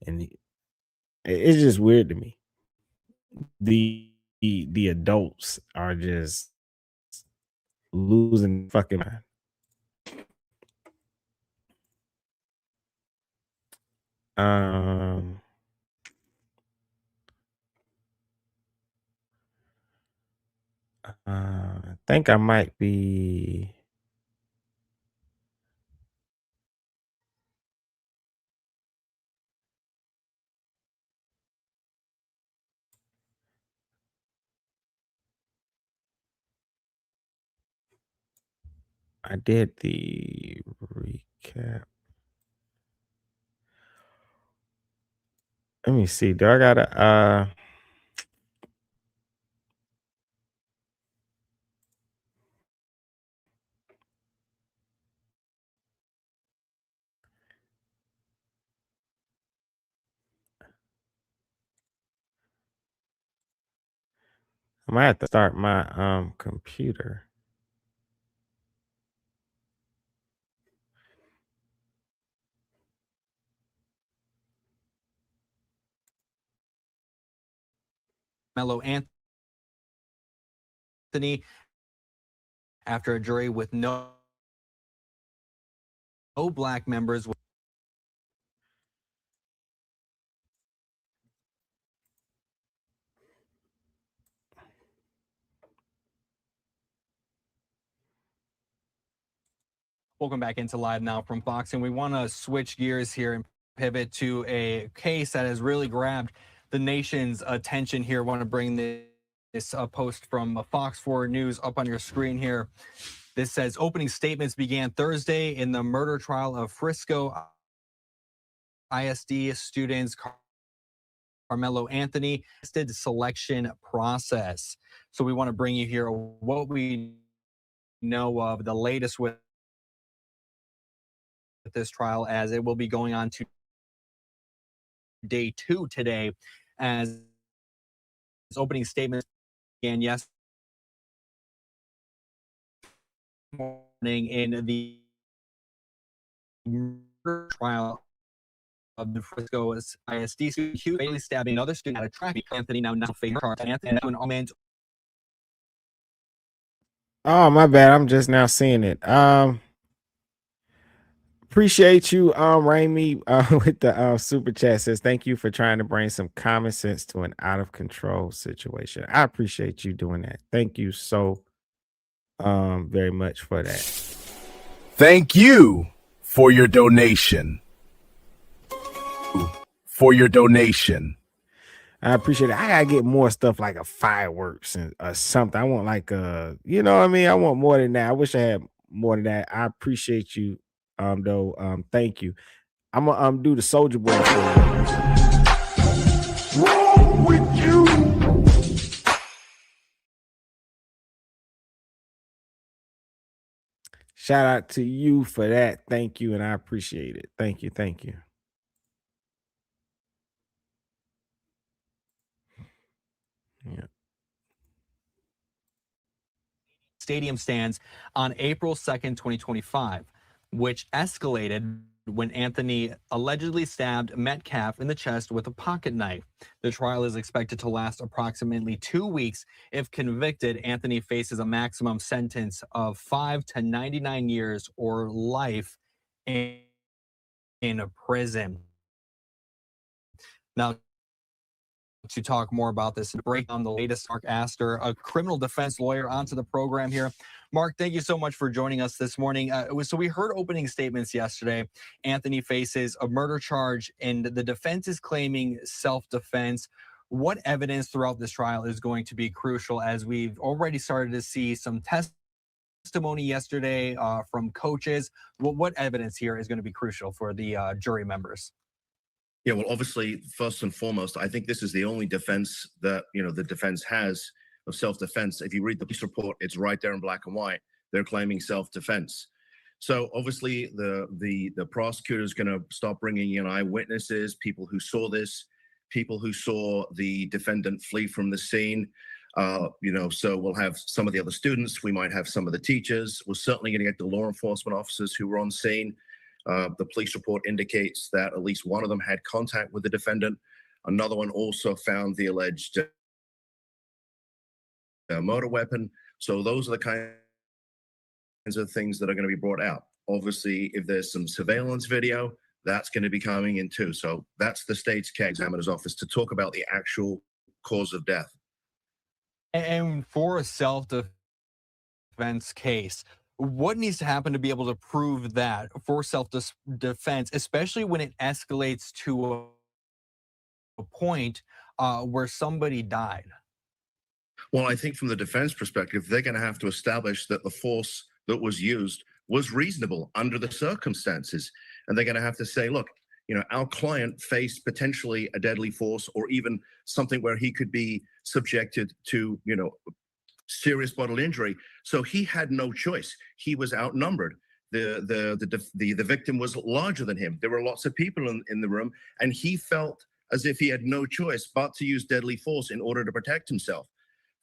Speaker 1: it's just weird to me. The adults are just losing fucking mind. I think I might be. I did the recap. Let me see. Do I gotta I might have to start my computer.
Speaker 5: Karmelo Anthony after a jury with no black members. Welcome back into Live Now from Fox, and we want to switch gears here and pivot to a case that has really grabbed the nation's attention here. I want to bring this post from Fox 4 News up on your screen here. This says opening statements began Thursday in the murder trial of Frisco ISD students Karmelo Anthony. Selection process. So we want to bring you here what we know of the latest with this trial, as it will be going on to day 2 today, as opening statements began yesterday morning in the murder trial of the Frisco ISD student, fatally stabbing another student at a track meet. Anthony now facing charge. Anthony now an all-man's.
Speaker 1: Oh, my bad. I'm just now seeing it. Appreciate you, Raimi, with the super chat. Says thank you for trying to bring some common sense to an out of control situation. I appreciate you doing that. Thank you so very much for that.
Speaker 6: Thank you for your donation.
Speaker 1: I appreciate it. I gotta get more stuff like a fireworks and something. I want like you know what I mean? I want more than that. I wish I had more than that. I appreciate you, though. Thank you. I'm gonna do the Soldier Boy for you.
Speaker 6: Wrong with you?
Speaker 1: Shout out to you for that. Thank you, and I appreciate it. Thank you. Thank you. Yeah.
Speaker 5: Stadium stands on April 2nd, 2025, which escalated when Anthony allegedly stabbed Metcalf in the chest with a pocket knife. The trial is expected to last approximately 2 weeks. If convicted, Anthony faces a maximum sentence of 5 to 99 years or life in a prison. Now, to talk more about this and break down the latest, Mark Astor, a criminal defense lawyer, onto the program here. Mark, thank you so much for joining us this morning. So we heard opening statements yesterday. Anthony faces a murder charge, and the defense is claiming self-defense. What evidence throughout this trial is going to be crucial, as we've already started to see some testimony yesterday from coaches? What evidence here is going to be crucial for the jury members?
Speaker 7: Yeah, well, obviously, first and foremost, I think this is the only defense that, the defense has of self-defense. If you read the police report, it's right there in black and white. They're claiming self-defense. So obviously, the prosecutor is going to start bringing in eyewitnesses, people who saw this, people who saw the defendant flee from the scene. So we'll have some of the other students. We might have some of the teachers. We're certainly going to get the law enforcement officers who were on scene. The police report indicates that at least one of them had contact with the defendant. Another one also found the alleged motor weapon. So those are the kinds of things that are going to be brought out. Obviously, if there's some surveillance video, that's going to be coming in too. So that's the state's case examiner's office to talk about the actual cause of death.
Speaker 5: And for a self-defense case, what needs to happen to be able to prove that for self-defense, especially when it escalates to a point where somebody died?
Speaker 7: Well, I think from the defense perspective, they're going to have to establish that the force that was used was reasonable under the circumstances. And they're going to have to say, look, our client faced potentially a deadly force, or even something where he could be subjected to, serious bodily injury. So he had no choice. He was outnumbered. The victim was larger than him. There were lots of people in the room, and he felt as if he had no choice but to use deadly force in order to protect himself.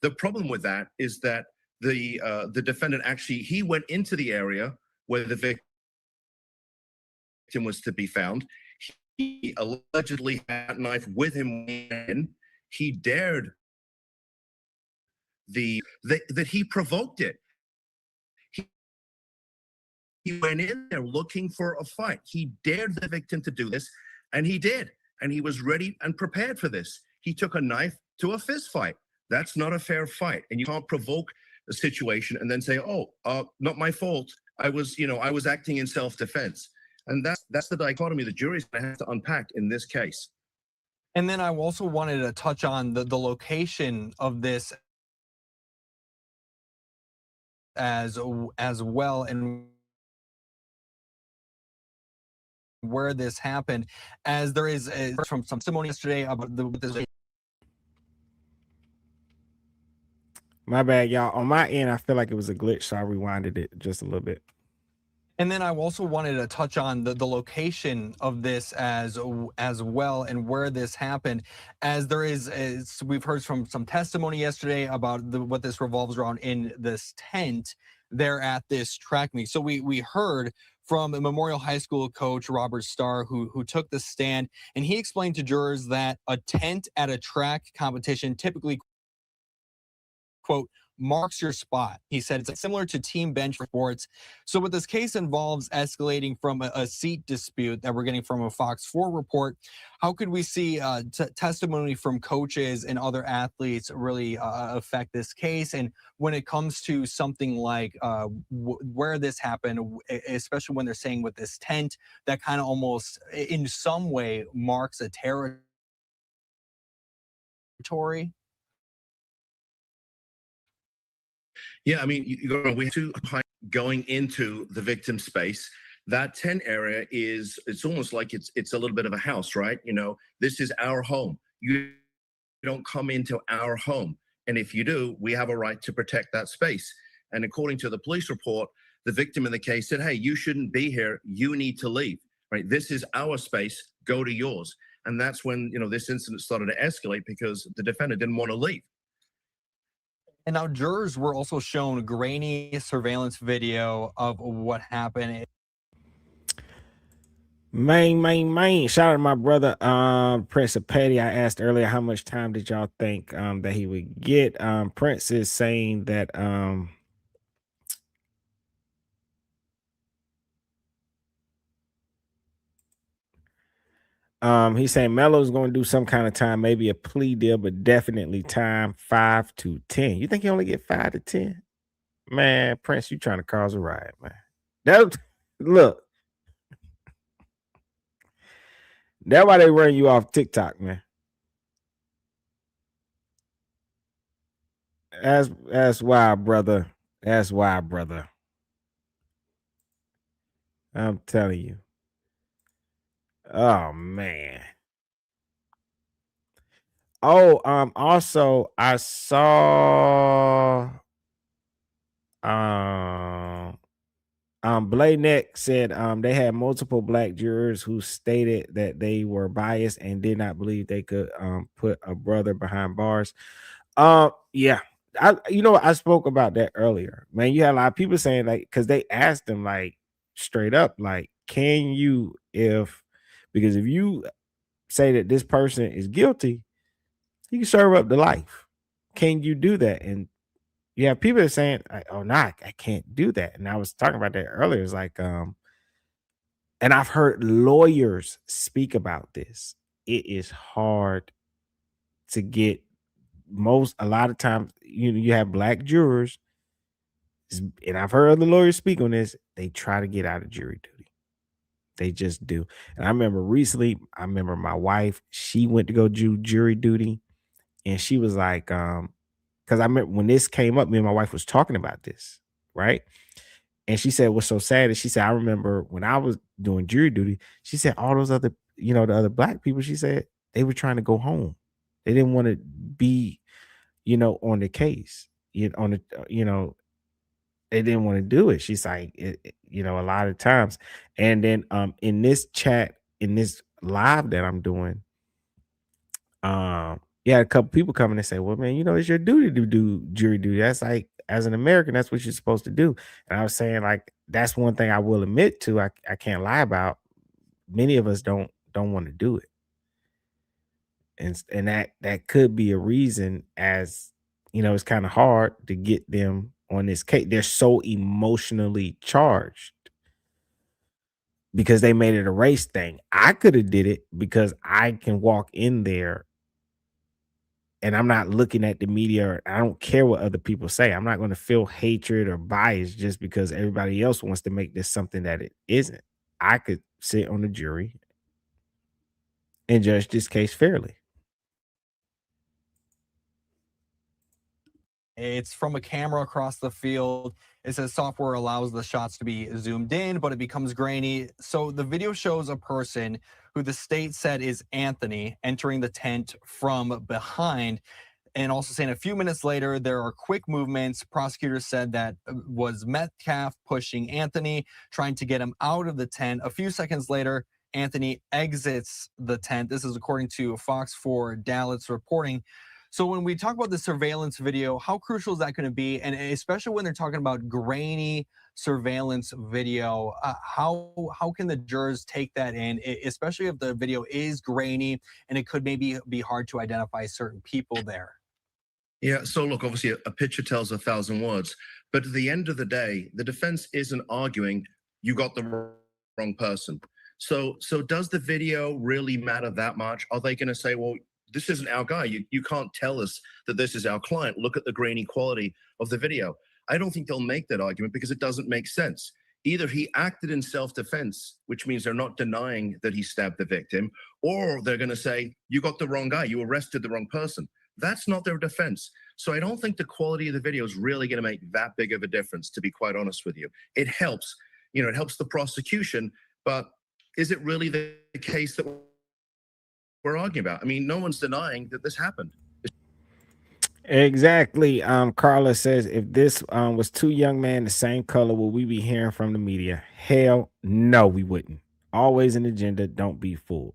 Speaker 7: The problem with that is that the defendant actually, he went into the area where the victim was to be found. He allegedly had a knife with him. He dared that he provoked it. He went in there looking for a fight. He dared the victim to do this, and he did. And he was ready and prepared for this. He took a knife to a fist fight. That's not a fair fight. And you can't provoke a situation and then say, not my fault. I was acting in self-defense. And that's the dichotomy the jury's going to have to unpack in this case.
Speaker 5: And then I also wanted to touch on the location of this as well, and where this happened, as there is from some testimony yesterday about this.
Speaker 1: My bad, y'all. On my end, I feel like it was a glitch, so I rewinded it just a little bit.
Speaker 5: And then I also wanted to touch on the location of this as well, and where this happened, as there is we've heard from some testimony yesterday about what this revolves around in this tent there at this track meet. So we heard from Memorial High School coach Robert Starr, who took the stand, and he explained to jurors that a tent at a track competition typically, quote, marks your spot. He said it's similar to team bench sports. So what this case involves escalating from a seat dispute that we're getting from a Fox 4 report, how could we see testimony from coaches and other athletes really affect this case? And when it comes to something like where this happened, especially when they're saying with this tent, that kind of almost in some way marks a territory.
Speaker 7: Yeah, I mean, we have to going into the victim space. That tent area it's almost like it's a little bit of a house, right? You know, this is our home. You don't come into our home. And if you do, we have a right to protect that space. And according to the police report, the victim in the case said, hey, you shouldn't be here. You need to leave, right? This is our space. Go to yours. And that's when, this incident started to escalate because the defendant didn't want to leave.
Speaker 5: And now jurors were also shown grainy surveillance video of what happened.
Speaker 1: Man. Shout out to my brother, Prince of Petty. I asked earlier how much time did y'all think that he would get. Prince is saying that he's saying Melo's going to do some kind of time, maybe a plea deal, but definitely time 5 to 10. You think he only get 5 to 10? Man, Prince, you trying to cause a riot, man. Look. That's why they run you off TikTok, man. That's why, brother. That's why, brother. I'm telling you. Oh man. Oh, also I saw Blayneck said they had multiple black jurors who stated that they were biased and did not believe they could put a brother behind bars. Yeah. I spoke about that earlier. Man, you had a lot of people saying, like, because they asked them, like, straight up, like, can you, because if you say that this person is guilty, you can serve up to life. Can you do that? And you have people that are saying, like, oh, no, I can't do that. And I was talking about that earlier. It's like, and I've heard lawyers speak about this. It is hard to get a lot of times, you have black jurors, and I've heard other lawyers speak on this. They try to get out of jury duty. They just do. And I remember my wife, she went to go do jury duty, and she was like, because I remember when this came up, me and my wife was talking about this, right? And she said, what's so sad is she said, I remember when I was doing jury duty, she said all those other, the other black people, she said they were trying to go home. They didn't want to be, on the case, they didn't want to do it. She's like, a lot of times. And then in this chat, in this live that I'm doing, a couple people coming and say, well, man, it's your duty to do jury duty. That's like, as an American, that's what you're supposed to do. And I was saying, like, that's one thing I will admit to, I can't lie about. Many of us don't want to do it. And that could be a reason, as it's kind of hard to get them on this case. They're so emotionally charged because they made it a race thing. I could have did it because I can walk in there and I'm not looking at the media. I don't care what other people say. I'm not going to feel hatred or bias just because everybody else wants to make this something that it isn't. I could sit on the jury and judge this case fairly.
Speaker 5: It's from a camera across the field. It says software allows the shots to be zoomed in, but it becomes grainy. So the video shows a person who the state said is Anthony entering the tent from behind, and also saying a few minutes later, there are quick movements. Prosecutors said that was Metcalf pushing Anthony, trying to get him out of the tent. A few seconds later, Anthony exits the tent. This is according to Fox 4 Dallas reporting. So when we talk about the surveillance video, how crucial is that going to be? And especially when they're talking about grainy surveillance video, how can the jurors take that in, especially if the video is grainy and it could maybe be hard to identify certain people there?
Speaker 7: Yeah, so look, obviously a picture tells 1,000 words, but at the end of the day, the defense isn't arguing you got the wrong person. So does the video really matter that much? Are they going to say, well, this isn't our guy. You can't tell us that this is our client. Look at the grainy quality of the video. I don't think they'll make that argument because it doesn't make sense. Either he acted in self-defense, which means they're not denying that he stabbed the victim, or they're going to say, you got the wrong guy. You arrested the wrong person. That's not their defense. So I don't think the quality of the video is really going to make that big of a difference, to be quite honest with you. It helps, it helps the prosecution, but is it really the case that we're arguing about? I mean, no one's denying that this happened.
Speaker 1: Exactly. Carla says, if this was two young men the same color, would we be hearing from the media? Hell no, we wouldn't. Always an agenda. Don't be fooled.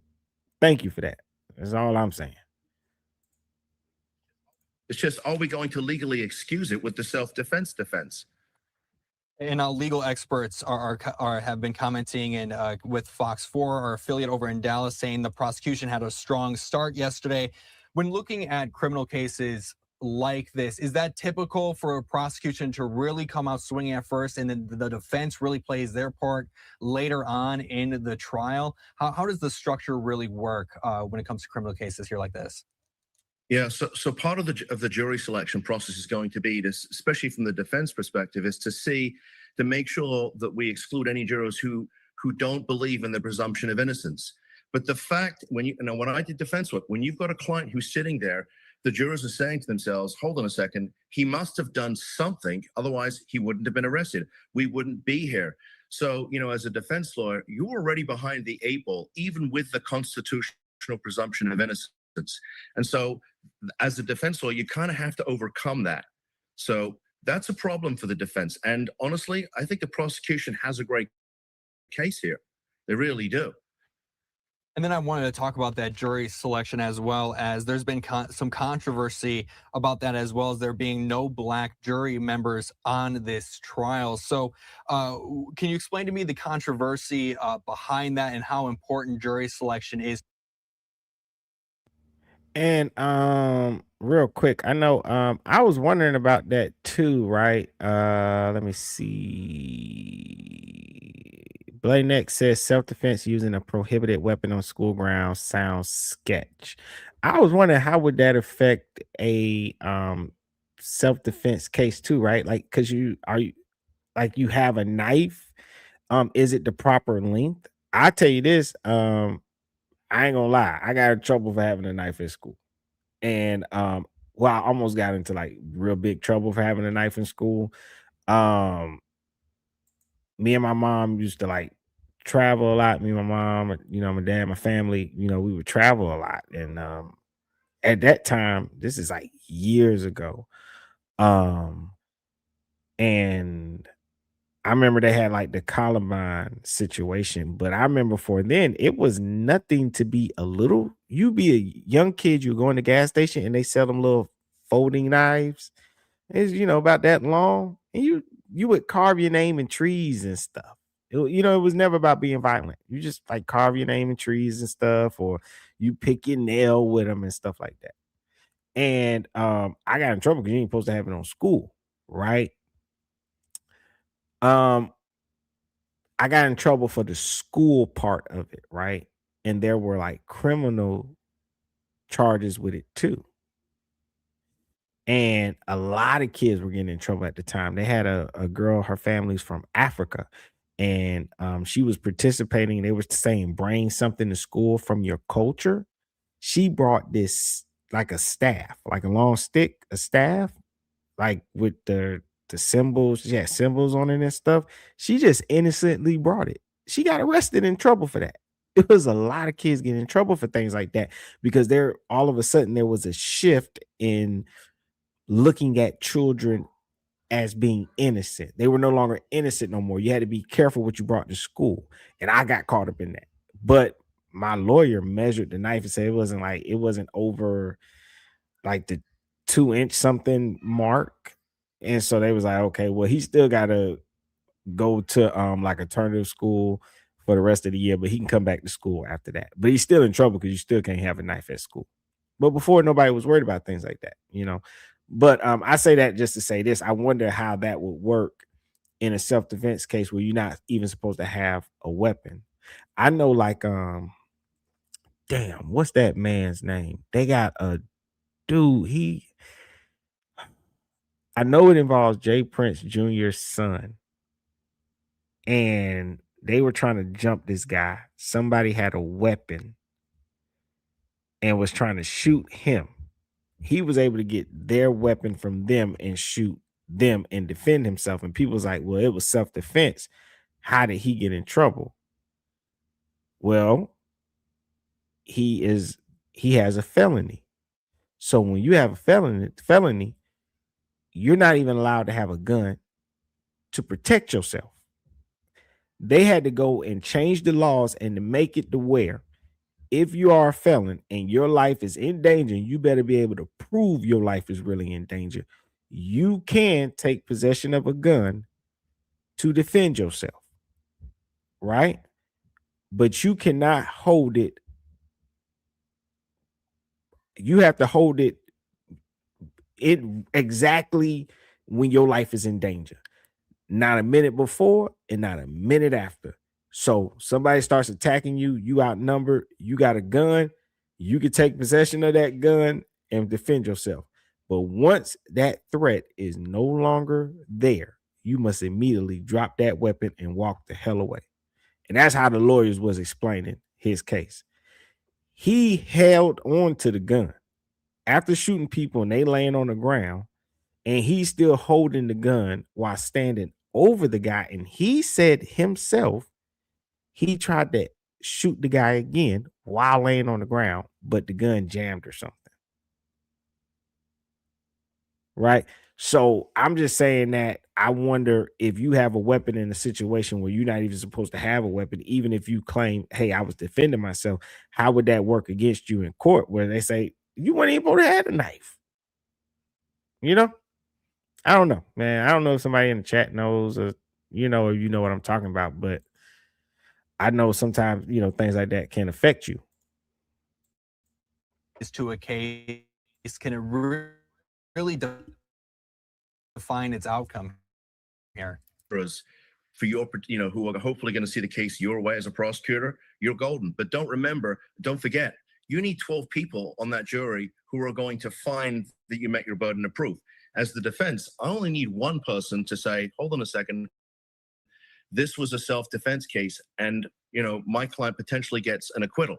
Speaker 1: Thank you for that. That's all I'm saying.
Speaker 7: It's just, are we going to legally excuse it with the self-defense defense?
Speaker 5: And legal experts have been commenting and with Fox 4, our affiliate over in Dallas, saying the prosecution had a strong start yesterday. When looking at criminal cases like this, is that typical for a prosecution to really come out swinging at first and then the defense really plays their part later on in the trial? How does the structure really work when it comes to criminal cases here like this?
Speaker 7: Yeah, so part of the jury selection process is going to be, especially from the defense perspective, is to make sure that we exclude any jurors who don't believe in the presumption of innocence. But the fact, when I did defense work, when you've got a client who's sitting there, the jurors are saying to themselves, hold on a second, he must have done something, otherwise he wouldn't have been arrested. We wouldn't be here. So, as a defense lawyer, you're already behind the 8 ball, even with the constitutional presumption of innocence. And so as a defense lawyer, you kind of have to overcome that. So that's a problem for the defense. And honestly, I think the prosecution has a great case here. They really do.
Speaker 5: And then I wanted to talk about that jury selection, as well as there's been some controversy about that, as well as there being no black jury members on this trial. So can you explain to me the controversy behind that and how important jury selection is?
Speaker 1: And real quick, I know I was wondering about that too, right? Let me see. Blayneck says self-defense using a prohibited weapon on school grounds sounds sketch. I was wondering how would that affect a self-defense case too, right? Like, because you have a knife. Is it the proper length? I tell you this, I ain't gonna lie, I got in trouble for having a knife at school. And I almost got into like real big trouble for having a knife in school. Me and my mom used to like travel a lot. Me and my mom, my dad, my family, we would travel a lot. And at that time, this is like years ago. And I remember they had like the Columbine situation, but I remember for then it was nothing to be you be a young kid, you go in the gas station and they sell them little folding knives. It's, about that long. And you would carve your name in trees and stuff. It was never about being violent. You just like carve your name in trees and stuff, or you pick your nail with them and stuff like that. And I got in trouble because you ain't supposed to have it on school, right? I got in trouble for the school part of it, right? And there were like criminal charges with it too. And a lot of kids were getting in trouble at the time. They had a girl, her family's from Africa, and she was participating. They were saying, bring something to school from your culture. She brought this like a staff, like a long stick, a staff, like with the symbols. She had symbols on it and stuff. She just innocently brought it. She got arrested, in trouble for that. It was a lot of kids getting in trouble for things like that because all of a sudden there was a shift in looking at children as being innocent. They were no longer innocent no more. You had to be careful what you brought to school. And I got caught up in that. But my lawyer measured the knife and said it wasn't over like the 2-inch something mark. And so they was like, okay, well, he still got to go to like alternative school for the rest of the year, but he can come back to school after that. But he's still in trouble because you still can't have a knife at school. But before, nobody was worried about things like that, But I say that just to say this. I wonder how that would work in a self-defense case where you're not even supposed to have a weapon. I know, like, damn, what's that man's name? They got a dude, I know it involves Jay Prince Jr.'s son, and they were trying to jump this guy. Somebody had a weapon and was trying to shoot him. He was able to get their weapon from them and shoot them and defend himself. And people was like, well, it was self-defense. How did he get in trouble? Well, he has a felony. So when you have a felony, you're not even allowed to have a gun to protect yourself. They had to go and change the laws and to make it to where if you are a felon and your life is in danger, you better be able to prove your life is really in danger. You can take possession of a gun to defend yourself, right? But you cannot hold it. You have to hold it exactly when your life is in danger. Not a minute before and not a minute after. So somebody starts attacking you, you outnumbered, you got a gun, you can take possession of that gun and defend yourself. But once that threat is no longer there, you must immediately drop that weapon and walk the hell away. And that's how the lawyers was explaining his case. He held on to the gun after shooting people and they laying on the ground, and he's still holding the gun while standing over the guy. And he said himself, he tried to shoot the guy again while laying on the ground, but the gun jammed or something. Right? So I'm just saying that I wonder if you have a weapon in a situation where you're not even supposed to have a weapon, even if you claim, hey, I was defending myself, how would that work against you in court where they say you weren't even supposed to have a knife? You know? I don't know, man. I don't know if somebody in the chat knows or you know what I'm talking about, but I know sometimes, things like that can affect you.
Speaker 5: Is to a case, can it really define its outcome here?
Speaker 7: For your, who are hopefully going to see the case your way as a prosecutor, you're golden. But don't forget, you need 12 people on that jury who are going to find that you met your burden of proof. As the defense, I only need one person to say, hold on a second, this was a self-defense case, and my client potentially gets an acquittal.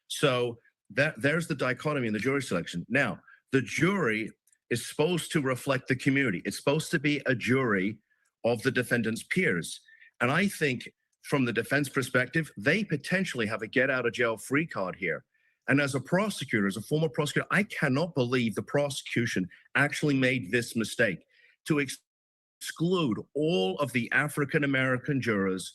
Speaker 7: So there's the dichotomy in the jury selection. Now, the jury is supposed to reflect the community. It's supposed to be a jury of the defendant's peers. And I think from the defense perspective, they potentially have a get out of jail free card here. And as a prosecutor, as a former prosecutor, I cannot believe the prosecution actually made this mistake to exclude all of the African-American jurors,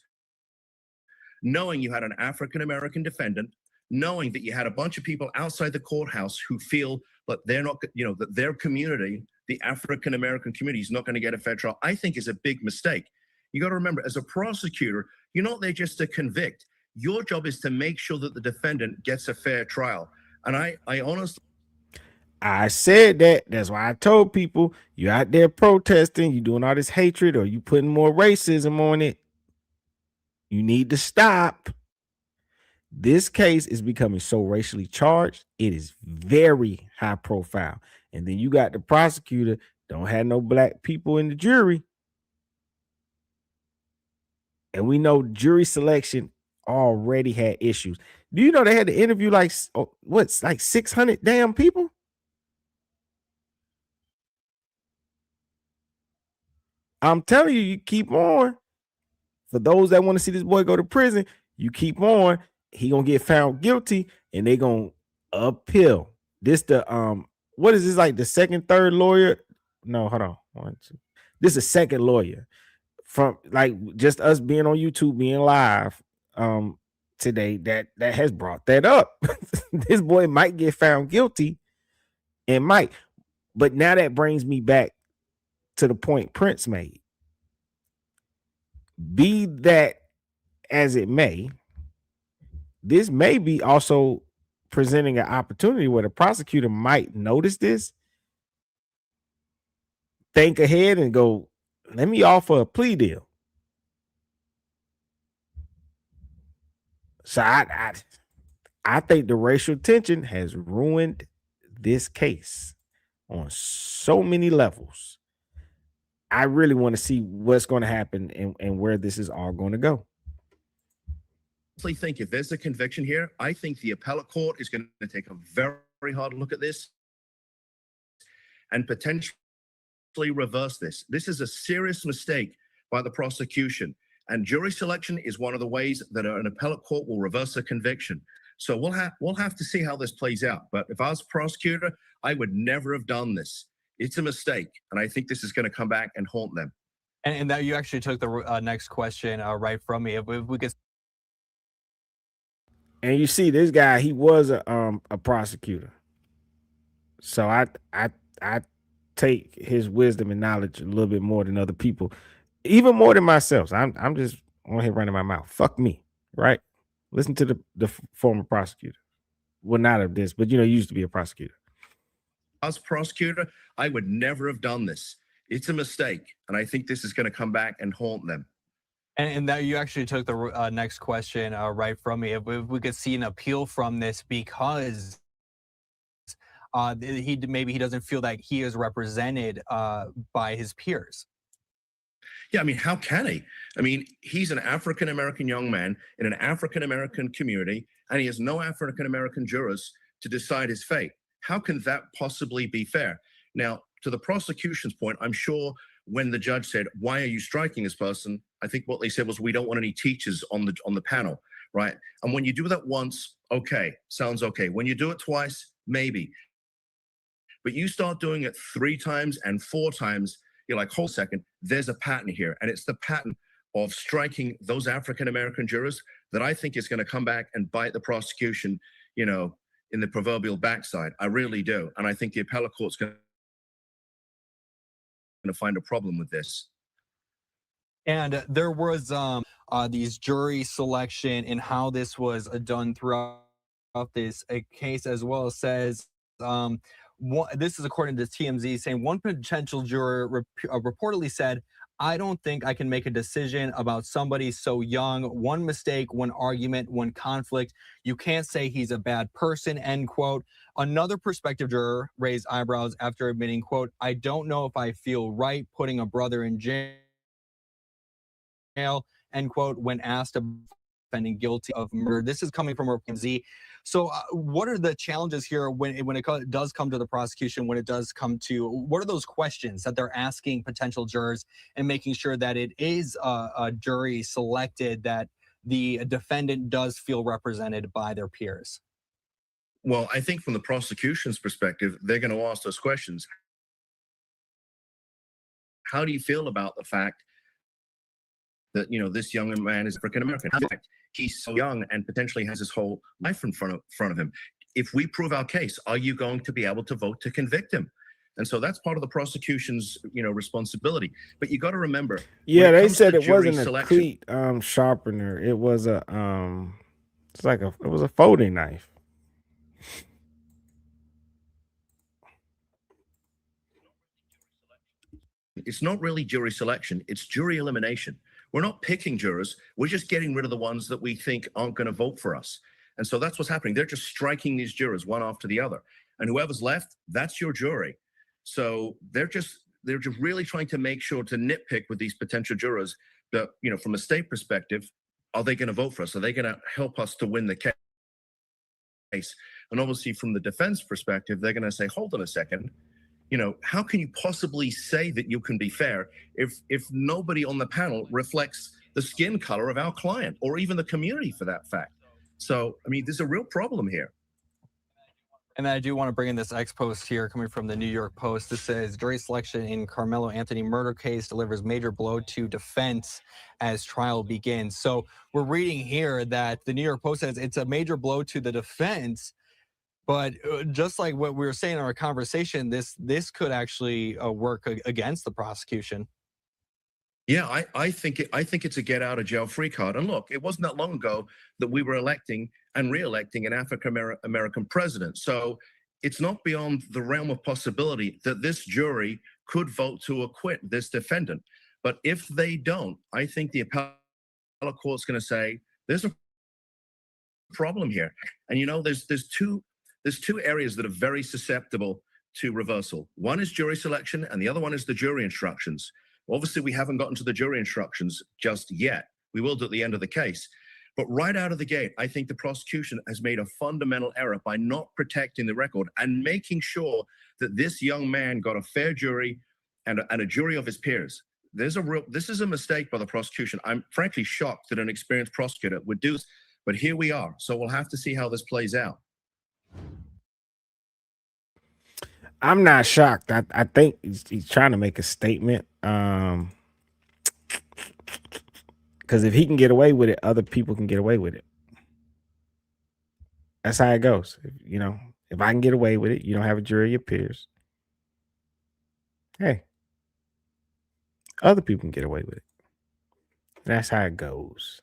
Speaker 7: knowing you had an African-American defendant, knowing that you had a bunch of people outside the courthouse who feel that they're not, that their community, the African-American community, is not going to get a fair trial, I think is a big mistake. You got to remember, as a prosecutor, you're not there just to convict. Your job is to make sure that the defendant gets a fair trial. And I honestly,
Speaker 1: I said that. That's why I told people, you're out there protesting, you doing all this hatred, or you putting more racism on it. You need to stop. This case is becoming so racially charged. It is very high profile. And then you got the prosecutor, don't have no black people in the jury. And we know jury selection already had issues. Do you know they had to interview like 600 damn people? I'm telling you, you keep on. For those that want to see this boy go to prison, you keep on. He gonna get found guilty, and they gonna appeal. This what is this, like the second, third lawyer? No, hold on. 1, 2. This is a second lawyer from like just us being on YouTube, being live today that has brought that up. This boy might get found guilty and might, but now that brings me back to the point Prince made. Be that as it may, this may be also presenting an opportunity where the prosecutor might notice this think ahead and go, let me offer a plea deal. So I think the racial tension has ruined this case on so many levels. I really want to see what's going to happen and where this is all going to go.
Speaker 7: I think if there's a conviction here, I think the appellate court is going to take a very hard look at this and potentially reverse this. This is a serious mistake by the prosecution, and jury selection is one of the ways that an appellate court will reverse a conviction. So we'll have to see how this plays out. But if I was a prosecutor, I would never have done this. It's a mistake, and I think this is going to come back and haunt them.
Speaker 5: And that you actually took the next question right from me. If we could.
Speaker 1: And you see, this guy, he was a prosecutor. So I take his wisdom and knowledge a little bit more than other people, even more than myself. So I'm just on here running my mouth. Fuck me, right? Listen to the former prosecutor. Well, not of this, but he used to be a prosecutor.
Speaker 7: As a prosecutor, I would never have done this. It's a mistake, and I think this is going to come back and haunt them.
Speaker 5: And that you actually took the next question right from me. If we could see an appeal from this because maybe he doesn't feel that he is represented by his peers.
Speaker 7: Yeah, I mean, how can he? I mean, he's an African-American young man in an African-American community, and he has no African-American jurors to decide his fate. How can that possibly be fair? Now, to the prosecution's point, I'm sure when the judge said, "Why are you striking this person?" I think what they said was, "We don't want any teachers on the panel," right? And when you do that once, okay, sounds okay. When you do it twice, maybe. But you start doing it 3 times and 4 times, you're like, hold a second, there's a pattern here. And it's the pattern of striking those African-American jurors that I think is going to come back and bite the prosecution, in the proverbial backside. I really do. And I think the appellate court's going to find a problem with this.
Speaker 5: And there was these jury selection and how this was done throughout this case, as well as says, this is according to TMZ, saying one potential juror reportedly said, "I don't think I can make a decision about somebody so young. One mistake, one argument, one conflict. You can't say he's a bad person," end quote. Another prospective juror raised eyebrows after admitting, quote, "I don't know if I feel right putting a brother in jail," end quote, when asked about defending guilty of murder. This is coming from TMZ. So what are the challenges here when it does come to the prosecution, when it does come to, what are those questions that they're asking potential jurors and making sure that it is a jury selected, that the defendant does feel represented by their peers?
Speaker 7: Well, I think from the prosecution's perspective, they're going to ask those questions. How do you feel about the fact that, this young man is African-American? In fact, he's so young and potentially has his whole life in front of him. If we prove our case, are you going to be able to vote to convict him? And so that's part of the prosecution's, responsibility. But you got to remember.
Speaker 1: Yeah, they said it wasn't a cleat sharpener. It was it was a folding knife.
Speaker 7: It's not really jury selection. It's jury elimination. We're not picking jurors. We're just getting rid of the ones that we think aren't going to vote for us. And so that's what's happening. They're just striking these jurors one after the other. And whoever's left, that's your jury. So they're just really trying to make sure to nitpick with these potential jurors that, from a state perspective, are they going to vote for us? Are they going to help us to win the case? And obviously from the defense perspective, they're going to say, hold on a second. How can you possibly say that you can be fair if nobody on the panel reflects the skin color of our client or even the community for that fact? So, I mean, there's a real problem here.
Speaker 5: And I do want to bring in this post here coming from the New York Post. This says, jury selection in Karmelo Anthony murder case delivers major blow to defense as trial begins. So we're reading here that the New York Post says it's a major blow to the defense. But just like what we were saying in our conversation, this could actually work against the prosecution.
Speaker 7: Yeah, I think it's a get out of jail free card. And look, it wasn't that long ago that we were electing and re-electing an African-American president. So it's not beyond the realm of possibility that this jury could vote to acquit this defendant. But if they don't, I think the appellate court's going to say there's a problem here. And you know, there's two areas that are very susceptible to reversal. One is jury selection, and the other one is the jury instructions. Obviously, we haven't gotten to the jury instructions just yet. We will do at the end of the case. But right out of the gate, I think the prosecution has made a fundamental error by not protecting the record and making sure that this young man got a fair jury and a jury of his peers. This is a mistake by the prosecution. I'm frankly shocked that an experienced prosecutor would do this, but here we are. So we'll have to see how this plays out.
Speaker 1: I'm not shocked. I think he's trying to make a statement. Because if he can get away with it, other people can get away with it. That's how it goes. You know, if I can get away with it, you don't have a jury of your peers. Hey, other people can get away with it. That's how it goes.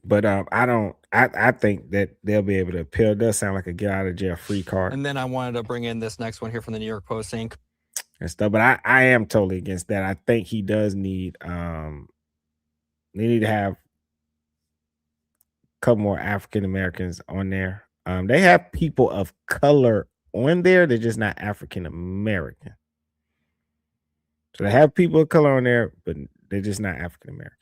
Speaker 1: But I think that they'll be able to appeal. It does sound like a get out of jail free card.
Speaker 5: And then I wanted to bring in this next one here from the New York Post saying
Speaker 1: and stuff. But I am totally against that. I think he does need they need to have a couple more African Americans on there. They have people of color on there, they're just not African American. So they have people of color on there, but they're just not African American.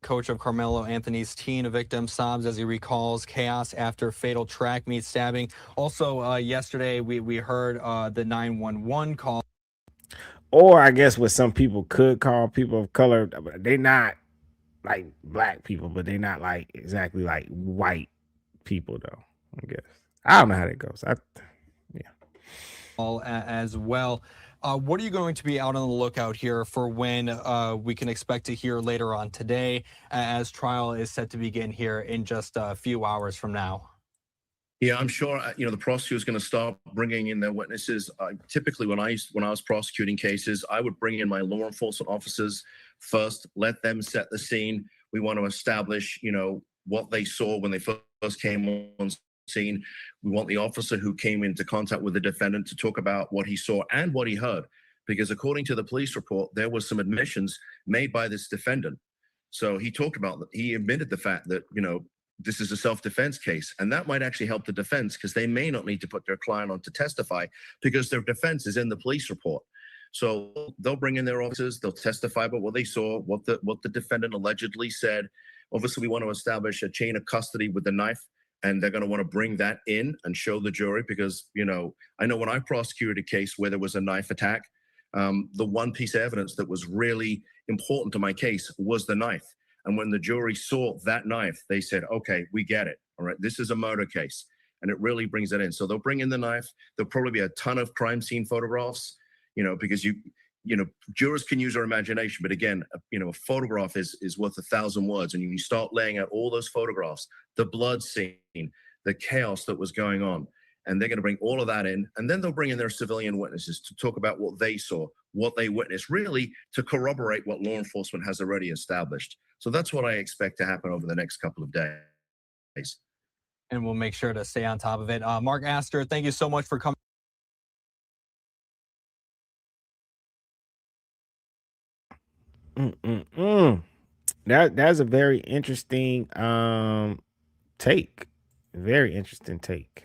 Speaker 5: Coach of Karmelo Anthony's teen victim sobs as he recalls chaos after fatal track meet stabbing. Also, yesterday we heard the 911 call.
Speaker 1: Or I guess what some people could call people of color, they're not like black people, but they're not like exactly like white people though. I guess I don't know how that goes.
Speaker 5: As well. What are you going to be out on the lookout here for when we can expect to hear later on today, as trial is set to begin here in just a few hours from now?
Speaker 7: Yeah, I'm sure, the prosecutor is going to start bringing in their witnesses. Typically, when I was prosecuting cases, I would bring in my law enforcement officers first, let them set the scene. We want to establish, what they saw when they first came on scene. We want the officer who came into contact with the defendant to talk about what he saw and what he heard, because according to the police report, there was some admissions made by this defendant. So he admitted the fact that, this is a self-defense case, and that might actually help the defense because they may not need to put their client on to testify because their defense is in the police report. So they'll bring in their officers, they'll testify about what they saw, what the defendant allegedly said. Obviously, we want to establish a chain of custody with the knife, and they're going to want to bring that in and show the jury because, I know when I prosecuted a case where there was a knife attack, the one piece of evidence that was really important to my case was the knife. And when the jury saw that knife, they said, okay, we get it. All right, this is a murder case. And it really brings it in. So they'll bring in the knife. There'll probably be a ton of crime scene photographs, because jurors can use their imagination. But again, a photograph is worth 1,000 words. And you start laying out all those photographs, the blood scene, the chaos that was going on. And they're going to bring all of that in. And then they'll bring in their civilian witnesses to talk about what they saw, what they witnessed, really to corroborate what law enforcement has already established. So that's what I expect to happen over the next couple of days.
Speaker 5: And we'll make sure to stay on top of it. Mark Astor, thank you so much for coming.
Speaker 1: That's a very interesting take. Very interesting take.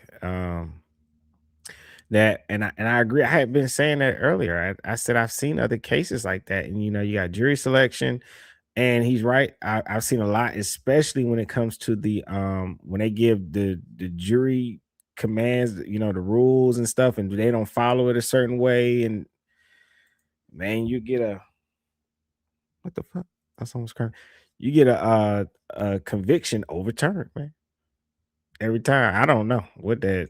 Speaker 1: That and I agree. I had been saying that earlier. I said I've seen other cases like that, and you got jury selection, and he's right. I've seen a lot, especially when it comes to the when they give the jury commands, the rules and stuff, and they don't follow it a certain way, and man, you get a what the fuck? That's almost crying. You get a conviction overturned, man. Every time. I don't know what that.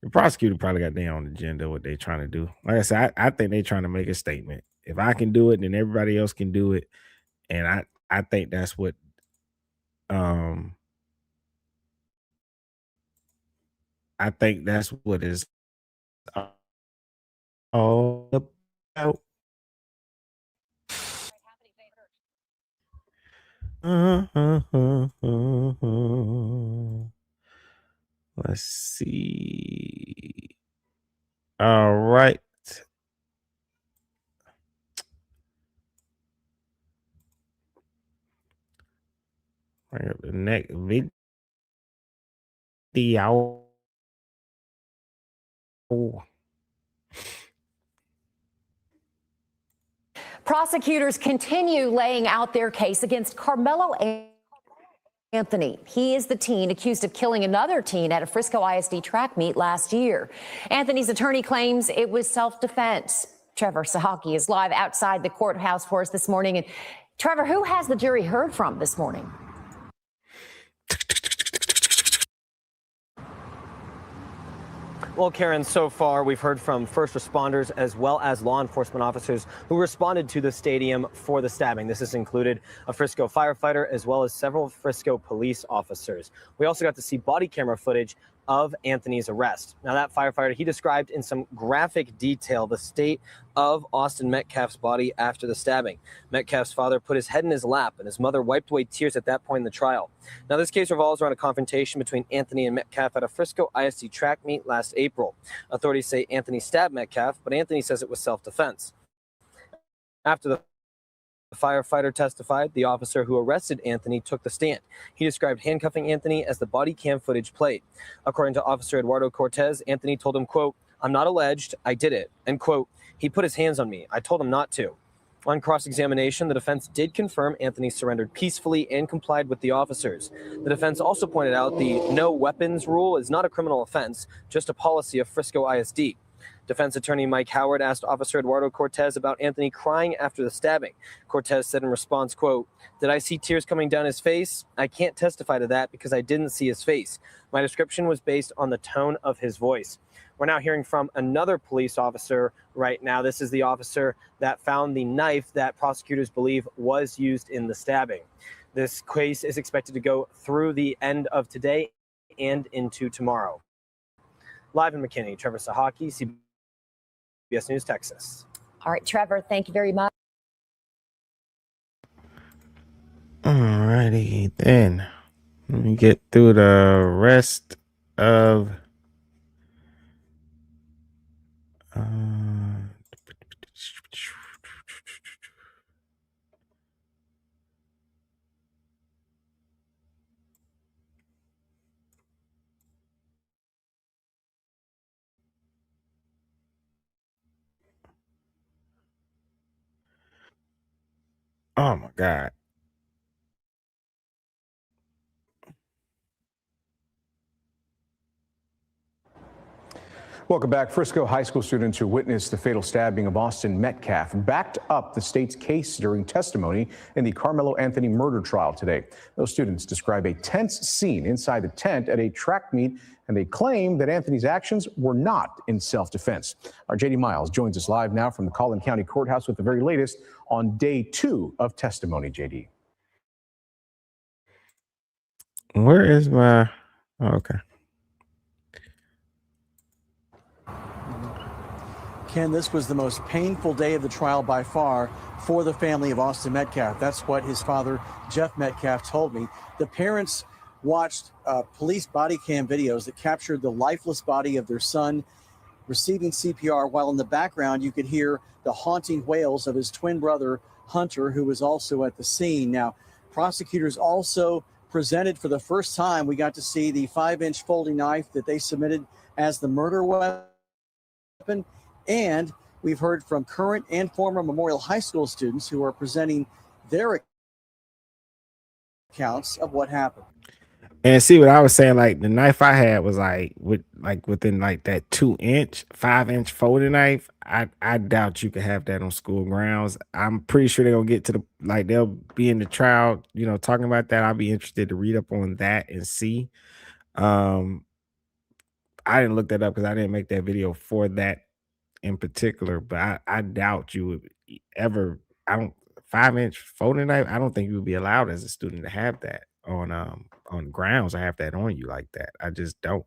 Speaker 1: The prosecutor probably got their own agenda, what they're trying to do. Like I said, I think they're trying to make a statement. If I can do it, then everybody else can do it. And I think that's what I think that's what is all about. Let's see. All right. Bring up the next video.
Speaker 8: Prosecutors continue laying out their case against Karmelo Anthony. He is the teen accused of killing another teen at a Frisco ISD track meet last year. Anthony's attorney claims it was self-defense. Trevor Sahaki is live outside the courthouse for us this morning. And Trevor, who has the jury heard from this morning?
Speaker 12: Well, Karen, so far we've heard from first responders as well as law enforcement officers who responded to the stadium for the stabbing. This has included a Frisco firefighter as well as several Frisco police officers. We also got to see body camera footage of Anthony's arrest. Now, that firefighter, he described in some graphic detail the state of Austin Metcalf's body after the stabbing. Metcalf's father put his head in his lap, and his mother wiped away tears at that point in the trial. Now, this case revolves around a confrontation between Anthony and Metcalf at a Frisco ISD track meet last April. Authorities say Anthony stabbed Metcalf, but Anthony says it was self-defense. After the firefighter testified, the officer who arrested Anthony took the stand. He described handcuffing Anthony as the body cam footage played. According to Officer Eduardo Cortez, Anthony told him, quote, "I'm not alleged, I did it," and quote, "He put his hands on me. I told him not to." On cross-examination, the defense did confirm Anthony surrendered peacefully and complied with the officers. The defense also pointed out the no weapons rule is not a criminal offense, just a policy of Frisco ISD. Defense attorney Mike Howard asked Officer Eduardo Cortez about Anthony crying after the stabbing. Cortez said in response, quote, "Did I see tears coming down his face? I can't testify to that because I didn't see his face. My description was based on the tone of his voice." We're now hearing from another police officer right now. This is the officer that found the knife that prosecutors believe was used in the stabbing. This case is expected to go through the end of today and into tomorrow. Live in McKinney, Trevor Sahaki, CBS News, Texas.
Speaker 8: All right, Trevor, thank you very much.
Speaker 1: All righty, then. Let me get through the rest of oh my God.
Speaker 13: Welcome back. Frisco High School students who witnessed the fatal stabbing of Austin Metcalf backed up the state's case during testimony in the Karmelo Anthony murder trial today. Those students describe a tense scene inside the tent at a track meet, and they claim that Anthony's actions were not in self-defense. Our JD Miles joins us live now from the Collin County Courthouse with the very latest on day 2 of testimony, JD.
Speaker 1: Where is my... Oh, okay.
Speaker 14: Ken, this was the most painful day of the trial by far for the family of Austin Metcalf. That's what his father, Jeff Metcalf, told me. The parents watched police body cam videos that captured the lifeless body of their son receiving CPR, while in the background you could hear the haunting wails of his twin brother, Hunter, who was also at the scene. Now, prosecutors also presented for the first time, we got to see the 5-inch folding knife that they submitted as the murder weapon. And we've heard from current and former Memorial High School students who are presenting their accounts of what happened.
Speaker 1: And see what I was saying, like the knife I had was within that 2-inch, 5-inch folding knife. I doubt you could have that on school grounds. I'm pretty sure they're gonna get to the they'll be in the trial, talking about that. I'll be interested to read up on that and see. I didn't look that up because I didn't make that video for that in particular, but I doubt you would ever. 5-inch folding knife. I don't think you would be allowed as a student to have that on grounds. I have that on you like that. I just don't.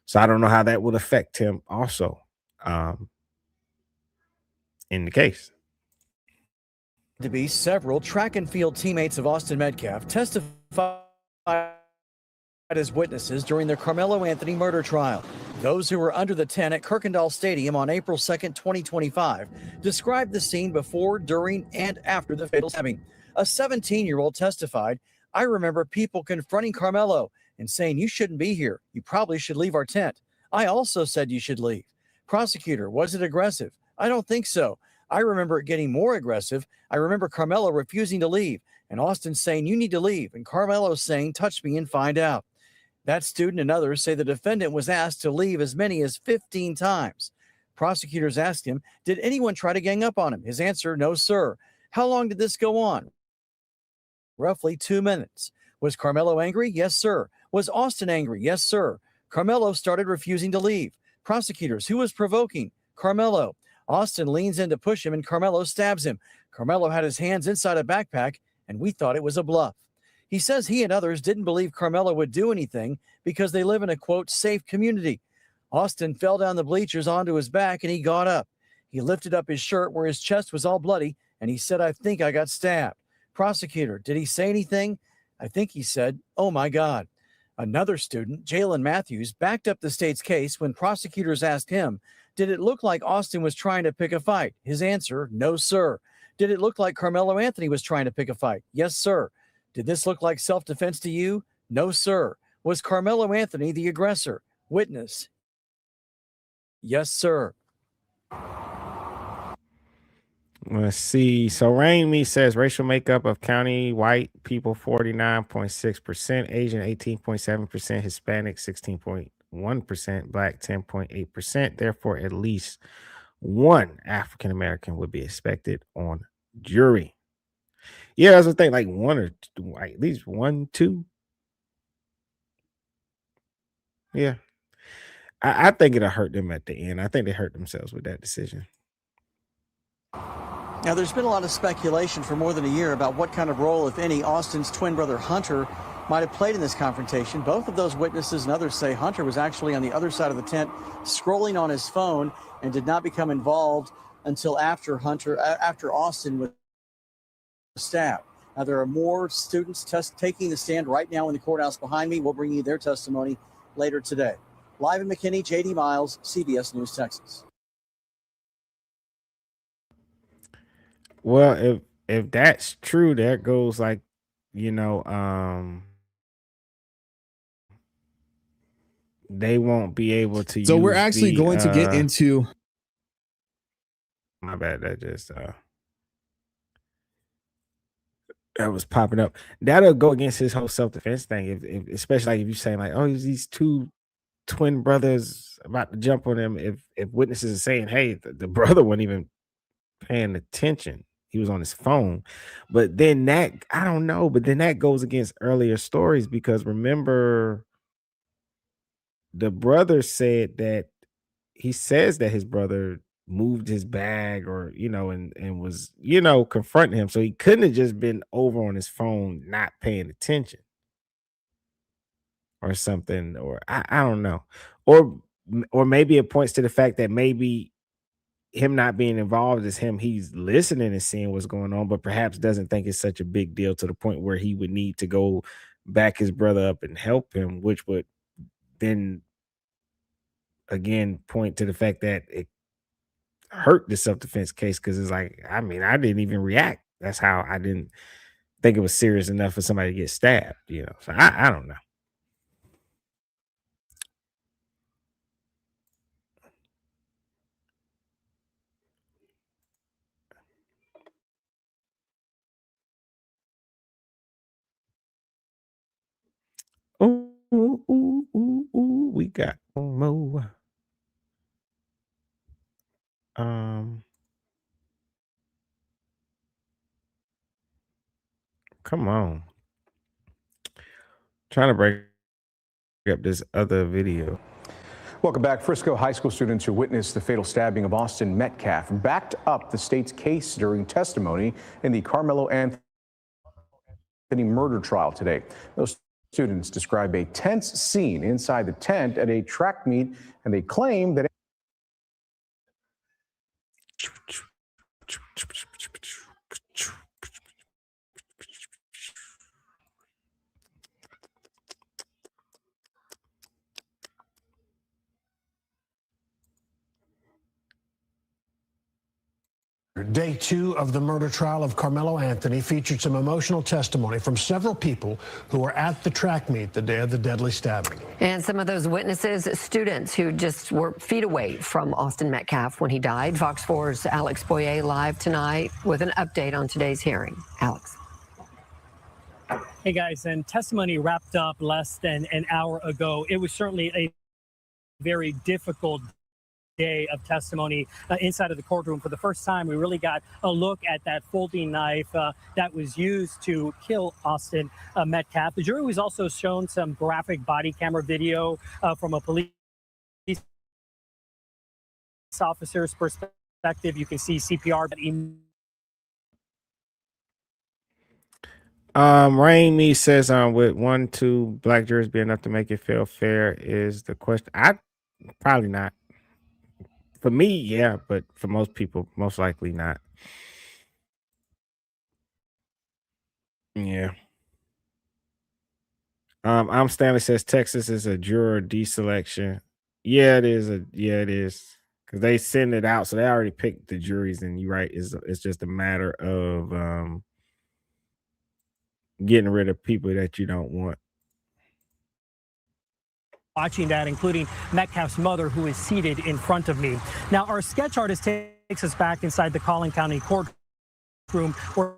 Speaker 1: So I don't know how that would affect him also in the case.
Speaker 14: To be several track and field teammates of Austin Metcalf testified as witnesses during the Karmelo Anthony murder trial. Those who were under the tent at Kirkendall Stadium on April 2nd, 2025, described the scene before, during, and after the fatal stabbing. A 17-year-old testified, "I remember people confronting Karmelo and saying, 'You shouldn't be here. You probably should leave our tent.' I also said you should leave." Prosecutor, "Was it aggressive?" "I don't think so. I remember it getting more aggressive. I remember Karmelo refusing to leave and Austin saying, 'You need to leave,' and Karmelo saying, 'Touch me and find out.'" That student and others say the defendant was asked to leave as many as 15 times. Prosecutors asked him, "Did anyone try to gang up on him?" His answer, "No, sir." "How long did this go on?" "Roughly 2 minutes." "Was Karmelo angry?" "Yes, sir." "Was Austin angry?" "Yes, sir." Karmelo started refusing to leave. Prosecutors, "Who was provoking?" "Karmelo." Austin leans in to push him and Karmelo stabs him. Karmelo had his hands inside a backpack and we thought it was a bluff. He says he and others didn't believe Karmelo would do anything because they live in a, quote, safe community. Austin fell down the bleachers onto his back and he got up. He lifted up his shirt where his chest was all bloody and he said, "I think I got stabbed." Prosecutor, "Did he say anything?" "I think he said, 'Oh my God.'" Another student, Jalen Matthews, backed up the state's case when prosecutors asked him, "Did it look like Austin was trying to pick a fight?" His answer, "No, sir." "Did it look like Karmelo Anthony was trying to pick a fight?" "Yes, sir." "Did this look like self-defense to you?" "No, sir." "Was Karmelo Anthony the aggressor?" Witness, "Yes, sir."
Speaker 1: Let's see. So Rainme says racial makeup of county white people 49.6%, Asian 18.7%, Hispanic 16.1%, Black 10.8%. Therefore, at least one African American would be expected on jury. Yeah, that's the thing. Like one or two, like at least 1, 2. Yeah. I think it'll hurt them at the end. I think they hurt themselves with that decision.
Speaker 14: Now, there's been a lot of speculation for more than a year about what kind of role, if any, Austin's twin brother Hunter might have played in this confrontation. Both of those witnesses and others say Hunter was actually on the other side of the tent scrolling on his phone and did not become involved until after Austin was stabbed. Now, there are more students taking the stand right now in the courthouse behind me. We'll bring you their testimony later today. Live in McKinney, JD Miles, CBS News, Texas.
Speaker 1: Well, if that's true, that goes like, they won't be able to
Speaker 15: So
Speaker 1: use
Speaker 15: we're actually going to get into.
Speaker 1: My bad. That just that was popping up. That'll go against his whole self-defense thing. If especially like if you're saying like, oh, these two twin brothers about to jump on him. If witnesses are saying, hey, the brother wasn't even paying attention. He was on his phone. But then that, I don't know, but then that goes against earlier stories because remember the brother said that he says that his brother moved his bag or, and was, confronting him. So he couldn't have just been over on his phone, not paying attention or something, or I don't know. Or maybe it points to the fact that maybe him not being involved is he's listening and seeing what's going on, but perhaps doesn't think it's such a big deal to the point where he would need to go back his brother up and help him, which would then again point to the fact that it hurt the self-defense case because it's like, I mean, I didn't even react. That's how I didn't think it was serious enough for somebody to get stabbed, So I don't know. Ooh, we got one more. Come on. Trying to break up this other video.
Speaker 13: Welcome back. Frisco High School students who witnessed the fatal stabbing of Austin Metcalf backed up the state's case during testimony in the Karmelo Anthony murder trial today. Those students describe a tense scene inside the tent at a track meet, and they claim that
Speaker 16: Day 2 of the murder trial of Karmelo Anthony featured some emotional testimony from several people who were at the track meet the day of the deadly stabbing.
Speaker 17: And some of those witnesses, students who just were feet away from Austin Metcalf when he died. Fox 4's Alex Boyer live tonight with an update on today's hearing. Alex.
Speaker 18: Hey guys, and testimony wrapped up less than an hour ago. It was certainly a very difficult day of testimony inside of the courtroom. For the first time, we really got a look at that folding knife that was used to kill Austin Metcalf. The jury was also shown some graphic body camera video from a police officer's perspective. You can see CPR.
Speaker 1: Rainey says, with 1-2 black jurors be enough to make it feel fair is the question. I probably not. For me, yeah, but for most people, most likely not. Yeah. I'm Stanley says Texas is a juror deselection. Yeah, it is. It is. Because they send it out, so they already picked the juries, and you're right, it's just a matter of getting rid of people that you don't want.
Speaker 18: Watching that, including Metcalf's mother, who is seated in front of me. Now, our sketch artist takes us back inside the Collin County Courtroom where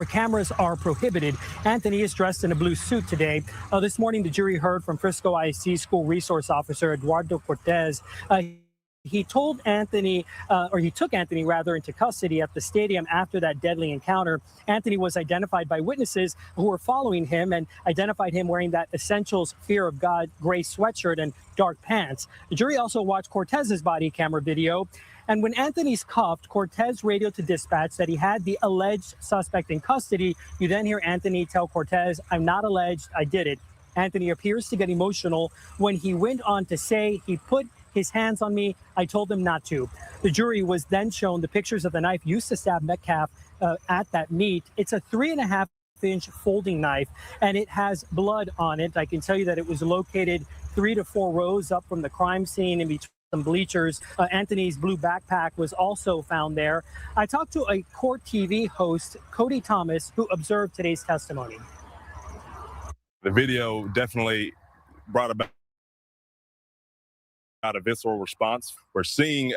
Speaker 18: cameras are prohibited. Anthony is dressed in a blue suit today. This morning, the jury heard from Frisco ISD School Resource Officer Eduardo Cortez. He told Anthony, or he took Anthony rather, into custody at the stadium after that deadly encounter. Anthony was identified by witnesses who were following him and identified him wearing that Essentials Fear of God gray sweatshirt and dark pants. The jury also watched Cortez's body camera video. And when Anthony's cuffed, Cortez radioed to dispatch that he had the alleged suspect in custody. You then hear Anthony tell Cortez, "I'm not alleged, I did it." Anthony appears to get emotional when he went on to say he put his hands on me. I told him not to. The jury was then shown the pictures of the knife used to stab Metcalf at that meet. It's a 3.5-inch folding knife, and it has blood on it. I can tell you that it was located 3 to 4 rows up from the crime scene in between some bleachers. Anthony's blue backpack was also found there. I talked to a court TV host, Cody Thomas, who observed today's testimony.
Speaker 19: The video definitely brought about a visceral response. We're seeing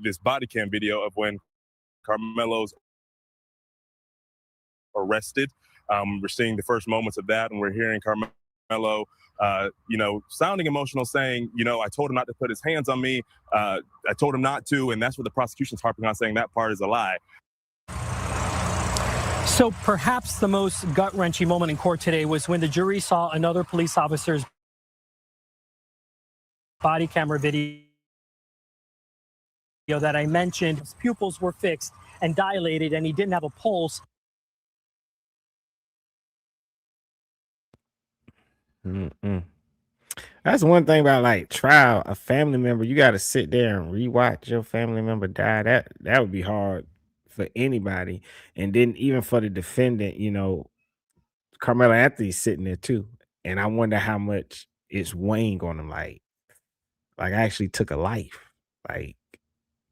Speaker 19: this body cam video of when Karmelo's arrested. We're seeing the first moments of that, and we're hearing Karmelo, sounding emotional, saying, I told him not to put his hands on me. I told him not to, and that's what the prosecution's harping on, saying that part is a lie.
Speaker 18: So perhaps the most gut-wrenching moment in court today was when the jury saw another police officer's body camera video that I mentioned. His pupils were fixed and dilated, and he didn't have a pulse.
Speaker 1: That's one thing about like trial. A family member, you got to sit there and rewatch your family member die. That would be hard for anybody, and then even for the defendant. Karmelo Anthony's sitting there too, and I wonder how much it's weighing on him. Like I actually took a life. Like,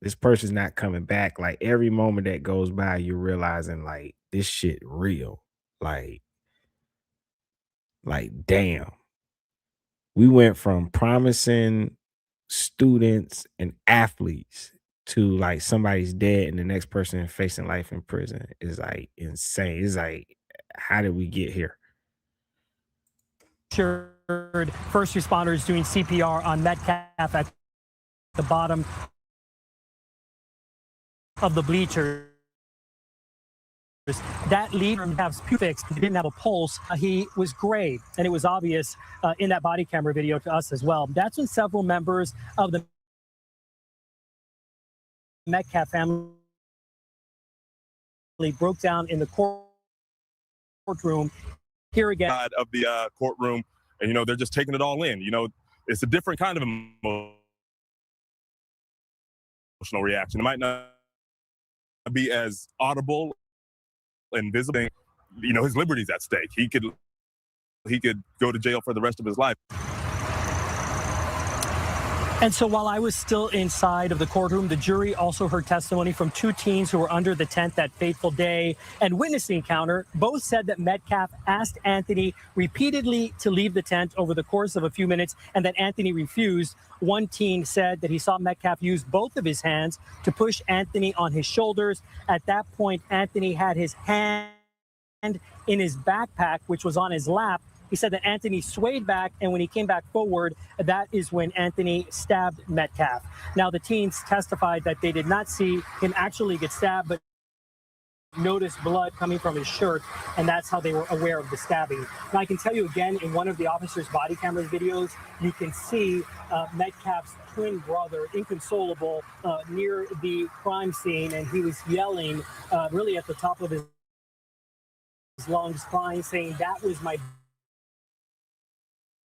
Speaker 1: this person's not coming back. Like, every moment that goes by, you're realizing, like, this shit real. Like, damn. We went from promising students and athletes to, like, somebody's dead and the next person facing life in prison is, like, insane. It's like, how did we get here?
Speaker 18: Sure. First responders doing CPR on Metcalf at the bottom of the bleachers. That leader has fixed. He didn't have a pulse. He was gray, and it was obvious in that body camera video to us as well. That's when several members of the Metcalf family broke down in the courtroom. Here again.
Speaker 19: Of the courtroom. And, they're just taking it all in. It's a different kind of emotional reaction. It might not be as audible and visible. His liberty's at stake. He could go to jail for the rest of his life.
Speaker 18: And so while I was still inside of the courtroom, the jury also heard testimony from two teens who were under the tent that fateful day and witnessed the encounter. Both said that Metcalf asked Anthony repeatedly to leave the tent over the course of a few minutes and that Anthony refused. One teen said that he saw Metcalf use both of his hands to push Anthony on his shoulders. At that point, Anthony had his hand in his backpack, which was on his lap. He said that Anthony swayed back, and when he came back forward, that is when Anthony stabbed Metcalf. Now, the teens testified that they did not see him actually get stabbed, but noticed blood coming from his shirt, and that's how they were aware of the stabbing. Now, I can tell you again, in one of the officer's body camera videos, you can see Metcalf's twin brother, inconsolable, near the crime scene, and he was yelling really at the top of his lungs, crying, saying, "That was my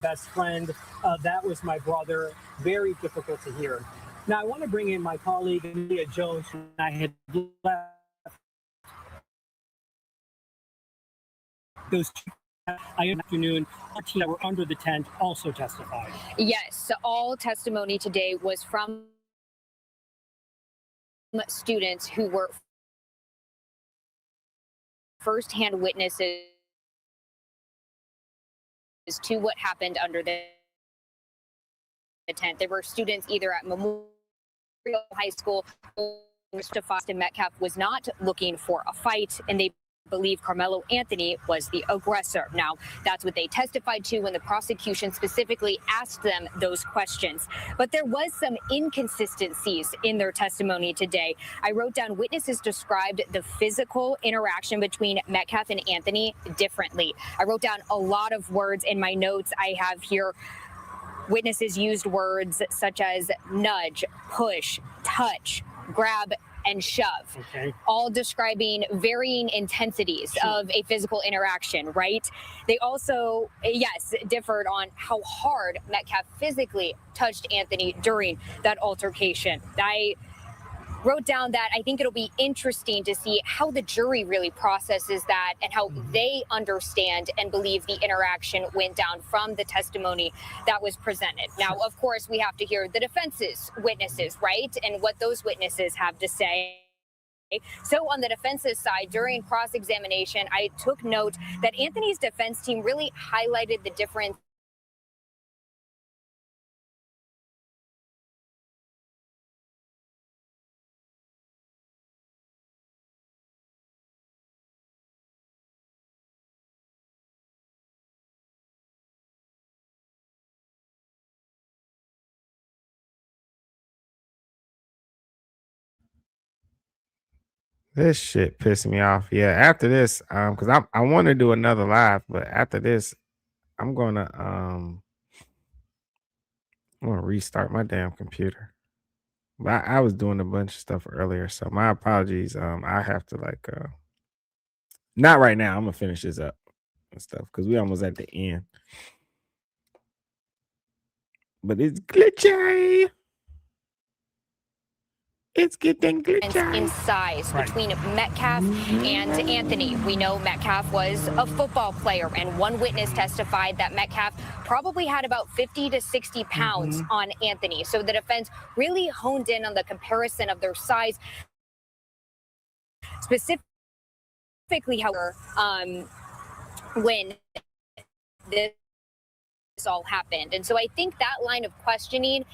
Speaker 18: best friend, that was my brother." Very difficult to hear. Now, I want to bring in my colleague, Amelia Jones, who I had left those afternoon. Our team that were under the tent also testified.
Speaker 2: Yes, all testimony today was from students who were firsthand witnesses to what happened under the tent. There were students either at Memorial High School or Austin Metcalf was not looking for a fight, and they believe Karmelo Anthony was the aggressor. Now, that's what they testified to when the prosecution specifically asked them those questions. But there was some inconsistencies in their testimony today. I wrote down witnesses described the physical interaction between Metcalf and Anthony differently. I wrote down a lot of words in my notes I have here. Witnesses used words such as nudge, push, touch, grab, and shove, all describing varying intensities of a physical interaction, right? They also, yes, differed on how hard Metcalf physically touched Anthony during that altercation. I wrote down that I think it'll be interesting to see how the jury really processes that and how they understand and believe the interaction went down from the testimony that was presented. Now, of course, we have to hear the defense's witnesses, right? And what those witnesses have to say. So on the defense's side, during cross-examination, I took note that Anthony's defense team really highlighted the difference
Speaker 1: This shit pissed me off. Yeah, after this, because I want to do another live, but after this, I'm gonna restart my damn computer. But I was doing a bunch of stuff earlier, so my apologies. I have to not right now. I'm gonna finish this up and stuff because we almost at the end. But it's glitchy. It's getting glitchy.
Speaker 2: in size between Metcalf and Anthony. We know Metcalf was a football player, and one witness testified that Metcalf probably had about 50 to 60 pounds on Anthony. So the defense really honed in on the comparison of their size. Specifically, however, when this all happened. And so I think that line of questioning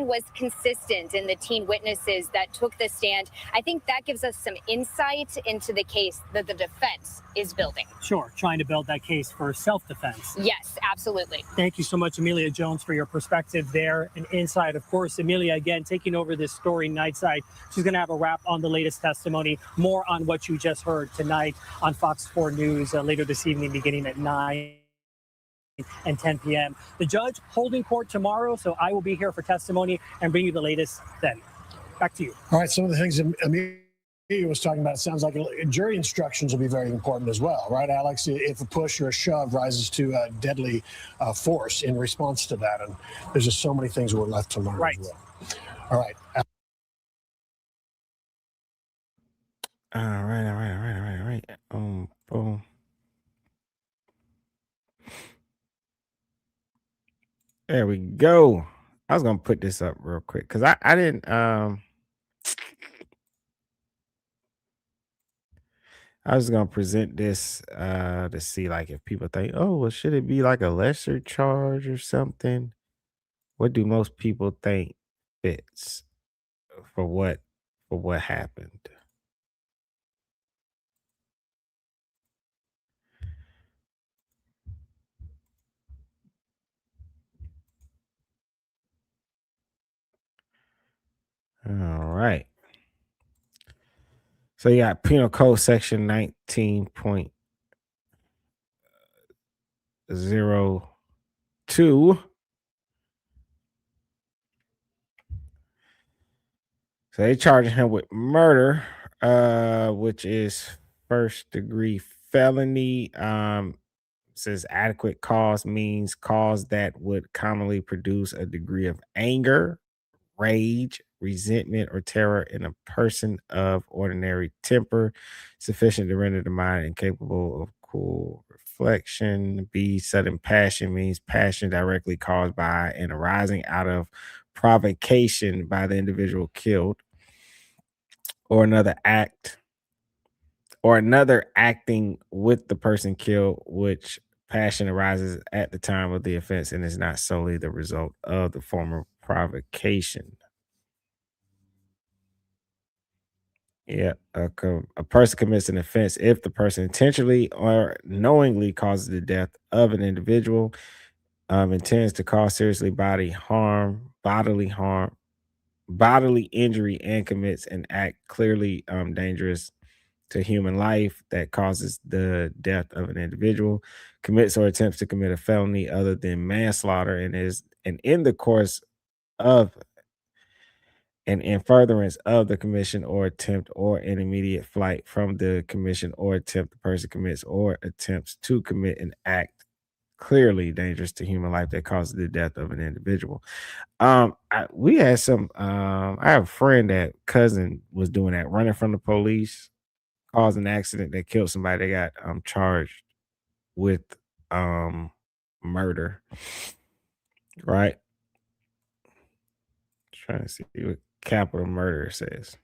Speaker 2: was consistent in the teen witnesses that took the stand. I think that gives us some insight into the case that the defense is building.
Speaker 18: Sure, trying to build that case for self-defense.
Speaker 2: Yes, absolutely.
Speaker 18: Thank you so much, Amelia Jones, for your perspective there and insight. Of course, Amelia, again, taking over this story Nightside. She's going to have a wrap on the latest testimony, more on what you just heard tonight on Fox 4 News later this evening, beginning at 9 and 10 p.m. The judge holding court tomorrow, so I will be here for testimony and bring you the latest then. Back to you.
Speaker 16: All right, some of the things that Amelia was talking about, it sounds like jury instructions will be very important as well, right, Alex? If a push or a shove rises to deadly force in response to that, and there's just so many things we're left to learn as well. All right.
Speaker 1: All right. Boom. There we go. I was gonna put this up real quick because I didn't I was gonna present this to see like if people think, oh, well, should it be like a lesser charge or something? What do most people think fits for what happened? All right. So you got Penal Code Section 19.02. So they charging him with murder, which is first degree felony. Says adequate cause means cause that would commonly produce a degree of anger, rage, resentment, or terror in a person of ordinary temper, sufficient to render the mind incapable of cool reflection. B, sudden passion means passion directly caused by and arising out of provocation by the individual killed, or another acting with the person killed, which passion arises at the time of the offense and is not solely the result of the former provocation. Yeah, a person commits an offense if the person intentionally or knowingly causes the death of an individual, intends to cause seriously bodily harm, bodily injury, and commits an act clearly dangerous to human life that causes the death of an individual, commits or attempts to commit a felony other than manslaughter, and in the course of and in furtherance of the commission or attempt or in immediate flight from the commission or attempt, the person commits or attempts to commit an act clearly dangerous to human life that causes the death of an individual. We had some I have a friend that cousin was doing that, running from the police, caused an accident that killed somebody. They got charged with murder. Right? Trying to see what capital murder says.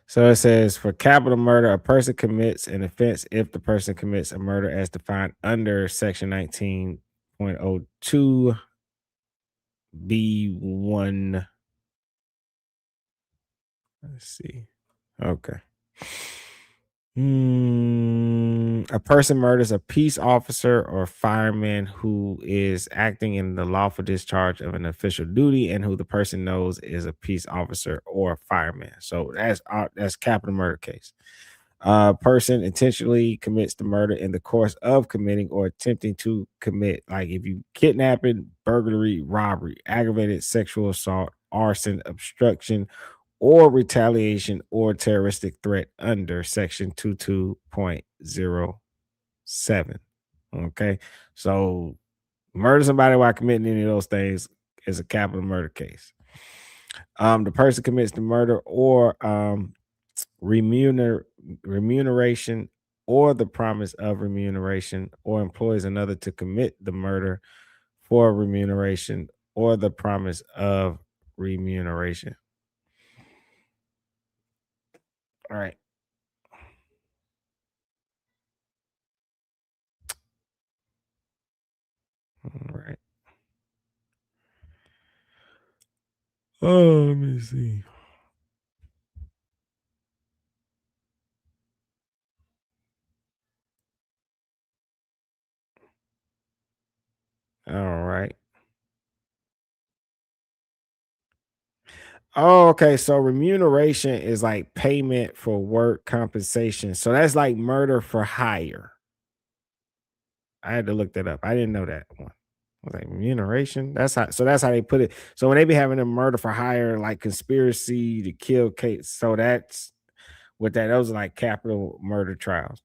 Speaker 1: So it says for capital murder, a person commits an offense if the person commits a murder as defined under section 19.02 B1. Let's see. Okay. A person murders a peace officer or fireman who is acting in the lawful discharge of an official duty and who the person knows is a peace officer or fireman. So that's capital murder case. Person intentionally commits the murder in the course of committing or attempting to commit, like if you kidnapping, burglary, robbery, aggravated sexual assault, arson, obstruction, or retaliation or terroristic threat under section 22.07. Okay. So murder somebody while committing any of those things is a capital murder case. The person commits the murder or remuneration or the promise of remuneration or employs another to commit the murder for remuneration or the promise of remuneration. All right. All right. Oh, let me see. All right. Oh, okay. So remuneration is like payment for work compensation. So that's like murder for hire. I had to look that up. I didn't know that one. I was like, remuneration. That's how they put it. So when they be having a murder for hire, like conspiracy to kill Kate. So that's what those are like capital murder trials.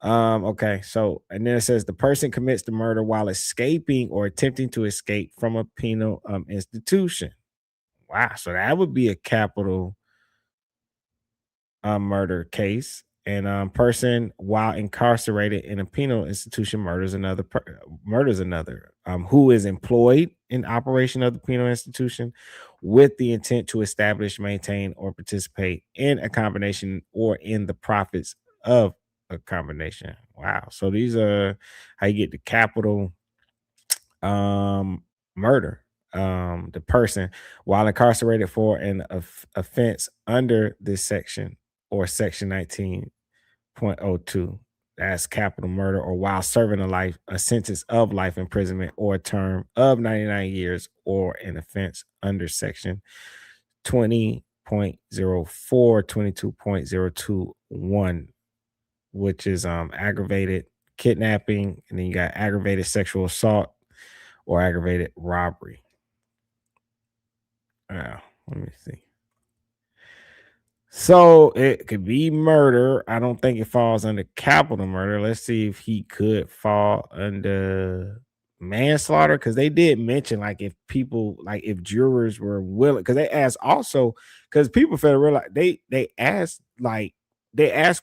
Speaker 1: Okay, so and then it says the person commits the murder while escaping or attempting to escape from a penal institution. Wow, so that would be a capital murder case. And person while incarcerated in a penal institution murders another. Who is employed in operation of the penal institution with the intent to establish, maintain, or participate in a combination or in the profits of a combination. Wow. So these are how you get the capital murder. The person while incarcerated for an offense under this section or section 19.02, that's capital murder, or while serving a sentence of life imprisonment or a term of 99 years, or an offense under section 20.04, 22.021, which is aggravated kidnapping, and then you got aggravated sexual assault or aggravated robbery. Let me see. So it could be murder. I don't think it falls under capital murder. Let's see if he could fall under manslaughter, because they did mention like if jurors were willing, because they asked also, because people fail to realize they asked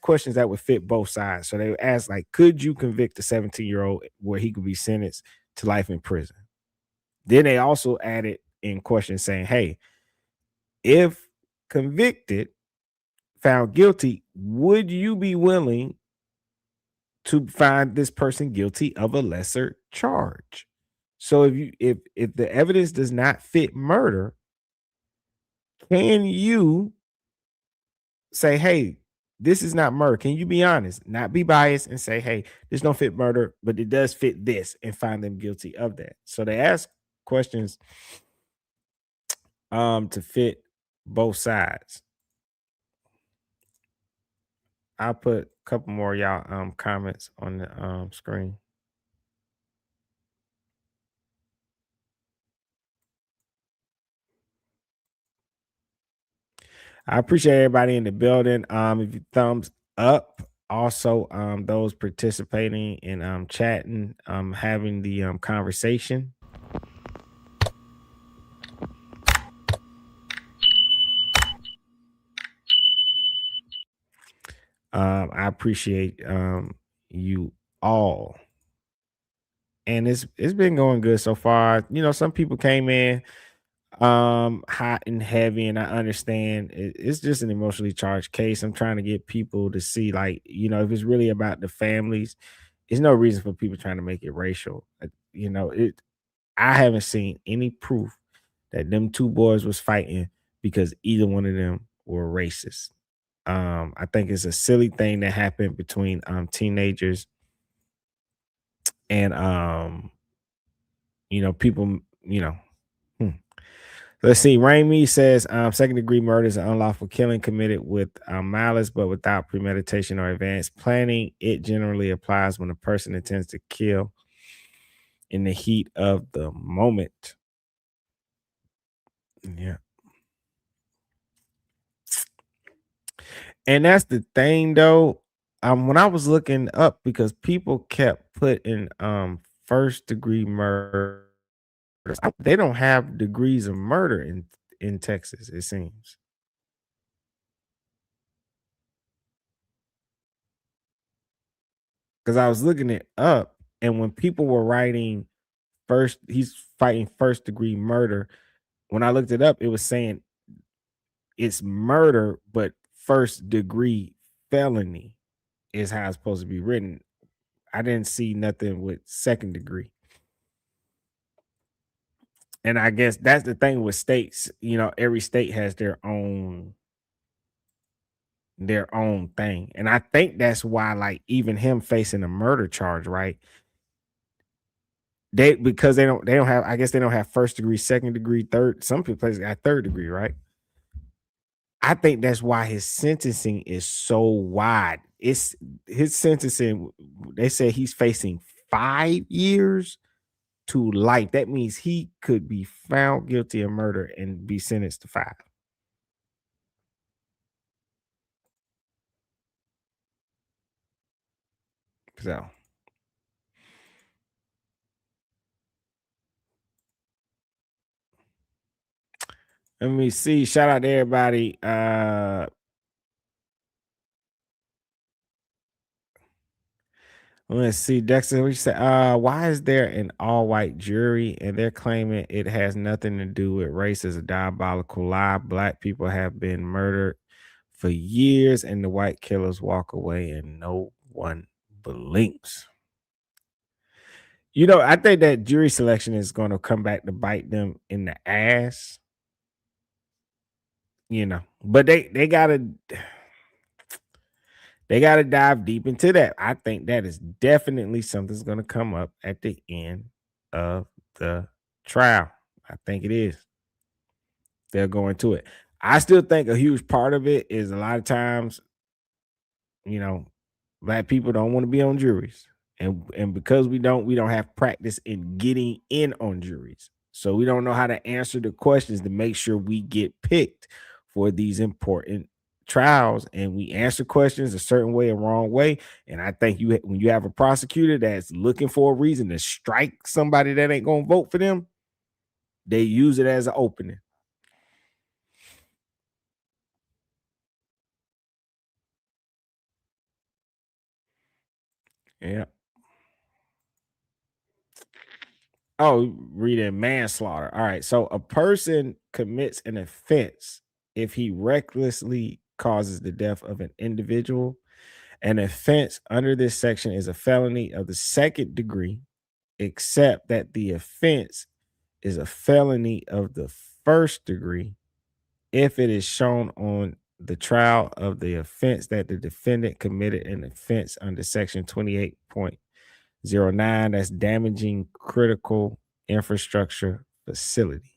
Speaker 1: questions that would fit both sides. So they asked like, could you convict a 17-year-old where he could be sentenced to life in prison? Then they also added in question saying, hey, if convicted, found guilty, would you be willing to find this person guilty of a lesser charge? So if the evidence does not fit murder, can you say, hey, this is not murder? Can you be honest, not be biased, and say, hey, this don't fit murder, but it does fit this, and find them guilty of that? So they ask questions to fit both sides. I'll put a couple more y'all comments on the screen. I appreciate everybody in the building. If you thumbs up, also those participating in chatting, having the conversation. I appreciate you all. And it's been going good so far. You know, some people came in hot and heavy, and I understand it's just an emotionally charged case. I'm trying to get people to see, like, you know, if it's really about the families, there's no reason for people trying to make it racial. You know, I haven't seen any proof that them two boys was fighting because either one of them were racist. I think it's a silly thing that happened between teenagers, and you know, people, you know. Let's see. Raimi says second degree murder is an unlawful killing committed with malice, but without premeditation or advanced planning. It generally applies when a person intends to kill in the heat of the moment. Yeah. And that's the thing, though. When I was looking up, because people kept putting first degree murder, they don't have degrees of murder in Texas, it seems. Because I was looking it up, and when people were writing he's fighting first degree murder, when I looked it up, it was saying it's murder, but first degree felony is how it's supposed to be written. I didn't see nothing with second degree. And I guess that's the thing with states. You know, every state has their own thing. And I think that's why, like, even him facing a murder charge, right? Because they don't have, I guess they don't have first degree, second degree, third. Some people places got third degree, right? I think that's why his sentencing is so wide. It's his sentencing, they say he's facing 5 years to life. That means he could be found guilty of murder and be sentenced to 5. So let me see. Shout out to everybody. Let's see, Dexter. We said, why is there an all-white jury and they're claiming it has nothing to do with race? Is a diabolical lie. Black people have been murdered for years, and the white killers walk away, and no one blinks. I think that jury selection is going to come back to bite them in the ass. But they gotta dive deep into that. I think that is definitely something's going to come up at the end of the trial. I think it is. They'll go into it. I still think a huge part of it is a lot of times, Black people don't want to be on juries. And because we don't have practice in getting in on juries. So we don't know how to answer the questions to make sure we get picked for these important trials, and we answer questions a certain way, a wrong way. And I think when you have a prosecutor that's looking for a reason to strike somebody that ain't gonna vote for them, they use it as an opening. Yeah. Oh, reading manslaughter. All right. So a person commits an offense if he recklessly causes the death of an individual. An offense under this section is a felony of the second degree, except that the offense is a felony of the first degree if it is shown on the trial of the offense that the defendant committed an offense under section 28.09, that's damaging critical infrastructure facility.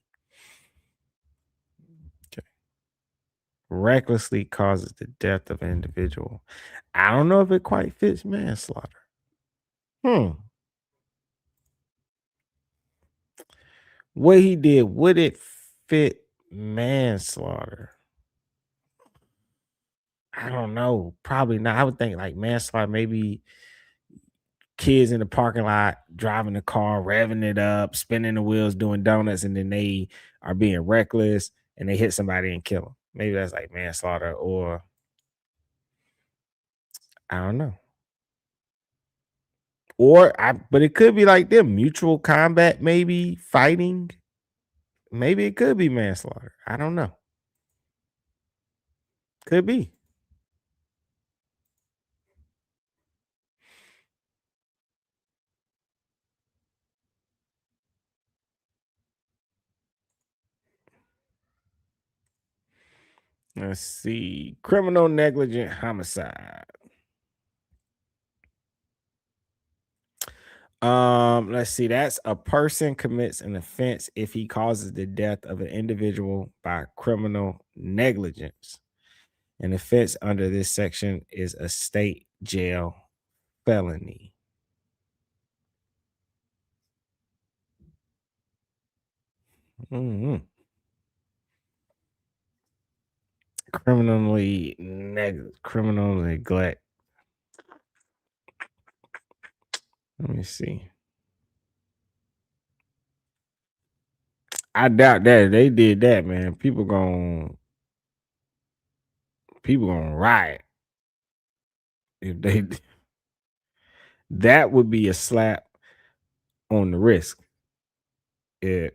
Speaker 1: Okay. Recklessly causes the death of an individual. I don't know if it quite fits manslaughter. What he did, would it fit manslaughter? I don't know. Probably not. I would think like manslaughter, maybe kids in the parking lot driving the car, revving it up, spinning the wheels, doing donuts, and then they are being reckless and they hit somebody and kill them. Maybe that's like manslaughter, or I don't know. But it could be like them mutual combat, maybe fighting. Maybe it could be manslaughter. I don't know. Could be. Let's see. Criminal negligent homicide. Let's see. That's a person commits an offense if he causes the death of an individual by criminal negligence. An offense under this section is a state jail felony. Criminal neglect. Let me see. I doubt that they did that, man. People gonna riot if they. That would be a slap on the wrist if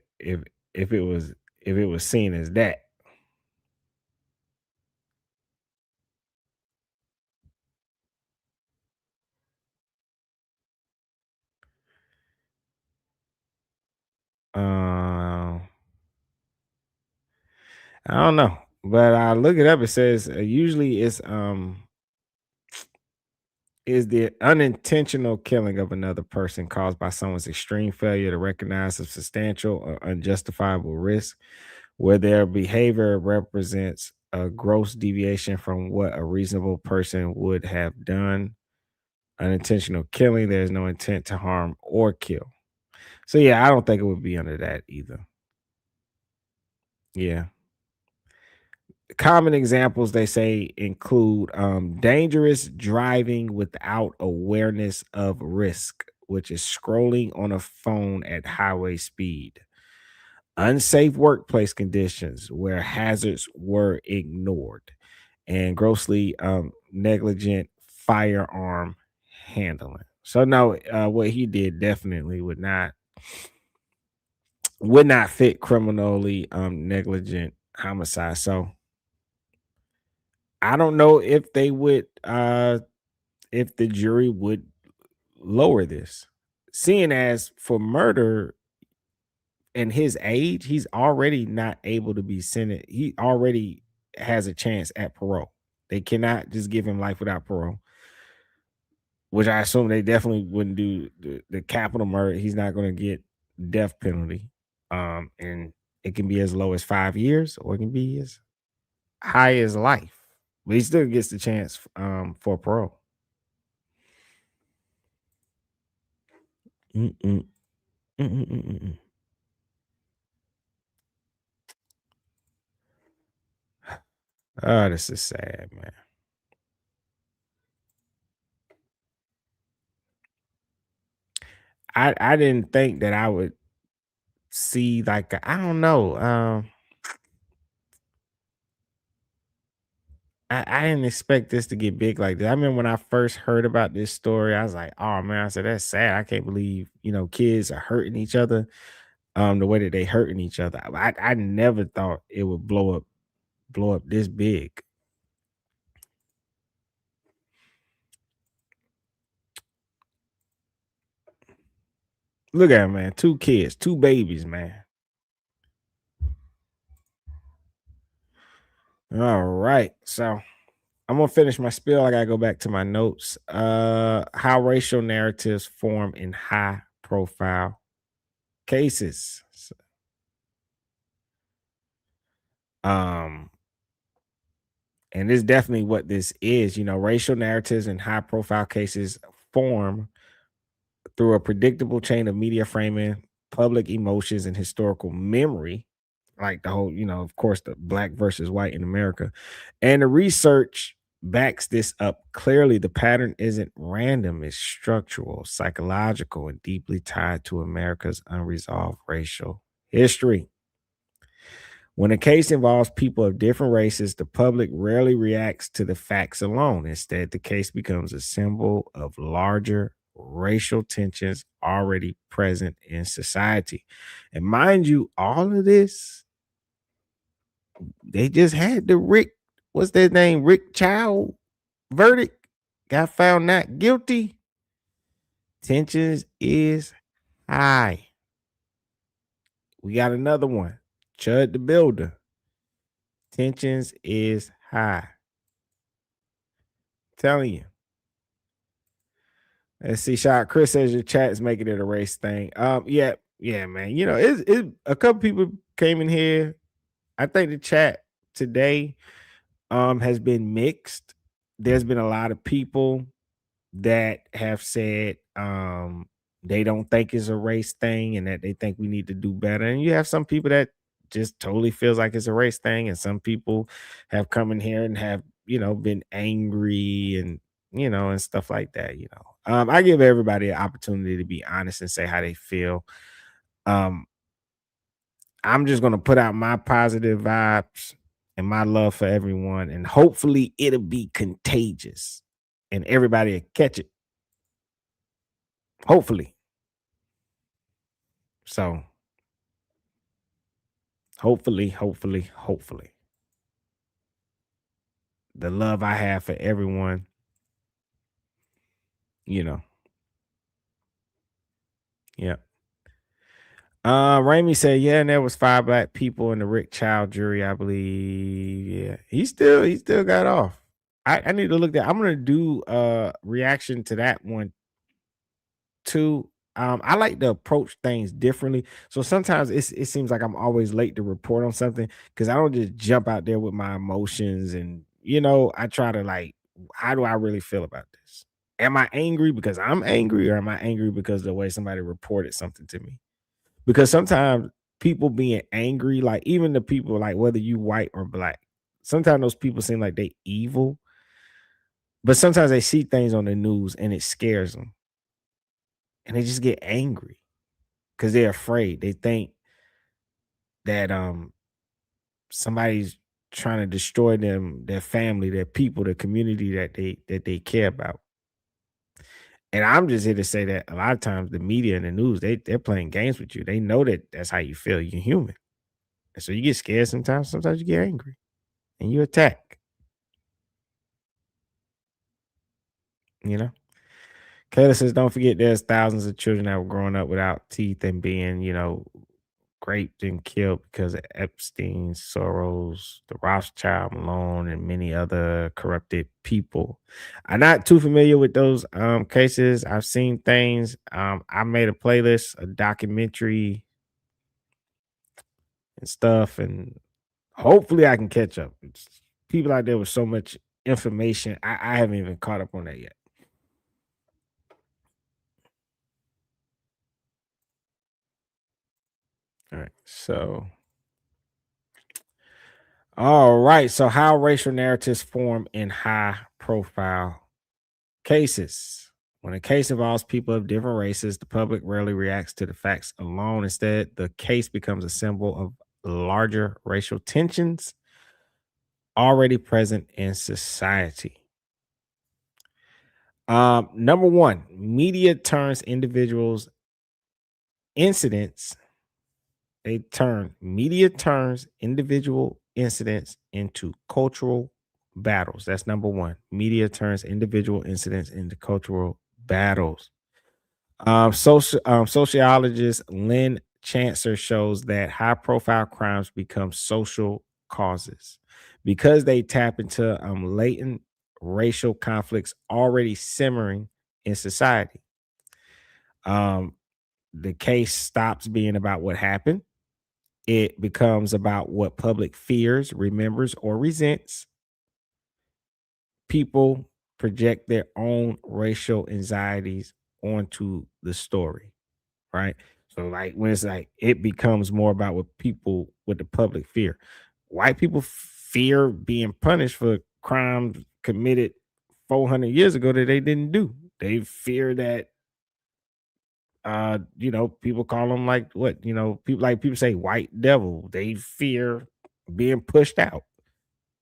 Speaker 1: it was seen as that. I don't know, but I look it up. It says usually it's is the unintentional killing of another person caused by someone's extreme failure to recognize a substantial or unjustifiable risk, where their behavior represents a gross deviation from what a reasonable person would have done. Unintentional killing, there's no intent to harm or kill. So yeah, I don't think it would be under that either. Yeah. Common examples they say include dangerous driving without awareness of risk, which is scrolling on a phone at highway speed. Unsafe workplace conditions where hazards were ignored, and grossly negligent firearm handling. So no, what he did definitely would not fit criminally negligent homicide. So I don't know if they would if the jury would lower this. Seeing as for murder and his age, he's already not able to be sentenced. He already has a chance at parole. They cannot just give him life without parole, which I assume they definitely wouldn't do the capital murder. He's not going to get death penalty. And it can be as low as 5 years or it can be as high as life. But he still gets the chance for parole. Mm-mm. Mm-mm-mm-mm. Oh, this is sad, man. I didn't think that I would see like I don't know. I didn't expect this to get big like this. I remember when I first heard about this story, I was like, oh man, I said that's sad. I can't believe, kids are hurting each other the way that they hurting each other. I never thought it would blow up this big. Look at him, man. 2 kids, 2 babies, man. All right. So I'm gonna finish my spiel. I gotta go back to my notes. How racial narratives form in high profile cases. And it's definitely what this is. Racial narratives in high profile cases form through a predictable chain of media framing, public emotions, and historical memory, like the whole, of course, the black versus white in America. And the research backs this up clearly. The pattern isn't random, it's structural, psychological, and deeply tied to America's unresolved racial history. When a case involves people of different races, the public rarely reacts to the facts alone. Instead, the case becomes a symbol of larger racial tensions already present in society. And mind you, all of this, they just had the what's their name? Rick Chow verdict. Got found not guilty. Tensions is high. We got another one. Chud the Builder. Tensions is high. Telling you. Let's see, Shot. Chris says your chat's making it a race thing. Yeah, man. It's a couple people came in here. I think the chat today has been mixed. There's been a lot of people that have said they don't think it's a race thing and that they think we need to do better. And you have some people that just totally feels like it's a race thing, and some people have come in here and have been angry and and stuff like that. I give everybody an opportunity to be honest and say how they feel. I'm just gonna put out my positive vibes and my love for everyone, and hopefully it'll be contagious and everybody will catch it. Hopefully. So hopefully. The love I have for everyone, Yeah. Raimi said, yeah, and there was 5 black people in the Rick Child jury, I believe. Yeah. He still got off. I need to look that. I'm gonna do a reaction to that one too. I like to approach things differently. So sometimes it seems like I'm always late to report on something because I don't just jump out there with my emotions and I try to how do I really feel about this? Am I angry because I'm angry, or am I angry because of the way somebody reported something to me? Because sometimes people being angry, like even the people, like whether you white or black, sometimes those people seem like they evil, but sometimes they see things on the news and it scares them. And they just get angry because they're afraid. They think that somebody's trying to destroy them, their family, their people, the community that they care about. And I'm just here to say that a lot of times the media and the news, they're playing games with you. They know that that's how you feel. You're human. And so you get scared sometimes. Sometimes you get angry and you attack. You know? Kayla says, don't forget there's thousands of children that were growing up without teeth and being, raped and killed because of Epstein, Soros, the Rothschild, Malone, and many other corrupted people. I'm not too familiar with those cases. I've seen things. I made a playlist, a documentary and stuff, and hopefully I can catch up. People out there with so much information. I haven't even caught up on that yet. All right. So how racial narratives form in high profile cases. When a case involves people of different races, the public rarely reacts to the facts alone. Instead, the case becomes a symbol of larger racial tensions already present in society. Number one, media turns individuals' incidents. Media turns individual incidents into cultural battles. That's number one. Media turns individual incidents into cultural battles. Sociologist Lynn Chancer shows that high-profile crimes become social causes because they tap into latent racial conflicts already simmering in society. The case stops being about what happened. It becomes about what public fears, remembers, or resents. People project their own racial anxieties onto the story, right? So, like, when it's like it becomes more about what the public fear. White people fear being punished for crimes committed 400 years ago that they didn't do. They fear that people call them like what, people say white devil. They fear being pushed out.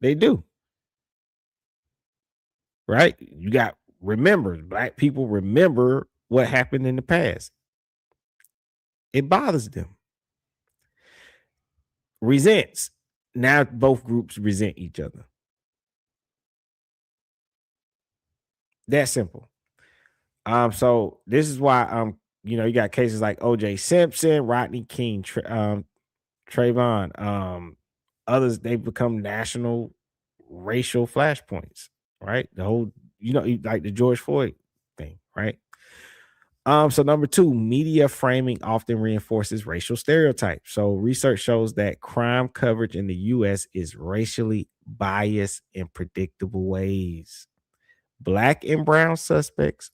Speaker 1: They do. Right? You got black people remember what happened in the past. It bothers them. Resents. Now both groups resent each other. That simple. So this is why you got cases like OJ Simpson, Rodney King, Trayvon, others, they've become national racial flashpoints, right? The whole, like the George Floyd thing, right? So number two, media framing often reinforces racial stereotypes. So research shows that crime coverage in the US is racially biased in predictable ways. Black and brown suspects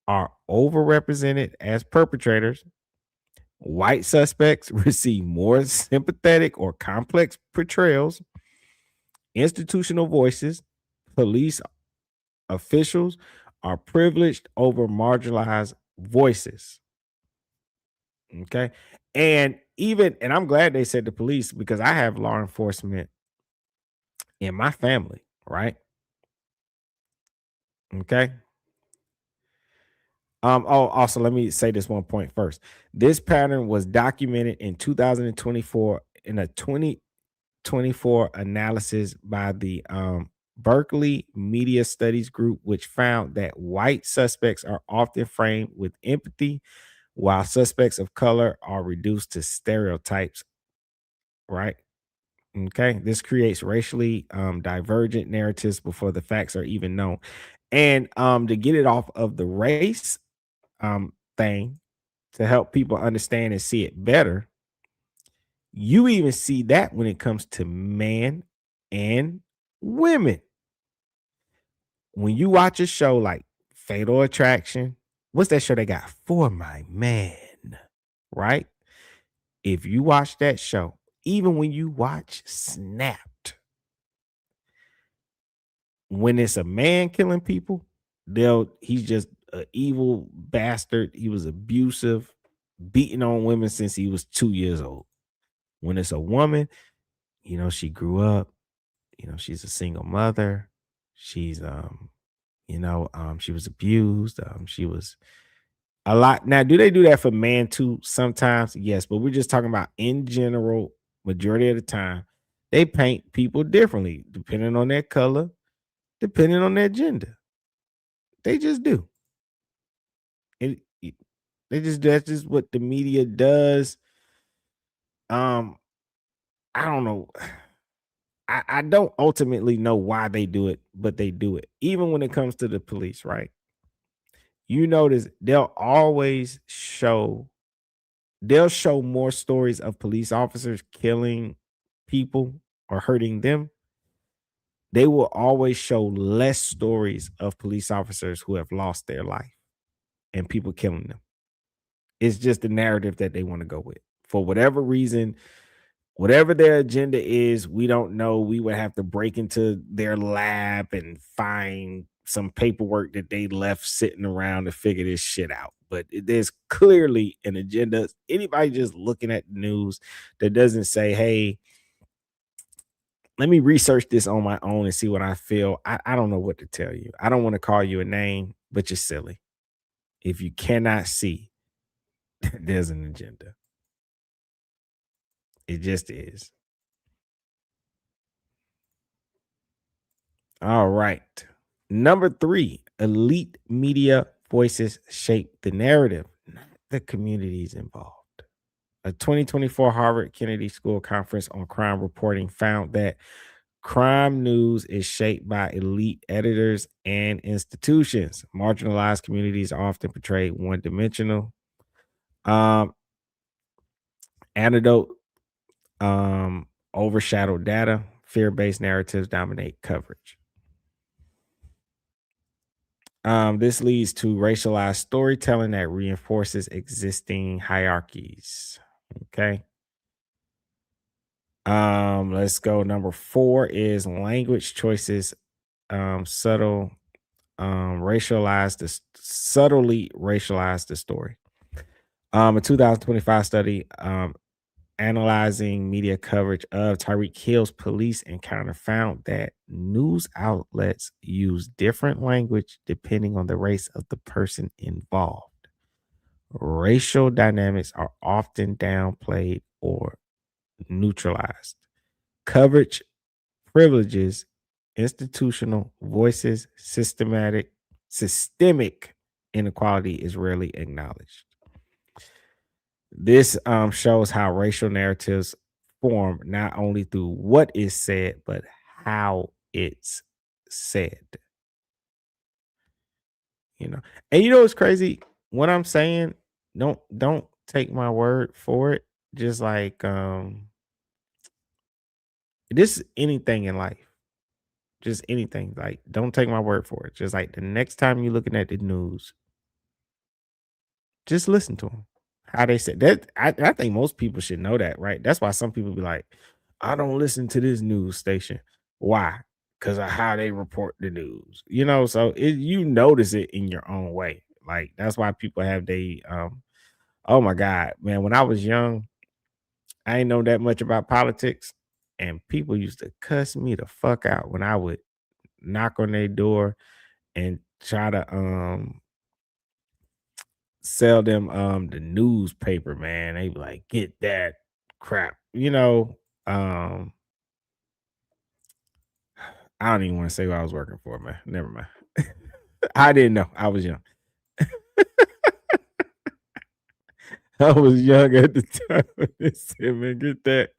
Speaker 1: are overrepresented as perpetrators. White suspects receive more sympathetic or complex portrayals. Institutional voices, police officials are privileged over marginalized voices. Okay. And I'm glad they said the police because I have law enforcement in my family, right? Okay. Also, let me say this one point first. This pattern was documented in 2024 in a 2024 analysis by the Berkeley Media Studies Group, which found that white suspects are often framed with empathy, while suspects of color are reduced to stereotypes. Right? Okay. This creates racially divergent narratives before the facts are even known. And to get it off of the race thing to help people understand and see it better, you even see that when it comes to men and women. When you watch a show like Fatal Attraction, what's that show they got? For My Man, right? If you watch that show, even when you watch Snapped, when it's a man killing people, he's just an evil bastard. He was abusive, beating on women since he was 2 years old. When it's a woman, she grew up, she's a single mother. She's She was abused. She was a lot. Now, do they do that for man too? Sometimes, yes, but we're just talking about in general, majority of the time, they paint people differently depending on their color, depending on their gender. They just do. They just that's just what the media does. Um, I don't know. I don't ultimately know why they do it, but they do it. Even when it comes to the police, right? You notice they'll show more stories of police officers killing people or hurting them. They will always show less stories of police officers who have lost their life and people killing them. It's just the narrative that they want to go with. For whatever reason, whatever their agenda is, we don't know. We would have to break into their lab and find some paperwork that they left sitting around to figure this shit out. But there's clearly an agenda. Anybody just looking at the news that doesn't say, hey, let me research this on my own and see what I feel. I don't know what to tell you. I don't want to call you a name, but you're silly. If you cannot see, there's an agenda. It just is. All right. Number 3, elite media voices shape the narrative, not the communities involved. A 2024 Harvard Kennedy School Conference on Crime Reporting found that crime news is shaped by elite editors and institutions. Marginalized communities are often portrayed one-dimensional. Anecdote, overshadowed data, fear-based narratives dominate coverage. This leads to racialized storytelling that reinforces existing hierarchies. Okay. Let's go. Number 4 is language choices, subtly racialize the story. A 2025 study analyzing media coverage of Tyreek Hill's police encounter found that news outlets use different language depending on the race of the person involved. Racial dynamics are often downplayed or neutralized. Coverage privileges institutional voices. Systemic inequality is rarely acknowledged. This shows how racial narratives form not only through what is said, but how it's said. And what's crazy? What I'm saying, don't take my word for it. Just like this anything in life. Just anything. Like, don't take my word for it. Just like the next time you're looking at the news, just listen to them. How they said that. I think most people should know that, right? That's why some people be like, I don't listen to this news station. Why? Because of how they report the news. So you notice it in your own way. Like, that's why people have oh my God, man. When I was young, I ain't know that much about politics. And people used to cuss me the fuck out when I would knock on their door and try to sell them the newspaper, man. They be like, get that crap. I don't even want to say what I was working for, man. Never mind. I didn't know. I was young. I was young at the time. They said, man, get that.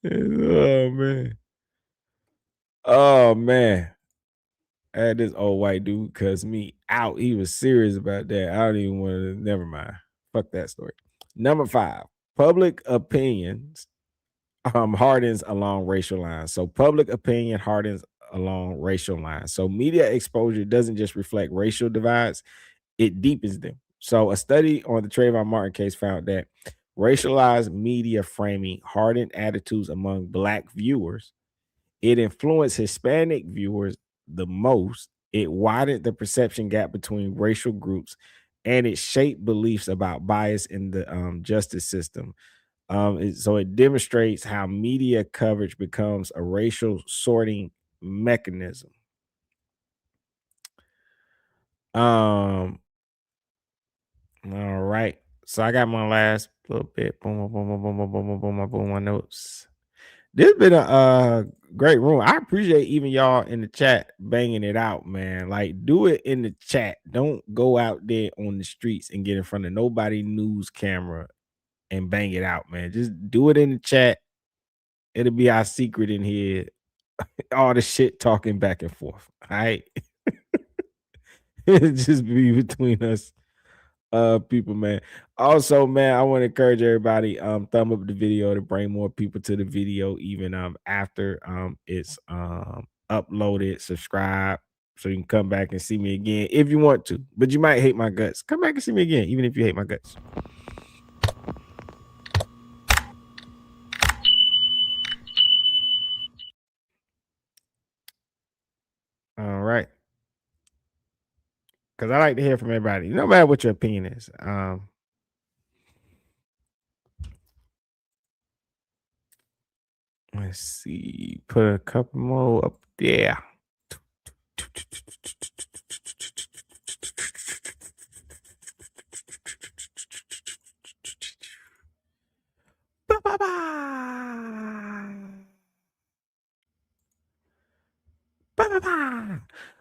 Speaker 1: Oh man. Oh man. I had this old white dude cuss me out. He was serious about that. I don't even want to. Never mind. Fuck that story. Number 5, public opinions hardens along racial lines. So public opinion hardens along racial lines. So media exposure doesn't just reflect racial divides, it deepens them. So a study on the Trayvon Martin case found that racialized media framing hardened attitudes among Black viewers. It influenced Hispanic viewers the most. It widened the perception gap between racial groups, and it shaped beliefs about bias in the justice system. So it demonstrates how media coverage becomes a racial sorting mechanism. All right. So I got my last little bit. Boom, boom, boom, boom, boom, boom, boom, boom, boom, boom, my notes. This been a great room. I appreciate even y'all in the chat banging it out, man. Like, do it in the chat. Don't go out there on the streets and get in front of nobody news camera and bang it out, man. Just do it in the chat. It'll be our secret in here. All the shit talking back and forth. All right. It'll just be between us people, man. Also, man, I want to encourage everybody thumb up the video to bring more people to the video, even after it's uploaded. Subscribe so you can come back and see me again if you want to, but you might hate my guts. Come back and see me again, even if you hate my guts. All right. Because I like to hear from everybody, no matter what your opinion is. Let's see. Put a couple more up there.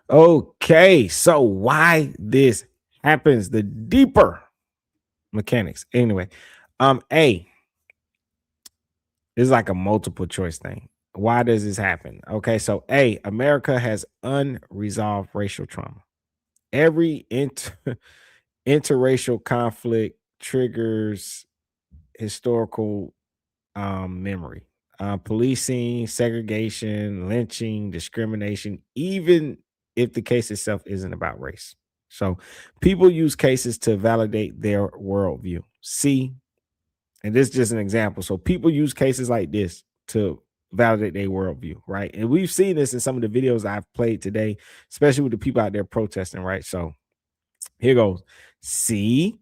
Speaker 1: Okay, so why this happens, the deeper mechanics. Anyway, A is like a multiple choice thing. Why does this happen? Okay, so A, America has unresolved racial trauma. Every interracial conflict triggers historical memory. Policing, segregation, lynching, discrimination, even if the case itself isn't about race. So people use cases to validate their worldview. See, and this is just an example. So people use cases like this to validate their worldview, right? And we've seen this in some of the videos I've played today, especially with the people out there protesting, right? So here goes. See,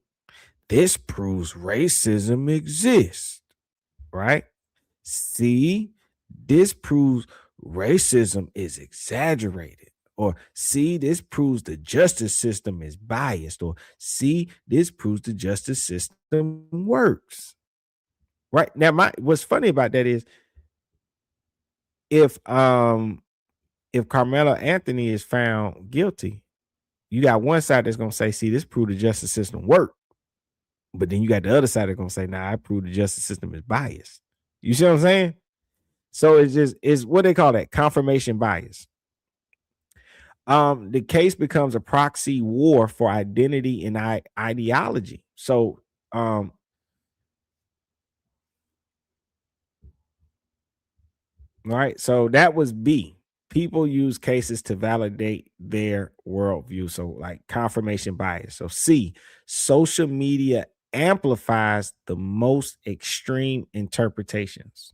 Speaker 1: this proves racism exists, right? See, this proves racism is exaggerated. Or see, this proves the justice system is biased. Or see, this proves the justice system works. Right now, what's funny about that is if Carmelo Anthony is found guilty, you got one side that's gonna say, see, this proved the justice system work. But then you got the other side that's gonna say, nah, I prove the justice system is biased. You see what I'm saying? So it's what they call that, confirmation bias. The case becomes a proxy war for identity and ideology. So right, so that was B. People use cases to validate their worldview. So like confirmation bias. So C, social media amplifies the most extreme interpretations.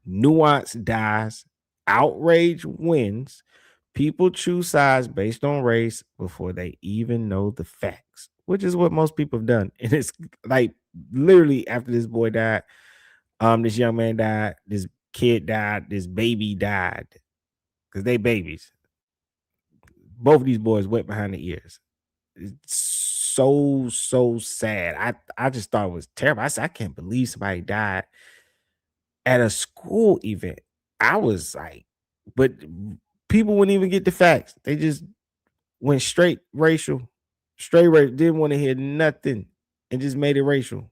Speaker 1: Nuance dies, outrage wins. People choose sides based on race before they even know the facts, which is what most people have done. And it's like literally after this boy died, this young man died, this kid died, this baby died, because they babies. Both of these boys wet behind the ears. It's so sad. I just thought it was terrible. I said, I can't believe somebody died at a school event. I was like, but people wouldn't even get the facts. They just went straight racial, didn't want to hear nothing and just made it racial.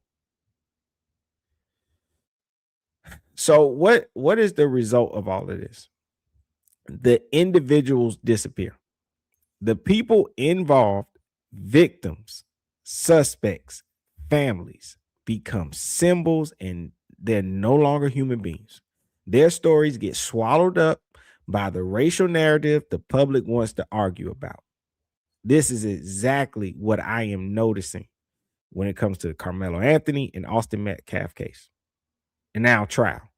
Speaker 1: So what is the result of all of this? The individuals disappear. The people involved, victims, suspects, families, become symbols, and they're no longer human beings. Their stories get swallowed up by the racial narrative the public wants to argue about. This is exactly what I am noticing when it comes to the Karmelo Anthony and Austin Metcalf case. And now trial.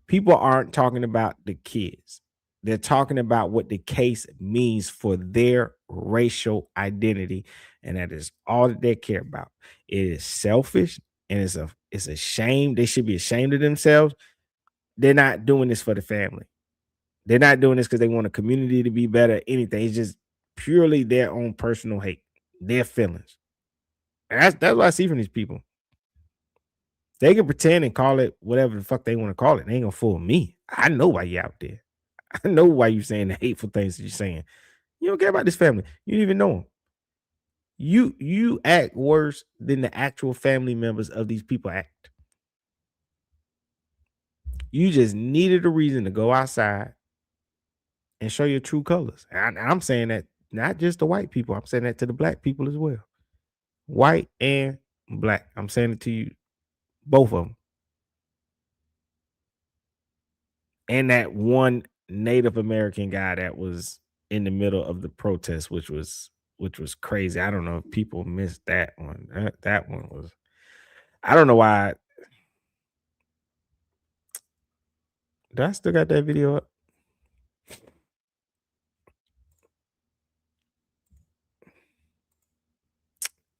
Speaker 1: People aren't talking about the kids. They're talking about what the case means for their racial identity. And that is all that they care about. It is selfish and it's a shame. They should be ashamed of themselves. They're not doing this for the family. They're not doing this because they want a community to be better, anything. It's just purely their own personal hate, their feelings. And that's what I see from these people. They can pretend and call it whatever the fuck they want to call it. They ain't gonna fool me. I know why you out there. I know why you saying the hateful things that you're saying. You don't care about this family. You don't even know them. You act worse than the actual family members of these people act. You just needed a reason to go outside and show your true colors. And I'm saying that not just the white people. I'm saying that to the black people as well. White and black. I'm saying it to you, both of them. And that one Native American guy that was in the middle of the protest, which was crazy. I don't know if people missed that one. That one was, I don't know why. Do I still got that video up?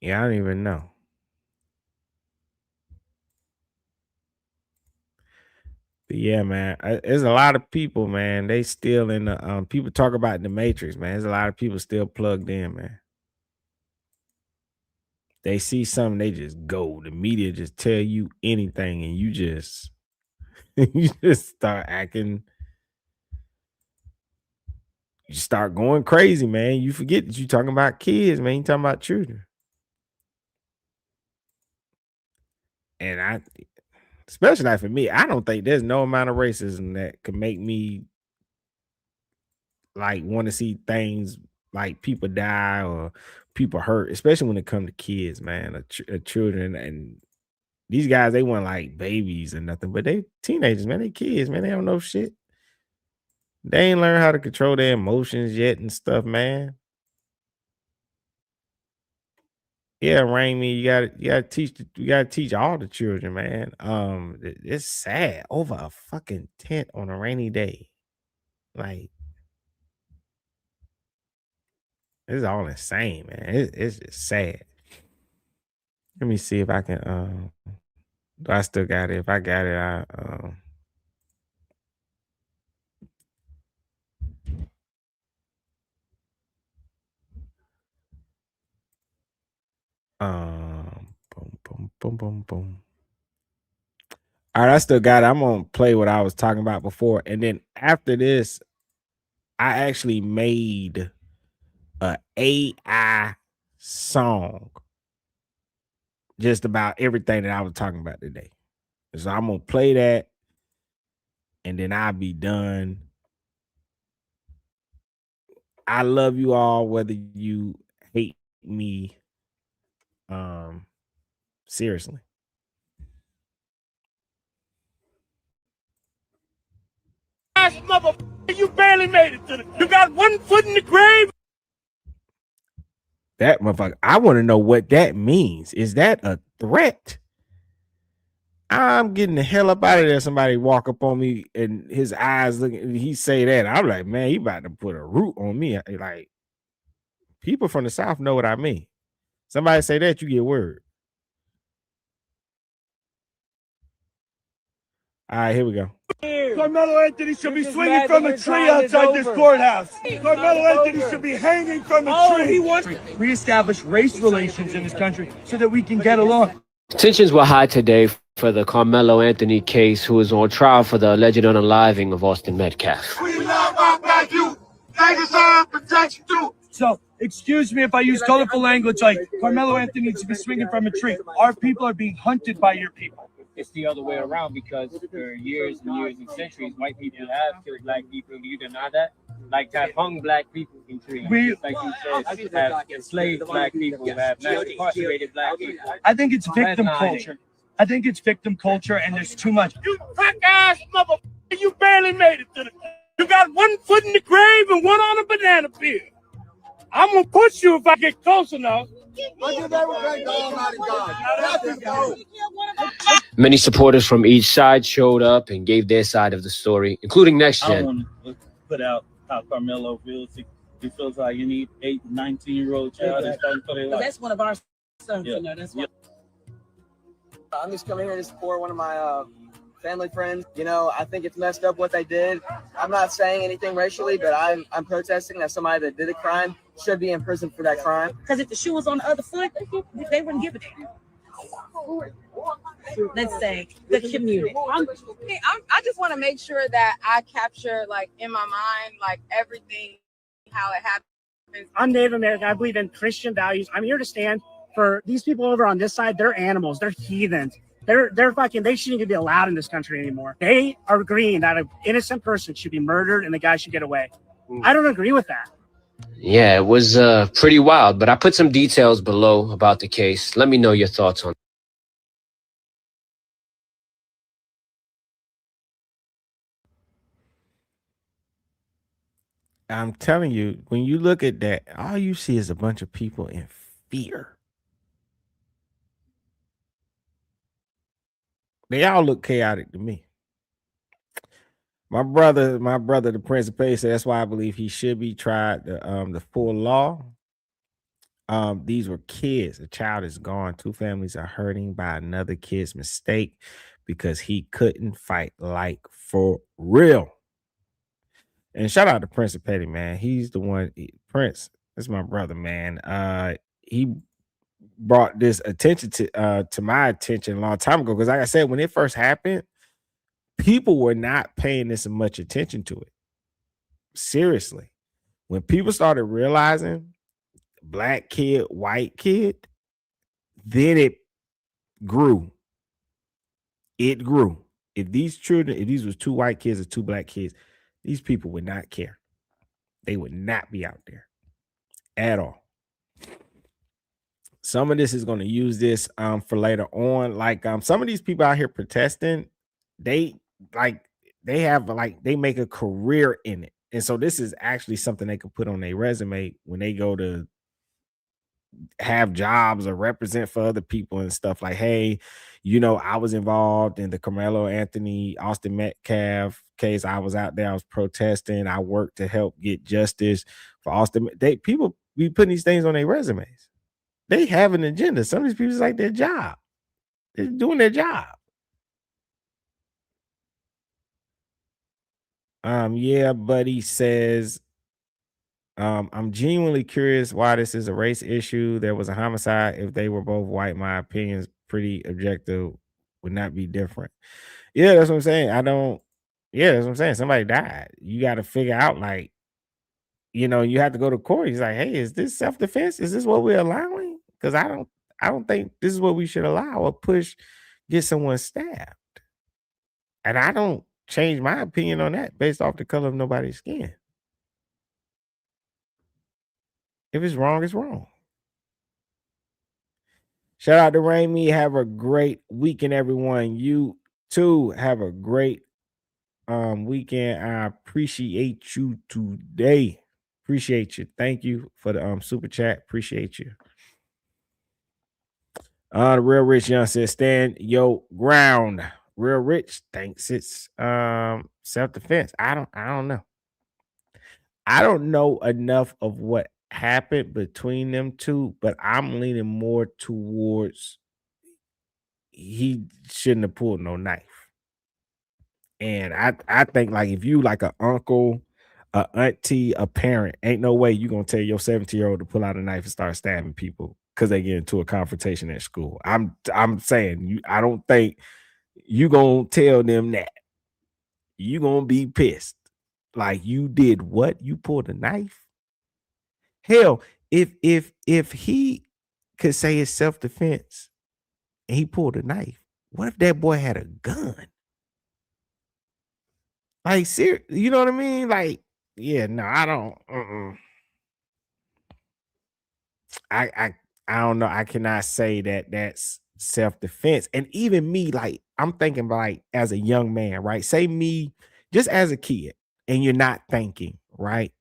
Speaker 1: Yeah, I don't even know. But yeah, man, there's a lot of people, man. They still in the people talk about the Matrix, man. There's a lot of people still plugged in, man. They see something, they just go. The media just tell you anything, and you just you just start acting. You start going crazy, man. You forget that you talking about kids, man. You talking about children. And especially not for me, I don't think there's no amount of racism that could make me like want to see things like people die or people hurt, especially when it comes to kids, man, or children. And these guys, they weren't like babies or nothing, but they teenagers, man. They kids, man. They don't know shit. They ain't learned how to control their emotions yet and stuff, man. Yeah, Raimi, you gotta teach all the children, man. It's sad over a fucking tent on a rainy day. Like, it's all insane, man. It's just sad. Let me see if I can. Do I still got it? If I got it, boom. All right, I still got it. I'm gonna play what I was talking about before, and then after this, I actually made a AI song just about everything that I was talking about today. So I'm gonna play that, and then I'll be done. I love you all, whether you hate me. Seriously.
Speaker 6: Motherfucker, you barely made it to the. You got one foot in the grave.
Speaker 1: That motherfucker, I want to know what that means. Is that a threat? I'm getting the hell up out of there. Somebody walk up on me and his eyes looking, he say that. I'm like, man, he about to put a root on me. Like, people from the South know what I mean. Somebody say that, you get word. All right, here we go.
Speaker 6: Karmelo Anthony should be swinging from a tree outside this courthouse. Karmelo Anthony should be hanging from a tree. He wants to reestablish race relations in this country so that we can get along.
Speaker 9: Tensions were high today for the Karmelo Anthony case, who is on trial for the alleged unaliving of Austin Metcalf.
Speaker 6: We love our black youth. They deserve protection too. So, excuse me if I use colorful language like Karmelo Anthony needs to be swinging from a tree. Our people are being hunted by your people.
Speaker 10: It's the other way around, because for years and years and centuries, white people have killed black people. Do you deny that? Like, have hung black people in trees. Like you said, have enslaved black people, have mass incarcerated black people.
Speaker 6: I think it's victim culture. I think it's victim culture, and there's too much. You crack-ass motherfucker, you barely made it to the. You got one foot in the grave and one on a banana peel. I'm gonna push you if I get close enough.
Speaker 9: Many supporters from each side showed up and gave their side of the story, including Next Gen.
Speaker 11: I want to put out how Karmelo feels. He feels like you need 8, 19-year-old child that's starting for their life.
Speaker 21: That's one of our sons,
Speaker 11: Yeah.
Speaker 21: you know. That's
Speaker 11: Yeah.
Speaker 21: I'm just coming here to support one of my
Speaker 3: family, friends. You know, I think it's messed up what they did. I'm not saying anything racially, but I'm protesting that somebody that did a crime should be in prison for that crime.
Speaker 20: Because if the shoe was on the other foot, they wouldn't give it to you. Let's say the community.
Speaker 24: I just want to make sure that I capture, like, in my mind, like, everything, how it happens.
Speaker 21: I'm Native American. I believe in Christian values. I'm here to stand for these people over on this side. They're animals. They're heathens. They're fucking, they shouldn't even be allowed in this country anymore. They are agreeing that an innocent person should be murdered and the guy should get away. I don't agree with that.
Speaker 9: Yeah, it was pretty wild, but I put some details below about the case. Let me know your thoughts on it.
Speaker 1: I'm telling you, when you look at that, all you see is a bunch of people in fear. They all look chaotic to me. My brother, the Prince of Pace, that's why I believe he should be tried the full law. These were kids. A child is gone. 2 families are hurting by another kid's mistake because he couldn't fight like for real. And shout out to Prince of Petty, man. He's the one. Prince is my brother, man. He brought this attention to my attention a long time ago. Because like I said, when it first happened, people were not paying this much attention to it. Seriously. When people started realizing black kid, white kid, then it grew. It grew. If these was 2 white kids or 2 black kids, these people would not care. They would not be out there at all. Some of this is going to use this for later on. Like some of these people out here protesting, they make a career in it. And so this is actually something they can put on their resume when they go to have jobs or represent for other people and stuff. Like, hey, you know, I was involved in the Karmelo Anthony, Austin Metcalf case. I was out there, I was protesting. I worked to help get justice for Austin. People be putting these things on their resumes. They have an agenda. Some of these people, it's like their job. They're doing their job. Yeah, Buddy says, I'm genuinely curious why this is a race issue. There was a homicide. If they were both white, my opinion's pretty objective, would not be different. Yeah, that's what I'm saying. That's what I'm saying. Somebody died. You got to figure out, like, you know, you have to go to court. He's like, hey, is this self-defense? Is this what we're allowing? Because I don't think this is what we should allow or push, get someone stabbed. And I don't change my opinion on that based off the color of nobody's skin. If it's wrong, it's wrong. Shout out to Raimi. Have a great weekend, everyone. You too have a great weekend. I appreciate you today. Appreciate you. Thank you for the super chat. Appreciate you. The Real Rich Young says, stand your ground. Real Rich thinks it's self-defense. I don't know. I don't know enough of what happened between them two, but I'm leaning more towards he shouldn't have pulled no knife. And I think, like, if you like an uncle, a auntie, a parent, ain't no way you gonna tell your 17-year-old to pull out a knife and start stabbing people because they get into a confrontation at school. I'm saying I don't think you gonna tell them that. You gonna be pissed. Like, you did what? You pulled a knife? Hell, if he could say it's self-defense and he pulled a knife, what if that boy had a gun? Like, you know what I mean? Like, yeah, no, I don't. I don't know. I cannot say that that's self-defense. And even me, like, I'm thinking, like, as a young man, right? Say me, just as a kid, and you're not thinking, right?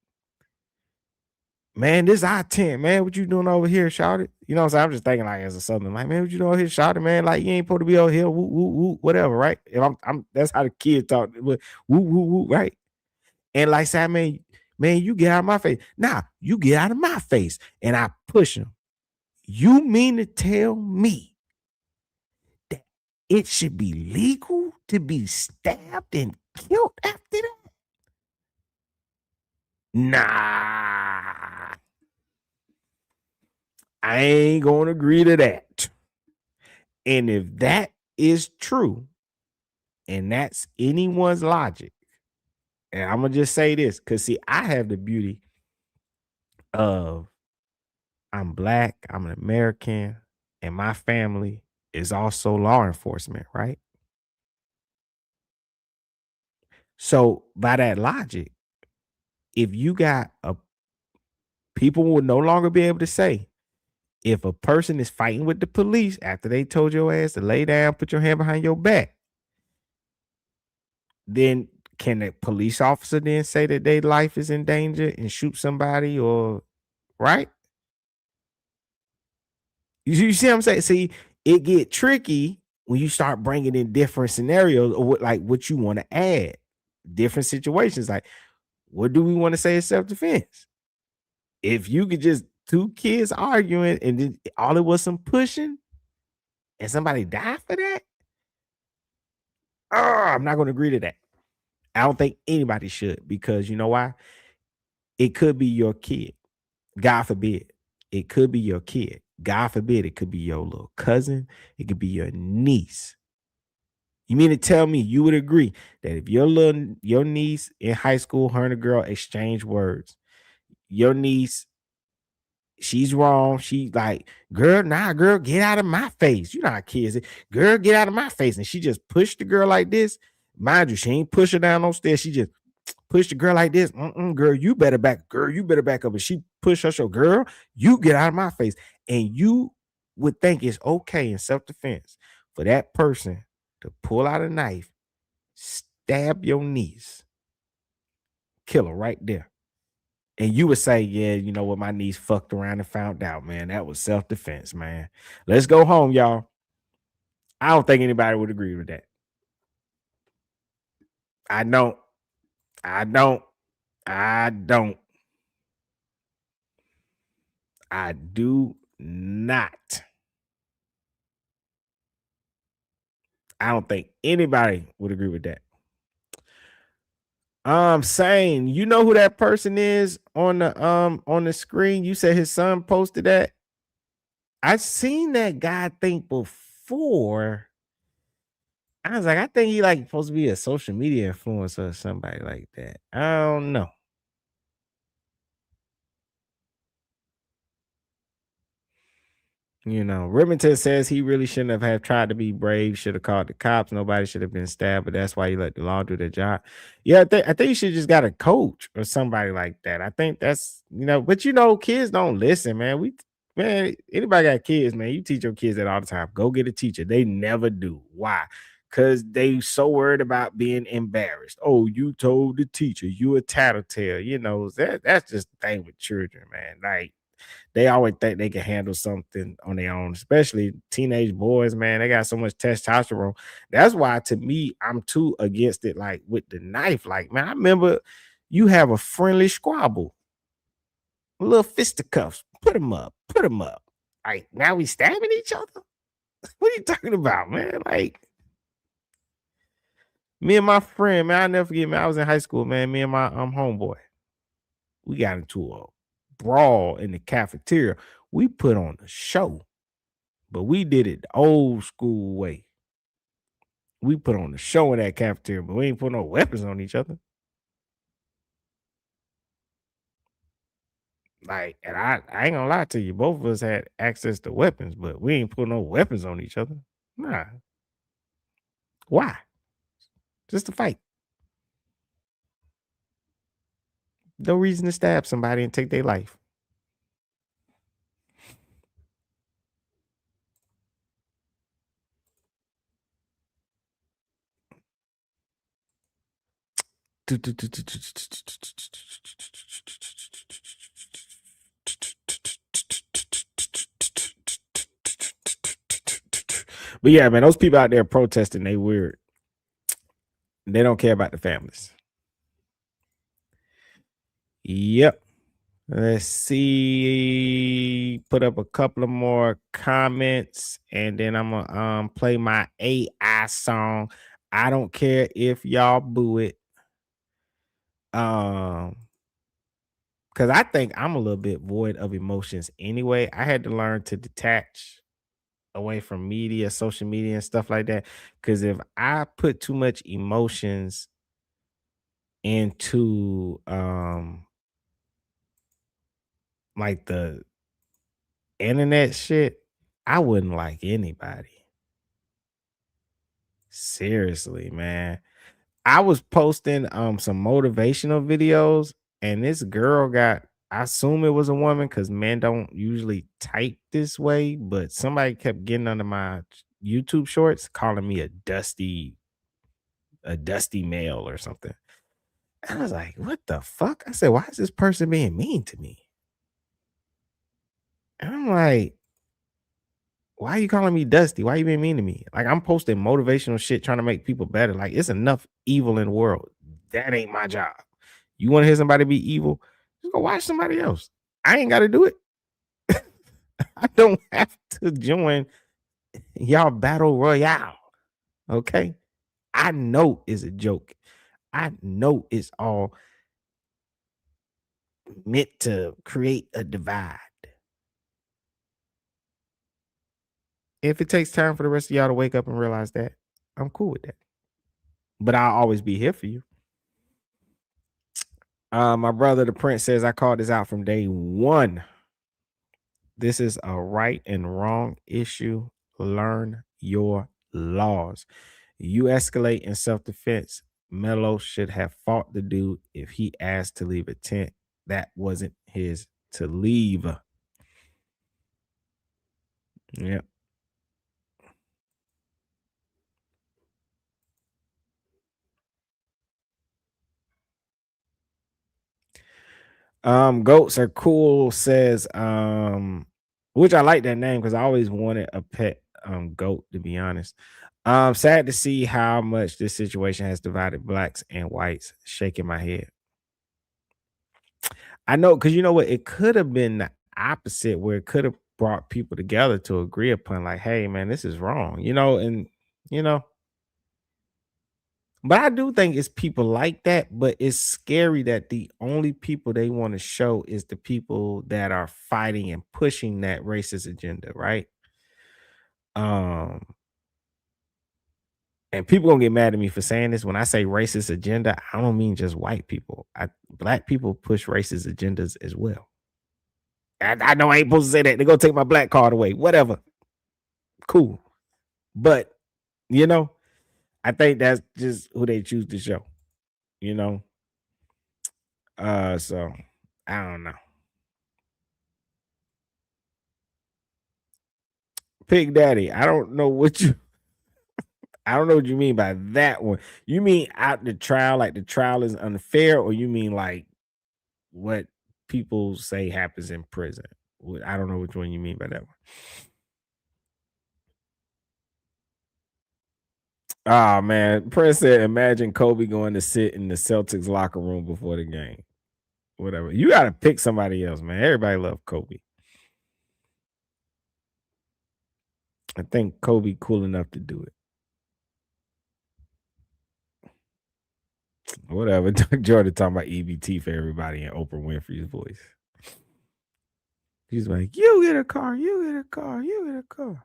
Speaker 1: Man, this I-10, man. What you doing over here, shouted? You know what I'm saying? I'm just thinking, like, as a Southern, like, man, what you doing over here, shouted, man? Like, you ain't supposed to be over here, woo, woo, woo, whatever, right? If I'm that's how the kid talk, woo, woo, woo, right? And like, say, man, you get out of my face. Nah, you get out of my face, and I push him. You mean to tell me that it should be legal to be stabbed and killed after that? Nah, I ain't gonna agree to that. And if that is true, and that's anyone's logic, and I'm gonna just say this, because see, I have the beauty of I'm black, I'm an American, and my family is also law enforcement, right? So by that logic, if you got a people will no longer be able to say if a person is fighting with the police after they told your ass to lay down, put your hand behind your back, then can a police officer then say that their life is in danger and shoot somebody, or right? You see what I'm saying? See, it get tricky when you start bringing in different scenarios or what you want to add, different situations. Like, what do we want to say is self-defense? If you could just two kids arguing and then all it was some pushing and somebody died for that, I'm not going to agree to that. I don't think anybody should, because you know why? It could be your kid. God forbid. It could be your kid. God forbid, it could be your little cousin. It could be your niece. You mean to tell me you would agree that if your niece in high school, her and a girl exchange words, your niece, she's wrong. She like, girl, get out of my face. You know how kids say, girl, get out of my face. And she just pushed the girl like this. Mind you, she ain't push her down no stairs. She just pushed the girl like this. Girl, you better back. Girl, you better back up. And she pushed her, so girl, you get out of my face. And you would think it's okay in self-defense for that person to pull out a knife, stab your niece, kill her right there. And you would say, yeah, you know what, my niece fucked around and found out, man. That was self-defense, man. Let's go home, y'all. I don't think anybody would agree with that. I don't. I do not. I don't think anybody would agree with that. I'm saying, you know who that person is on the screen? You said his son posted that. I've seen that guy, I think, before. I was like, I think he like supposed to be a social media influencer or somebody like that. I don't know. You know, Remington says he really shouldn't have tried to be brave, should have called the cops. Nobody should have been stabbed, but that's why he let the law do their job. Yeah, I think you should just got a coach or somebody like that. I think that's, but kids don't listen, man. Anybody got kids, man, you teach your kids that all the time. Go get a teacher. They never do. Why? Because they so worried about being embarrassed. Oh, you told the teacher, you a tattletale. That's just the thing with children, man. Like, they always think they can handle something on their own, especially teenage boys, man. They got so much testosterone. That's why, to me, I'm too against it, like with the knife. Like, man, I remember you have a friendly squabble, a little fisticuffs, put them up. Like, now we stabbing each other? What are you talking about, man? Like, me and my friend, man, I never forget, man, I was in high school, man. Me and my homeboy, we got into a brawl in the cafeteria. We put on a show, but we did it the old school way. We put on the show in that cafeteria, but we ain't put no weapons on each other. Like, and I ain't gonna lie to you, both of us had access to weapons, but we ain't put no weapons on each other. Nah. Why? Just to fight. No reason to stab somebody and take their life. But yeah, man, those people out there protesting, they weird. They don't care about the families. Yep. Let's see. Put up a couple of more comments, and then I'm gonna play my AI song. I don't care if y'all boo it. Because I think I'm a little bit void of emotions anyway. I had to learn to detach away from media, social media, and stuff like that. Because if I put too much emotions into like the internet shit, I wouldn't like anybody. Seriously, man. I was posting some motivational videos, and this girl got, I assume it was a woman because men don't usually type this way, but somebody kept getting under my YouTube shorts calling me a dusty male or something. And I was like, what the fuck? I said, why is this person being mean to me? And I'm like, why are you calling me dusty? Why are you being mean to me? Like, I'm posting motivational shit trying to make people better. Like, it's enough evil in the world. That ain't my job. You want to hear somebody be evil? Just go watch somebody else. I ain't got to do it. I don't have to join y'all battle royale. Okay? I know it's a joke. I know it's all meant to create a divide. If it takes time for the rest of y'all to wake up and realize that, I'm cool with that. But I'll always be here for you. My brother, the Prince, says, I called this out from day one. This is a right and wrong issue. Learn your laws. You escalate in self-defense. Melo should have fought the dude if he asked to leave a tent. That wasn't his to leave. Yep. Goats are cool, says, which I like that name because I always wanted a pet goat, to be honest. Sad to see how much this situation has divided blacks and whites. Shaking my head. I know, because you know what? It could have been the opposite, where it could have brought people together to agree upon, like, hey, man, this is wrong, and you know. But I do think it's people like that, but it's scary that the only people they want to show is the people that are fighting and pushing that racist agenda, right? And people gonna get mad at me for saying this. When I say racist agenda, I don't mean just white people. Black people push racist agendas as well. I know I ain't supposed to say that. They're gonna take my black card away. Whatever. Cool. But I think that's just who they choose to show. So I don't know. Pig Daddy, I don't know what you mean by that one. You mean out the trial, like the trial is unfair, or you mean like what people say happens in prison? I don't know which one you mean by that one. Oh man, Prince said, imagine Kobe going to sit in the Celtics locker room before the game. Whatever. You got to pick somebody else, man. Everybody love Kobe. I think Kobe cool enough to do it. Whatever. Jordan talking about EBT for everybody in Oprah Winfrey's voice. He's like, you get a car, you get a car, you get a car.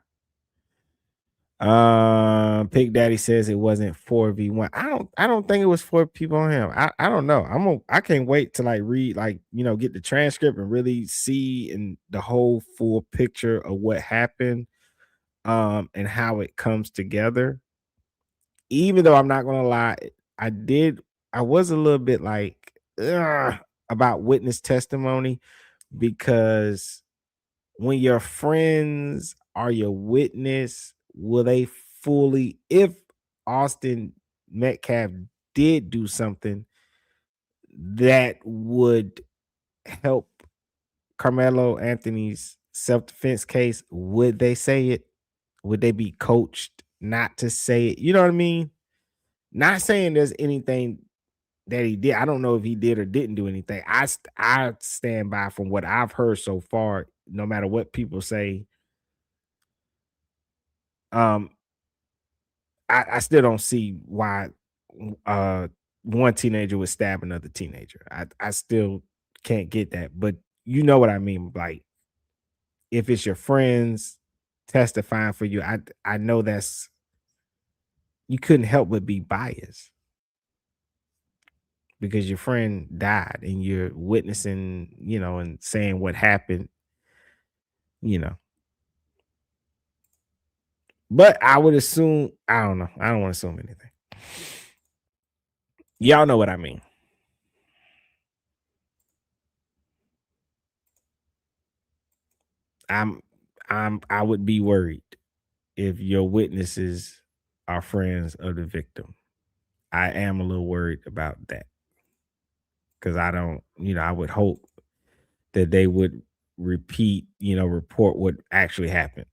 Speaker 1: Pig Daddy says it wasn't 4v1. I don't think it was 4 people on him. I don't know. I can't wait to like read, like, get the transcript and really see in the whole full picture of what happened and how it comes together. Even though I'm not gonna lie, I was a little bit like about witness testimony, because when your friends are your witness, will they fully, if Austin Metcalf did do something that would help Karmelo Anthony's self-defense case, would they say it? Would they be coached not to say it? You know what I mean? Not saying there's anything that he did. I don't know if he did or didn't do anything. I stand by from what I've heard so far, no matter what people say. I still don't see why one teenager would stab another teenager. I still can't get that, but you know what I mean. Like if it's your friends testifying for you, I know that's you couldn't help but be biased because your friend died and you're witnessing, and saying what happened, you know. But I would assume, I don't know. I don't want to assume anything. Y'all know what I mean. I would be worried if your witnesses are friends of the victim. I am a little worried about that. Because I don't, I would hope that they would report what actually happened.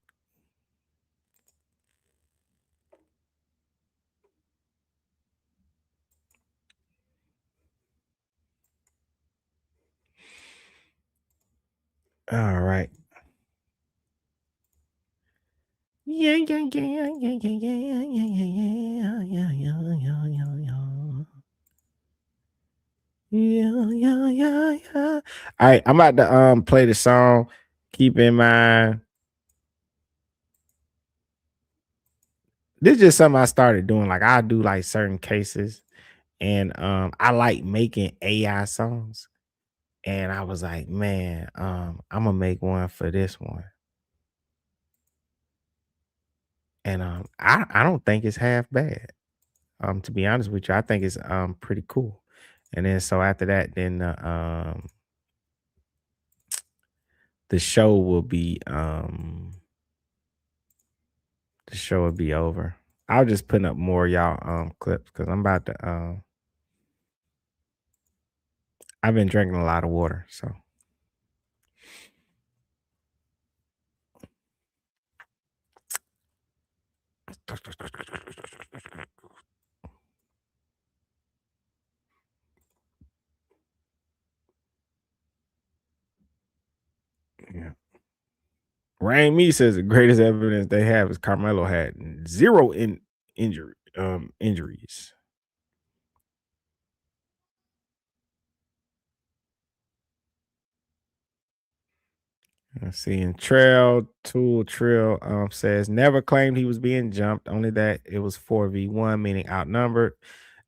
Speaker 1: All right. Yeah. All right, I'm about to play the song. Keep in mind, this is just something I started doing. Like I do like certain cases, and I like making AI songs. And I was like, man, I'm gonna make one for this one. And I don't think it's half bad. To be honest with you, I think it's pretty cool. And then so after that, then the show will be over. I'll just put up more y'all clips because I'm about to I've been drinking a lot of water, so yeah. Rain Me says the greatest evidence they have is Carmelo had zero injuries. Let's see. And Trail says never claimed he was being jumped, only that it was 4v1, meaning outnumbered,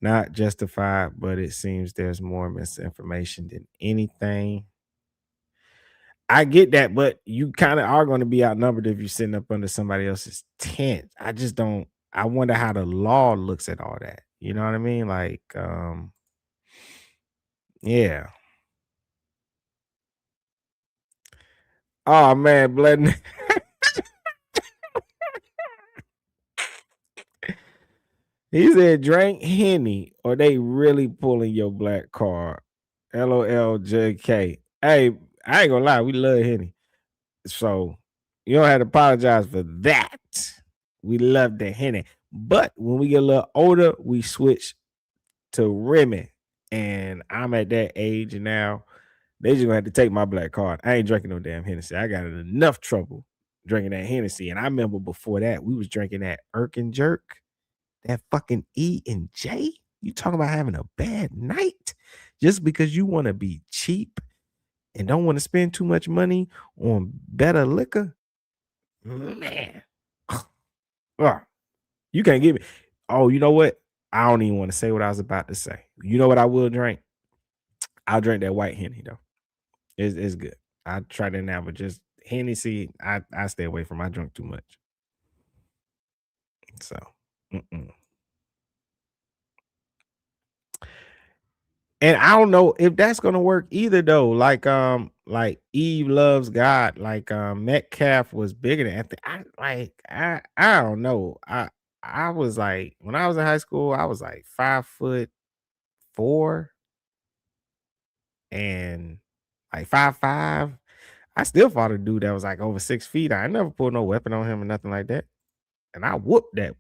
Speaker 1: not justified, but it seems there's more misinformation than anything. I get that, but you kind of are going to be outnumbered if you're sitting up under somebody else's tent. I wonder how the law looks at all that. You know what I mean? Like, yeah. Oh man, Bled. He said, drink Henny or they really pulling your black card. LOLJK. Hey, I ain't gonna lie, we love Henny. So you don't have to apologize for that. We love the Henny. But when we get a little older, we switch to Remy. And I'm at that age now. They just gonna have to take my black card. I ain't drinking no damn Hennessy. I got in enough trouble drinking that Hennessy. And I remember before that, we was drinking that Irk and Jerk. That fucking E and J. You talking about having a bad night just because you want to be cheap and don't want to spend too much money on better liquor? Man. You can't give me. Oh, you know what? I don't even want to say what I was about to say. You know what I will drink? I'll drink that white Henny though. It's good. I tried it now, but just Hennessy, I stay away from. I drink too much. So, And I don't know if that's gonna work either though. Like Eve loves God. Like Metcalf was bigger than Anthony. I don't know. I was like when I was in high school, I was like 5'4" and like 5'5". I still fought a dude that was like over 6 feet. I never pulled no weapon on him or nothing like that. And I whooped that.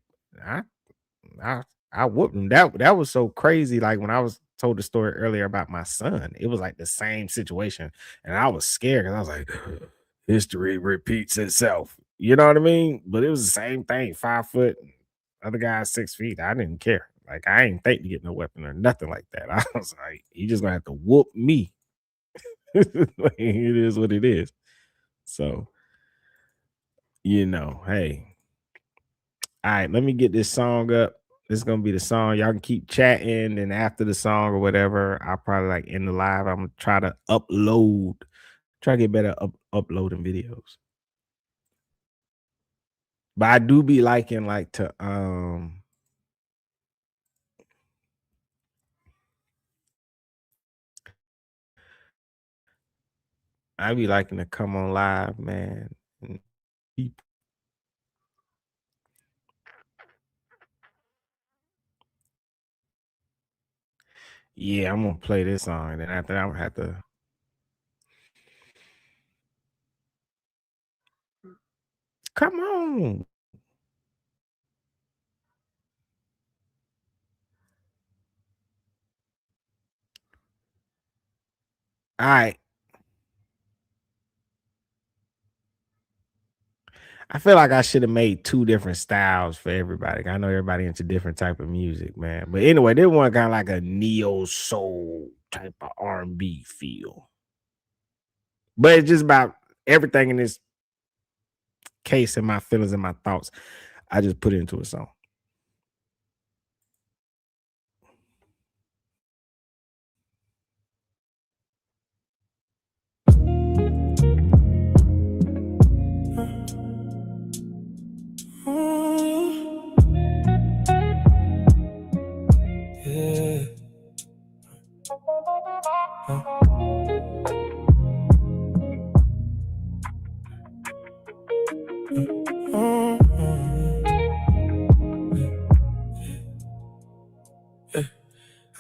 Speaker 1: I whooped him. That was so crazy. Like when I was told the story earlier about my son, it was like the same situation. And I was scared because I was like, history repeats itself. You know what I mean? But it was the same thing, 5 foot. Other guy's 6 feet. I didn't care. Like, I ain't think to get no weapon or nothing like that. I was like, he just gonna have to whoop me. Like, it is what it is. So, hey. All right, let me get this song up. This is gonna be the song. Y'all can keep chatting, and after the song or whatever, I'll probably like end the live. I'm gonna try to try to get better uploading videos. But I do be liking to I be liking to come on live, man. And people. Yeah, I'm gonna play this song, and then after that, I'm gonna have to. Come on. All right. I feel like I should have made 2 different styles for everybody. I know everybody into different type of music, man. But anyway, this one kind of like a neo soul type of R&B feel. But it's just about everything in this case and my feelings and my thoughts. I just put it into a song.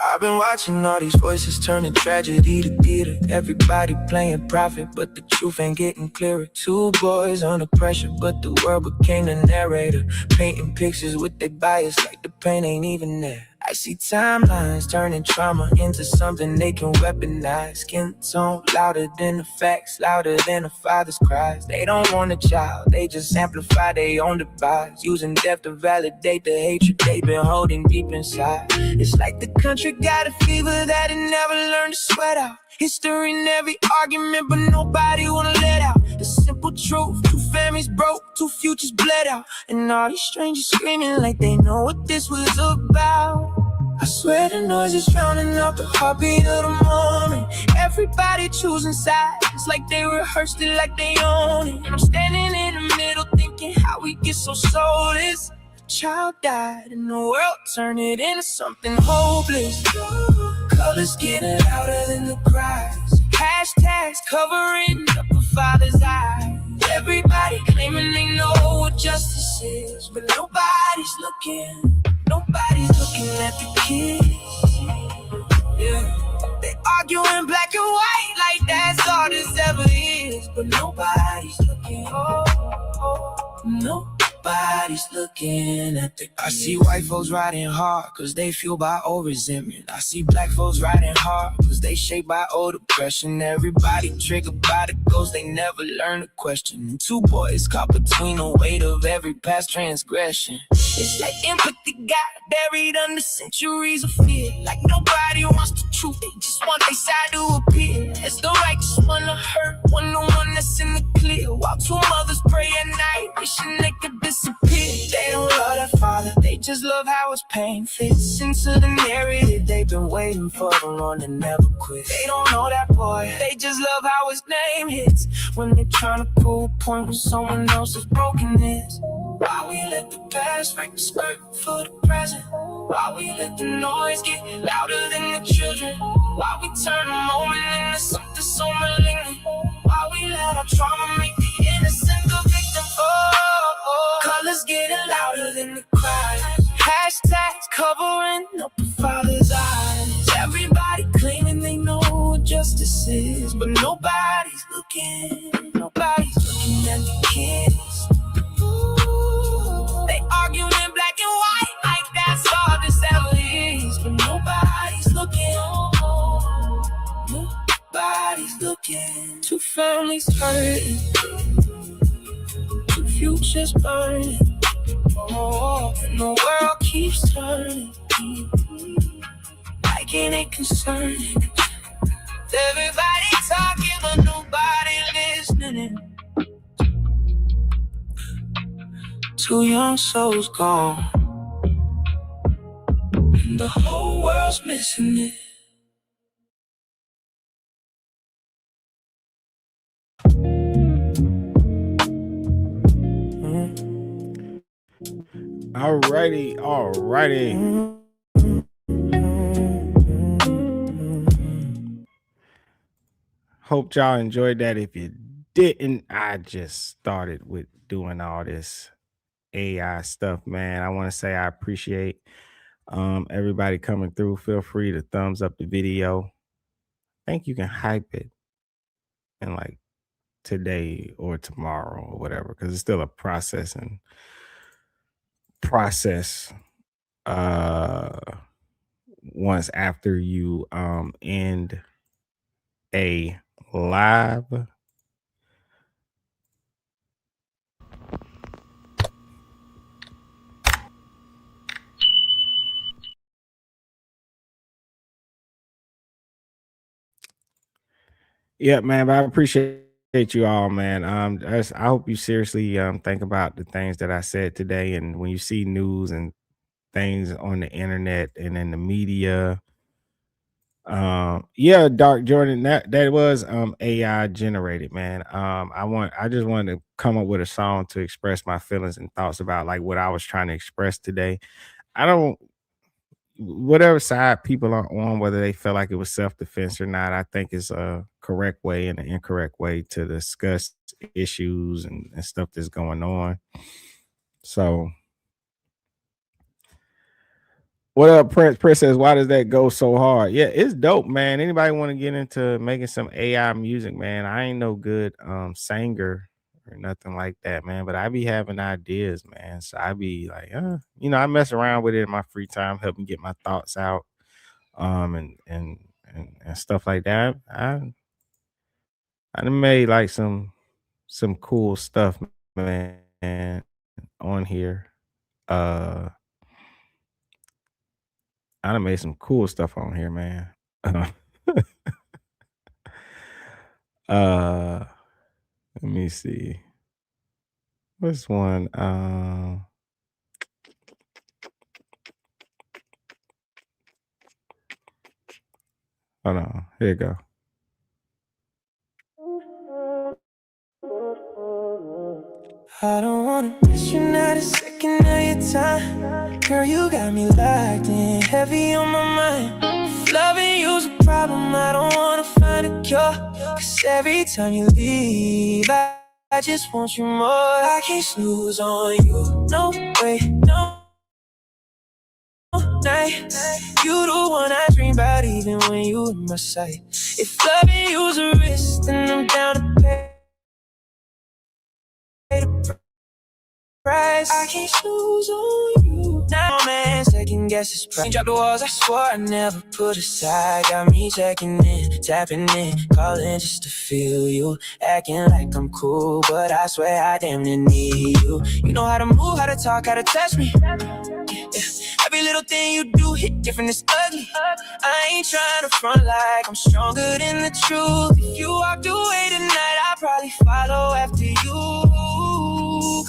Speaker 4: I've been watching all these voices turning tragedy to theater. Everybody playing prophet, but the truth ain't getting clearer. 2 boys under pressure, but the world became the narrator. Painting pictures with their bias like the pain ain't even there. I see timelines turning trauma into something they can weaponize. Skin tone louder than the facts, louder than a father's cries. They don't want a child, they just amplify their own demise, using death to validate the hatred they've been holding deep inside. It's like the country got a fever that it never learned to sweat out. History in every argument, but nobody wanna let out the simple truth. 2 families broke, 2 futures bled out, and all these strangers screaming like they know what this was about. I swear the noise is drowning out the heartbeat of the moment. Everybody choosing sides like they rehearsed it, like they own it. And I'm standing in the middle thinking how we get so soulless. A child died and the world turned it into something hopeless. Colors getting louder than the cries. Hashtags covering up a father's eyes. Everybody claiming they know what justice is, but nobody's looking. Nobody's looking at the kids. Yeah. They arguing black and white like that's all this ever is, but nobody's looking. Nobody's looking at the kids. I see white folks riding hard cause they fueled by old resentment. I see black folks riding hard cause they shaped by old oppression. Everybody triggered by the ghost, they never learn to question. And 2 boys caught between the weight of every past transgression. It's like empathy got buried under centuries of fear. Like nobody wants the truth, they just want their side to appear. It's the righteous one to hurt, the one that's in the clear. While 2 mothers pray at night, wishing they could disappear. They don't love that father, they just love how his pain fits into the narrative they've been waiting for, the one that never quit. They don't know that boy, they just love how his name hits when they're trying to prove a point with someone else's brokenness. Why we let the past write the script for the present? Why we let the noise get louder than the children? Why we turn a moment into something so malignant? Why we let our trauma make the innocent the victim? Colors getting louder than the cries. Hashtags covering up a father's eyes. Everybody claiming they know what justice is, but nobody's looking. Nobody's looking at the kids. They arguing black and white like that's all this ever is, but nobody's looking. Nobody's looking. 2 families hurting, 2 futures burning. Oh, and the world keeps turning. Like it ain't concerning. Everybody talking, but nobody listening. Two young souls gone, and the whole world's missing it.
Speaker 1: Alrighty. Hope y'all enjoyed that. If you didn't, I just started with doing all this AI stuff, man. I want to say I appreciate everybody coming through. Feel free to thumbs up the video. I think you can hype it in like today or tomorrow or whatever, because it's still a process once after you end a live. Yeah, man, but I appreciate you all, man. I hope you seriously think about the things that I said today, and when you see news and things on the internet and in the media, yeah, Dark Jordan, that was AI generated, man. I just wanted to come up with a song to express my feelings and thoughts about like what I was trying to express today. I don't Whatever side people are on, whether they feel like it was self-defense or not, I think is a correct way and an incorrect way to discuss issues and stuff that's going on. So what up, Prince? Prince says, why does that go so hard? Yeah, it's dope, man. Anybody want to get into making some AI music, man? I ain't no good singer or nothing like that, man. But I be having ideas, man. So I be like, I mess around with it in my free time, help me get my thoughts out, and stuff like that. I done made like some cool stuff, man, on here. I done made some cool stuff on here, man. Let me see. What's one? Hold on. Here you go.
Speaker 4: I don't wanna miss you not a second of your time. Girl, you got me locked in, heavy on my mind. If loving you's a problem, I don't wanna find a cure. Cause every time you leave, I just want you more. I can't snooze on you, no way, no night. You the one I dream about even when you in my sight. If loving you's a risk, then I'm down to pay the price. I can't snooze on you. Now man, second guess his price. Drop the walls, I swore I never put aside. Got me checking in, tapping in, calling just to feel you. Acting like I'm cool, but I swear I damn near need you. You know how to move, how to talk, how to touch me. Yeah. Every little thing you do hit different, it's ugly. I ain't trying to front like I'm stronger than the truth. If you walked away tonight, I'll probably follow after you.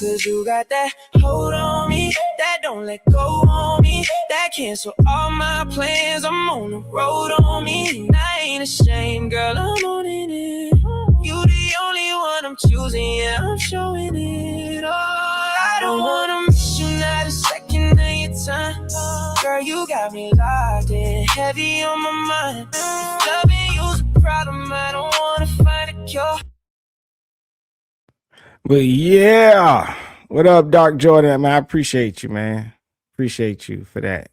Speaker 4: Cause you got that hold on me, that don't let go on me, that cancel all my plans. I'm on the road on me, and I ain't ashamed, girl, I'm on it. You the only one I'm choosing, yeah, I'm showing it. Oh, I don't wanna miss you not a second of your time. Girl, you got me locked in, heavy on my mind. If loving you's a problem, I don't wanna find a cure.
Speaker 1: But yeah, what up, Dark Jordan? Man, I appreciate you, man. Appreciate you for that.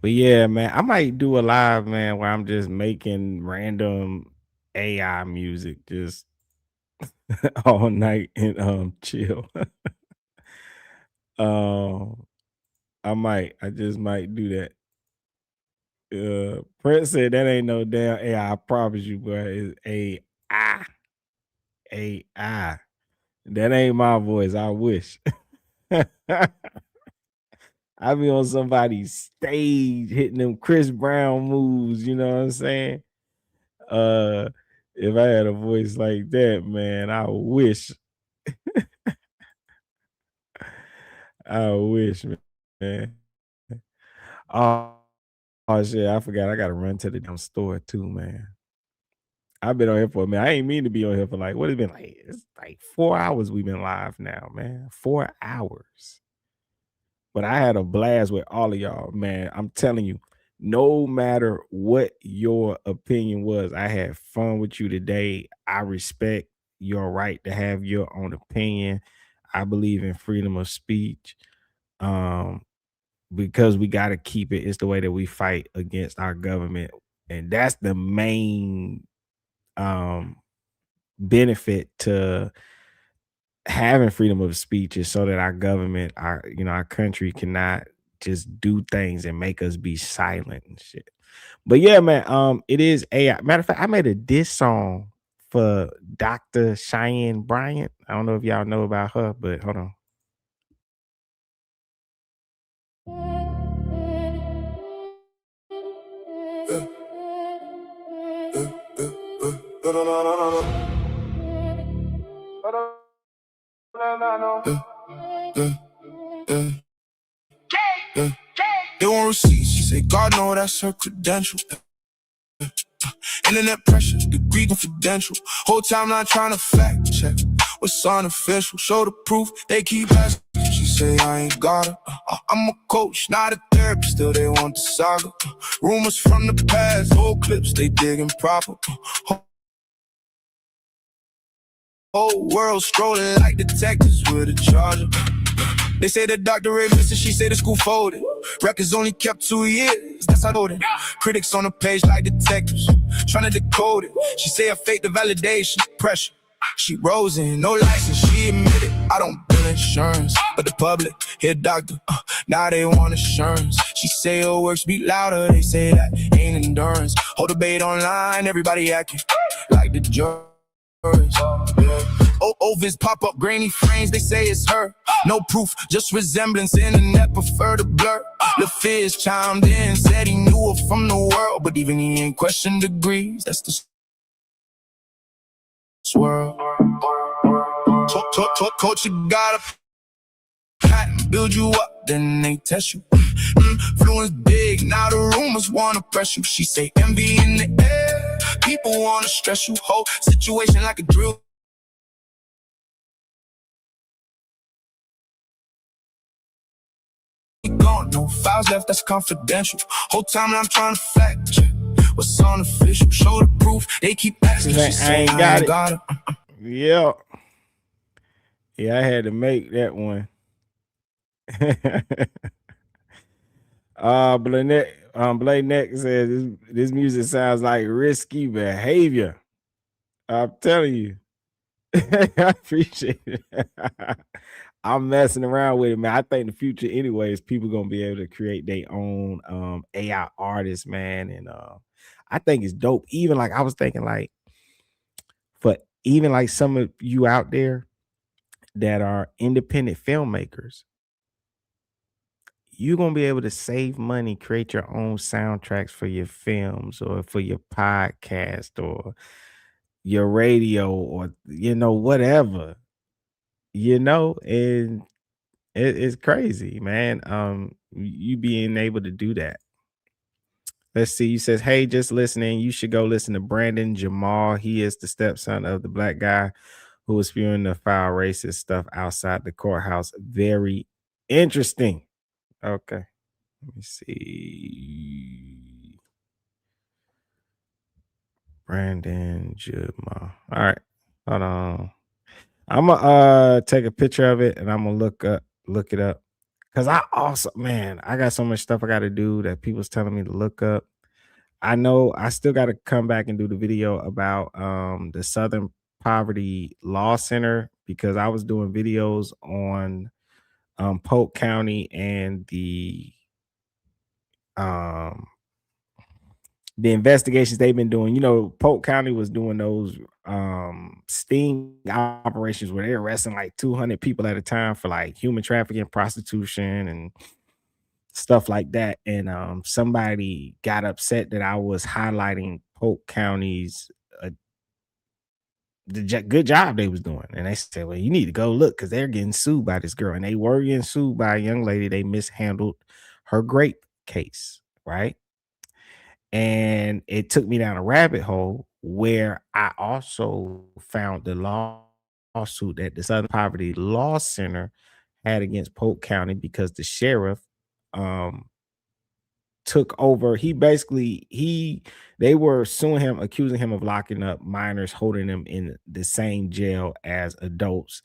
Speaker 1: But yeah, man, I might do a live, man, where I'm just making random AI music just all night and chill. I just might do that. Prince said that ain't no damn AI. I promise you, bro. It's AI. That ain't my voice. I wish. I be on somebody's stage hitting them Chris Brown moves, you know what I'm saying? Uh if I had a voice like that, man, I wish. I wish, man. Oh, oh shit, I forgot I gotta run to the damn store too, man. I've been on here for a minute. I ain't mean to be on here for like what has it been like? It's like 4 hours we've been live now, man. 4 hours. But I had a blast with all of y'all, man. I'm telling you, no matter what your opinion was, I had fun with you today. I respect your right to have your own opinion. I believe in freedom of speech. Because we got to keep it. It's the way that we fight against our government. And that's the main benefit to having freedom of speech, is so that our government, our country cannot just do things and make us be silent and shit. But yeah, man, it is AI. Matter of fact, I made a diss song for Dr. Cheyenne Bryant. I don't know if y'all know about her, but hold on.
Speaker 4: They want receipts, she say, God know that's her credential. Internet pressure, degree confidential. Whole time not trying to fact check what's unofficial. Show the proof, they keep asking. She say, I ain't got her. I'm a coach, not a therapist, still they want the saga. Rumors from the past, old clips, they digging proper. Whole world scrolling like detectives with a charger. They say the doctor raped and she say the school folded. Records only kept 2 years, that's how I know it. Critics on the page like detectives, trying to decode it. She say I faked the validation, pressure. She rose in, no license, she admitted. I don't bill insurance, but the public, here doctor, now they want assurance. She say her works beat louder, they say that ain't endurance. Whole debate online, everybody acting like the jurors. Overs pop up, grainy frames, they say it's her. No proof, just resemblance, internet prefer to blur. LaFiz chimed in, said he knew her from the world, but even he ain't questioned degrees, that's the swirl. Coach, you gotta patent, build you up, then they test you. Influence big, now the rumors wanna press you. She say envy in the air, people wanna stress you. Whole situation like a drill. Gone, no files left, that's confidential. Whole time I'm trying to fact check what's unofficial. Show the proof, they keep asking. She say I ain't got it.
Speaker 1: Yeah. Yeah, I had to make that one. Blade Neck says this music sounds like risky behavior. I'm telling you. I appreciate it. I'm messing around with it, man. I think in the future, anyways, people gonna be able to create their own AI artists, man. And I think it's dope. Even like I was thinking, like, for even like some of you out there that are independent filmmakers, you're gonna be able to save money, create your own soundtracks for your films or for your podcast or your radio or whatever. And it's crazy, man. You being able to do that. Let's see. You says, hey, just listening. You should go listen to Brandon Jamal. He is the stepson of the black guy who was spewing the foul racist stuff outside the courthouse. Very interesting. Okay. Let me see. Brandon Jamal. All right. Hold on. I'm gonna take a picture of it and I'm gonna look it up. Cause I got so much stuff I gotta do that people's telling me to look up. I know I still gotta come back and do the video about the Southern Poverty Law Center, because I was doing videos on Polk County and the the investigations they've been doing, Polk County was doing those sting operations where they're arresting like 200 people at a time for like human trafficking, prostitution, and stuff like that. And somebody got upset that I was highlighting Polk County's good job they was doing. And they said, well, you need to go look because they're getting sued by this girl. And they were getting sued by a young lady. They mishandled her grape case, right? And it took me down a rabbit hole where I also found the lawsuit that the Southern Poverty Law Center had against Polk County because the sheriff took over. They were suing him, accusing him of locking up minors, holding them in the same jail as adults.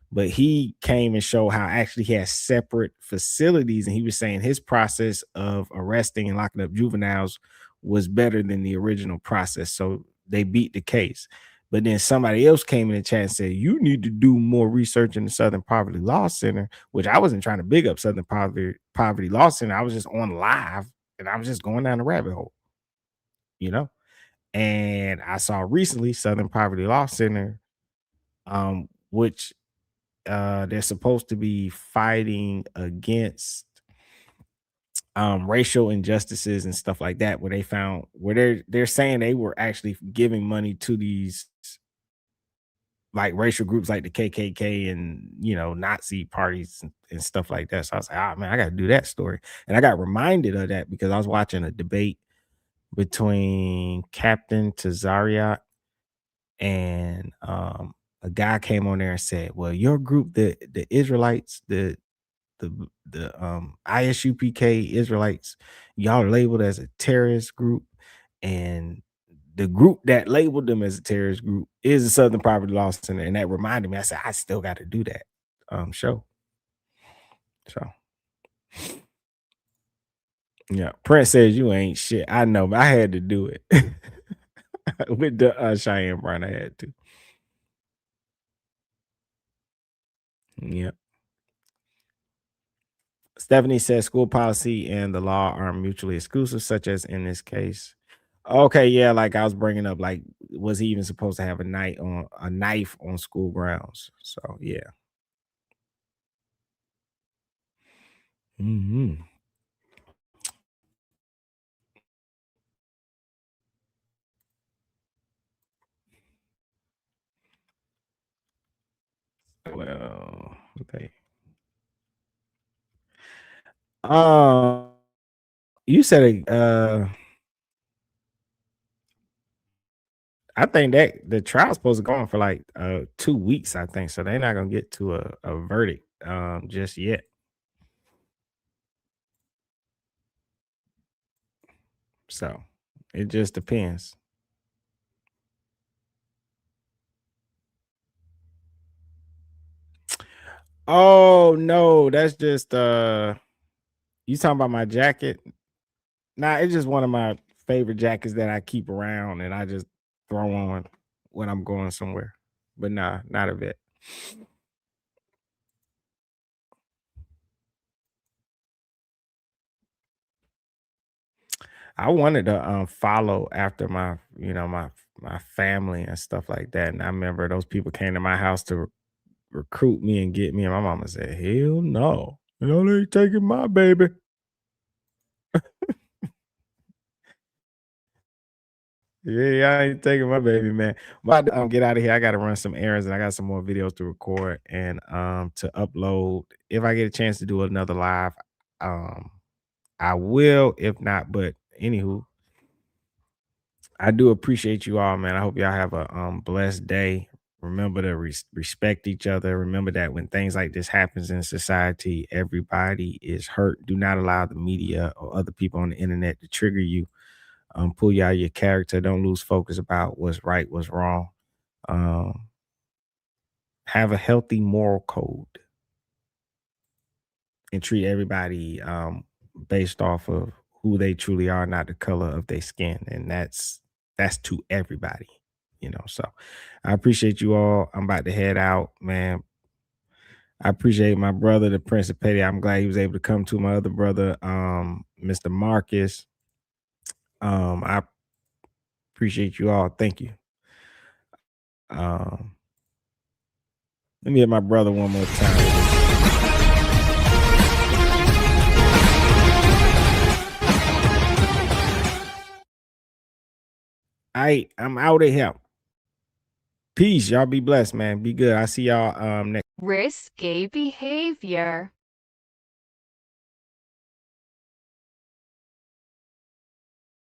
Speaker 1: But he came and showed how actually he has separate facilities. And he was saying his process of arresting and locking up juveniles was better than the original process. So they beat the case. But then somebody else came in the chat and said, you need to do more research in the Southern Poverty Law Center, which I wasn't trying to big up Southern Poverty Law Center. I was just on live and I was just going down the rabbit hole, And I saw recently Southern Poverty Law Center, which they're supposed to be fighting against racial injustices and stuff like that, where they're saying they were actually giving money to these like racial groups like the KKK and Nazi parties and stuff like that. So I was like, man, I got to do that story. And I got reminded of that because I was watching a debate between Captain Tazariak and a guy came on there and said, well, your group, the Israelites, the ISUPK Israelites, y'all are labeled as a terrorist group, and the group that labeled them as a terrorist group is the Southern Poverty Law Center. And that reminded me, I said, I still got to do that show. So yeah, Prince says you ain't shit. I know, but I had to do it. With the Cheyenne Brown, I had to. Yep. Stephanie says school policy and the law are mutually exclusive, such as in this case. Okay, yeah, like I was bringing up, like, was he even supposed to have a knife on school grounds? So yeah. Well, okay. You said I think that the trial's supposed to go on for like 2 weeks, I think. So they're not gonna get to a verdict just yet. So it just depends. Oh no, that's just you talking about my jacket? Nah, it's just one of my favorite jackets that I keep around and I just throw on when I'm going somewhere. But nah, not a vet. I wanted to follow after my my family and stuff like that. And I remember those people came to my house to recruit me and get me. And my mama said, hell no. They ain't taking my baby. Yeah, I ain't taking my baby, man. But get out of here. I gotta run some errands and I got some more videos to record and to upload. If I get a chance to do another live, I will. If not, but anywho, I do appreciate you all, man. I hope y'all have a blessed day. Remember to respect each other. Remember that when things like this happens in society, everybody is hurt. Do not allow the media or other people on the internet to trigger you. Pull you out of your character. Don't lose focus about what's right, what's wrong. Have a healthy moral code and treat everybody based off of who they truly are, not the color of their skin. And that's to everybody, So I appreciate you all. I'm about to head out, man. I appreciate my brother, the Prince of Petty. I'm glad he was able to come to my other brother, Mr. Marcus. I Appreciate you all. Thank you. Let me hit my brother one more time. I'm out of here. Peace. Y'all be blessed, man. Be good. I see y'all next.
Speaker 5: Risque behavior.